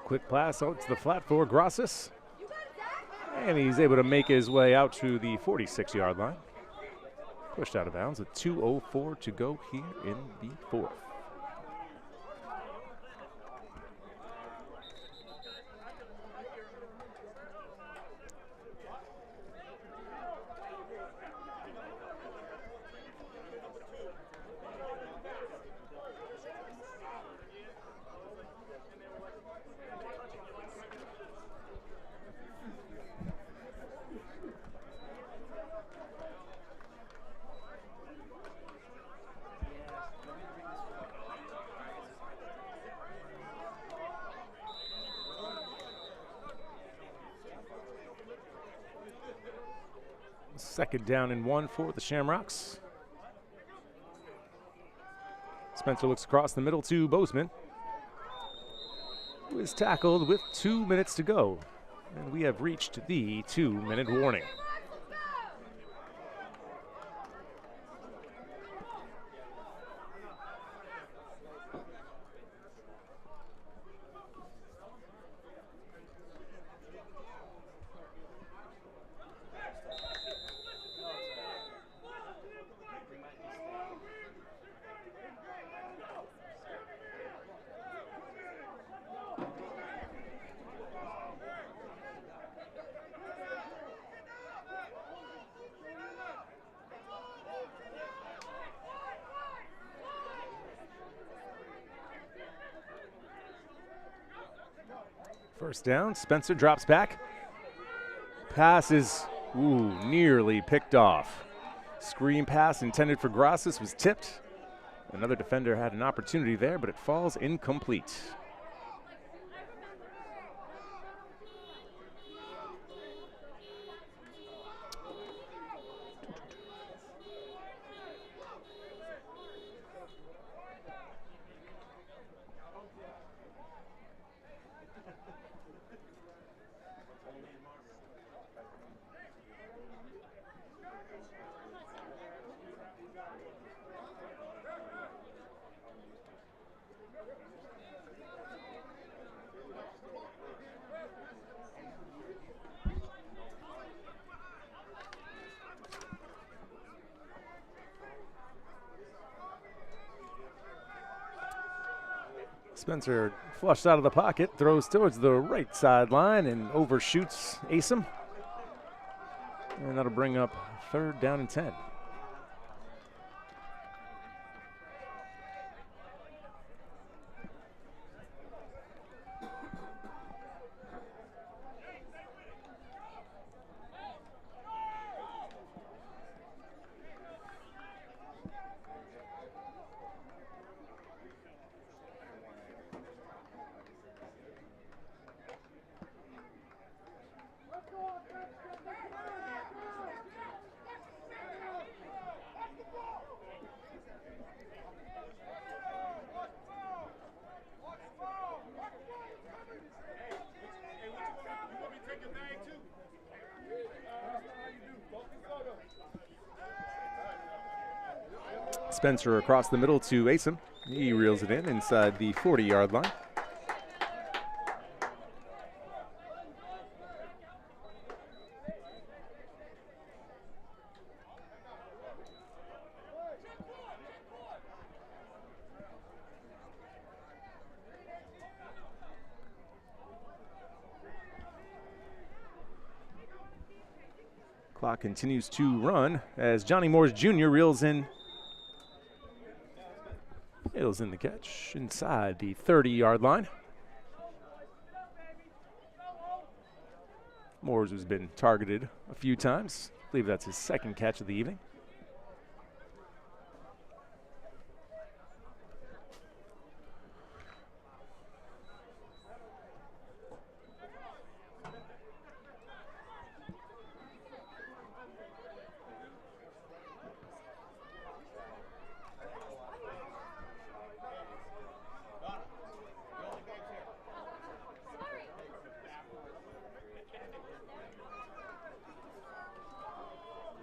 Quick pass out to the flat for Grossis. And he's able to make his way out to the 46-yard line. Pushed out of bounds with 2:04 to go here in the fourth. Second down and 1 for the Shamrocks. Spencer looks across the middle to Bozeman, who is tackled with 2 minutes to go. And we have reached the 2-minute warning. First down, Spencer drops back. Pass is, nearly picked off. Screen pass intended for Grasses was tipped. Another defender had an opportunity there, but it falls incomplete. Spencer flushed out of the pocket, throws towards the right sideline and overshoots Asim. And that'll bring up 3rd down and 10. Spencer across the middle to Asim. He reels it in inside the 40-yard line. Clock continues to run as Johnny Morris Jr. reels in the catch inside the 30-yard line. Moores has been targeted a few times. I believe that's his 2nd catch of the evening.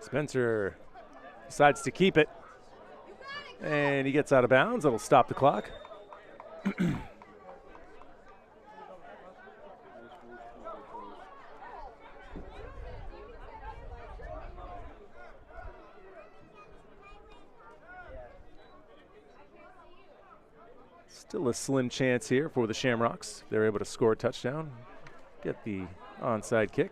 Spencer decides to keep it, and he gets out of bounds. That'll stop the clock. Still a slim chance here for the Shamrocks. They're able to score a touchdown, get the onside kick.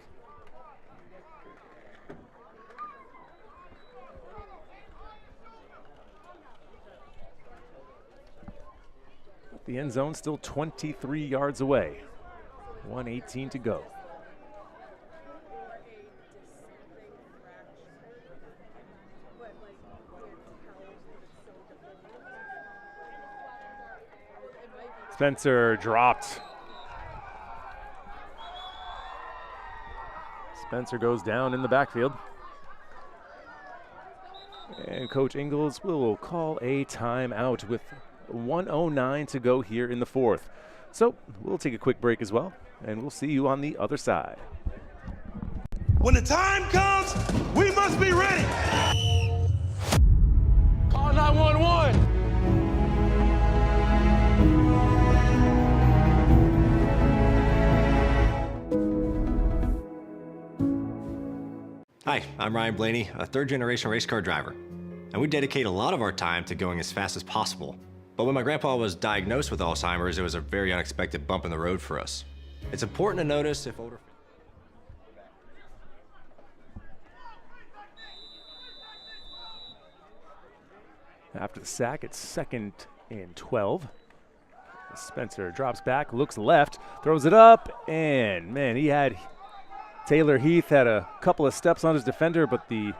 The end zone still 23 yards away. 1:18 to go. Spencer dropped. Spencer goes down in the backfield. And Coach Ingalls will call a timeout with 1:09 to go here in the fourth. So we'll take a quick break as well, and we'll see you on the other side. When the time comes, we must be ready. Call 911. Hi, I'm Ryan Blaney, a third-generation race car driver, and we dedicate a lot of our time to going as fast as possible. But when my grandpa was diagnosed with Alzheimer's, it was a very unexpected bump in the road for us. It's important to notice if older... After the sack, it's 2nd and 12. Spencer drops back, looks left, throws it up, and man, Taylor Heath had a couple of steps on his defender, but either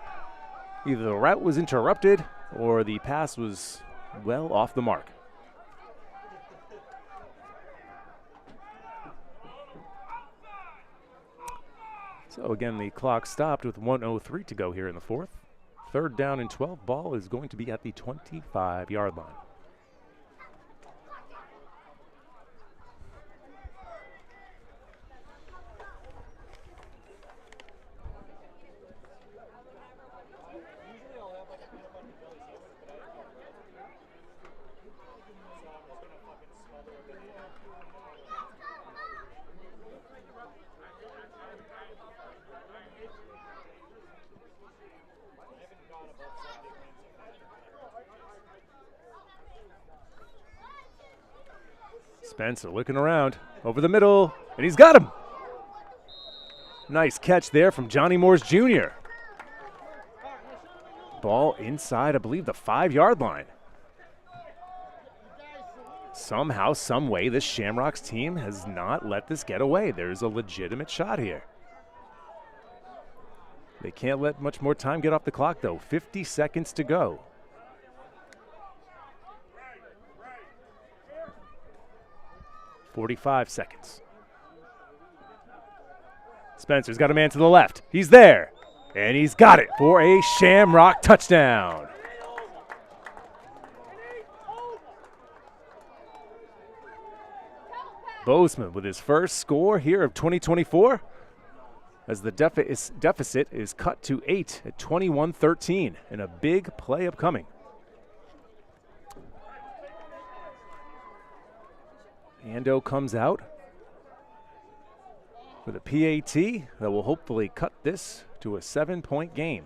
the route was interrupted or the pass was well off the mark. So again, the clock stopped with 1:03 to go here in the fourth. 3rd down and 12. Ball is going to be at the 25-yard line. Spencer looking around over the middle, and he's got him. Nice catch there from Johnny Morse Jr. Ball inside, I believe, the 5-yard line. Somehow, some way, this Shamrocks team has not let this get away. There's a legitimate shot here. They can't let much more time get off the clock, though. 50 seconds to go. .45 seconds. Spencer's got a man to the left. He's there, and he's got it for a Shamrock touchdown. Bozeman with his first score here of 2024 as the deficit is cut to 8 at 21-13, and a big play upcoming. Ando comes out with a PAT that will hopefully cut this to a 7-point game.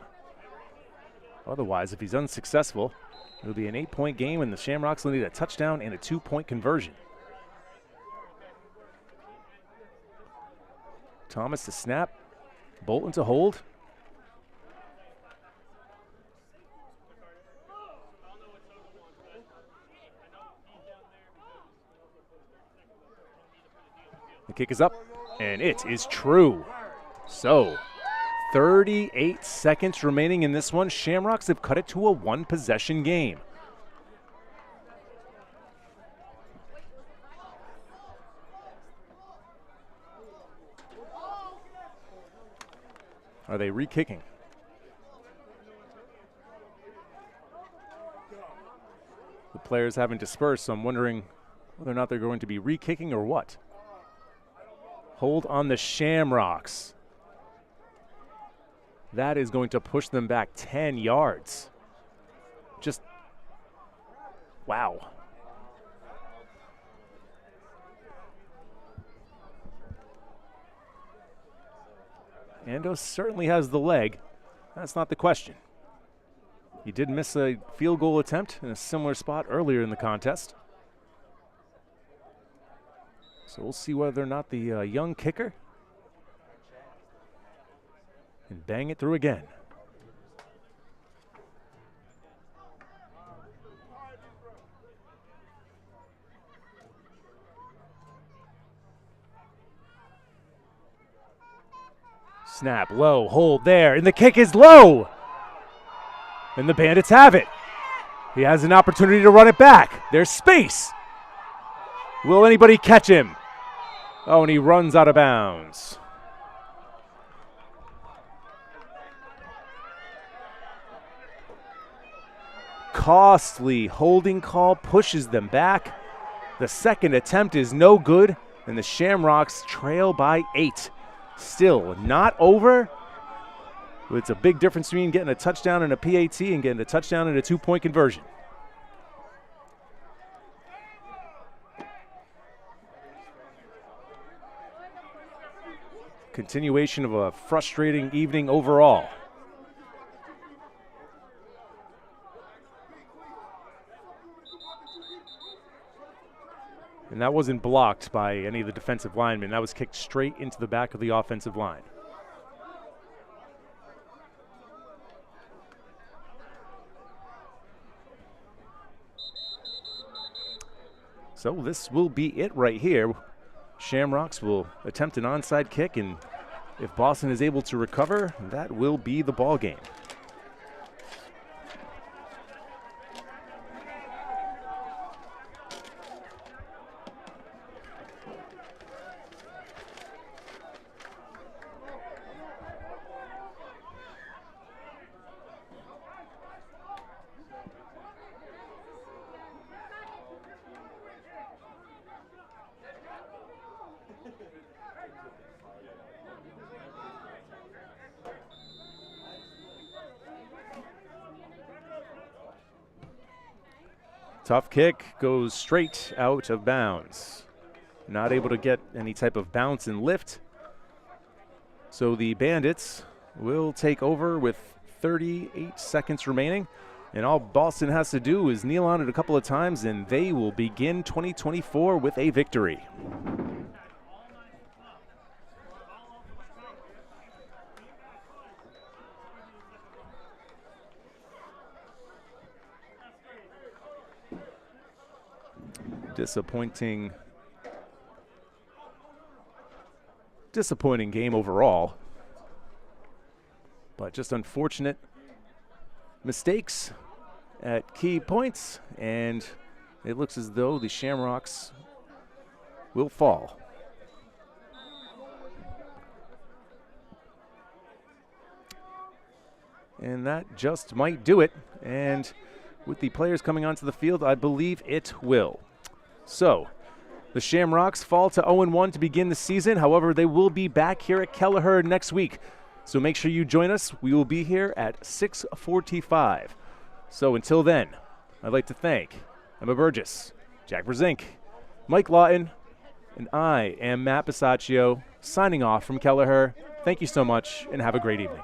Otherwise, if he's unsuccessful, it'll be an 8-point game, and the Shamrocks will need a touchdown and a 2-point conversion. Thomas to snap, Bolton to hold. The kick is up, and it is true. So, 38 seconds remaining in this one. Shamrocks have cut it to a 1-possession game. Are they re-kicking? The players haven't dispersed, so I'm wondering whether or not they're going to be re-kicking or what. Hold on the Shamrocks. That is going to push them back 10 yards. Just, wow. Ando certainly has the leg. That's not the question. He did miss a field goal attempt in a similar spot earlier in the contest. So we'll see whether or not the young kicker can bang it through again. Snap, low, hold there, and the kick is low. And the Bandits have it. He has an opportunity to run it back. There's space. Will anybody catch him? Oh, and he runs out of bounds. costly holding call pushes them back. The second attempt is no good, and the Shamrocks trail by 8. Still not over. It's a big difference between getting a touchdown and a PAT and getting a touchdown and a 2-point conversion. Continuation of a frustrating evening overall. And that wasn't blocked by any of the defensive linemen. That was kicked straight into the back of the offensive line. So this will be it right here. Shamrocks will attempt an onside kick, and if Boston is able to recover, that will be the ball game. Tough kick goes straight out of bounds. Not able to get any type of bounce and lift. So the Bandits will take over with 38 seconds remaining. And all Boston has to do is kneel on it a couple of times, and they will begin 2024 with a victory. Disappointing game overall, but just unfortunate mistakes at key points, and it looks as though the Shamrocks will fall. And that just might do it, and with the players coming onto the field, I believe it will. So, the Shamrocks fall to 0-1 to begin the season. However, they will be back here at Kelleher next week. So make sure you join us. We will be here at 6:45. So until then, I'd like to thank Emma Burgess, Jack Brezink, Mike Lawton, and I am Matt Bisaccio, signing off from Kelleher. Thank you so much, and have a great evening.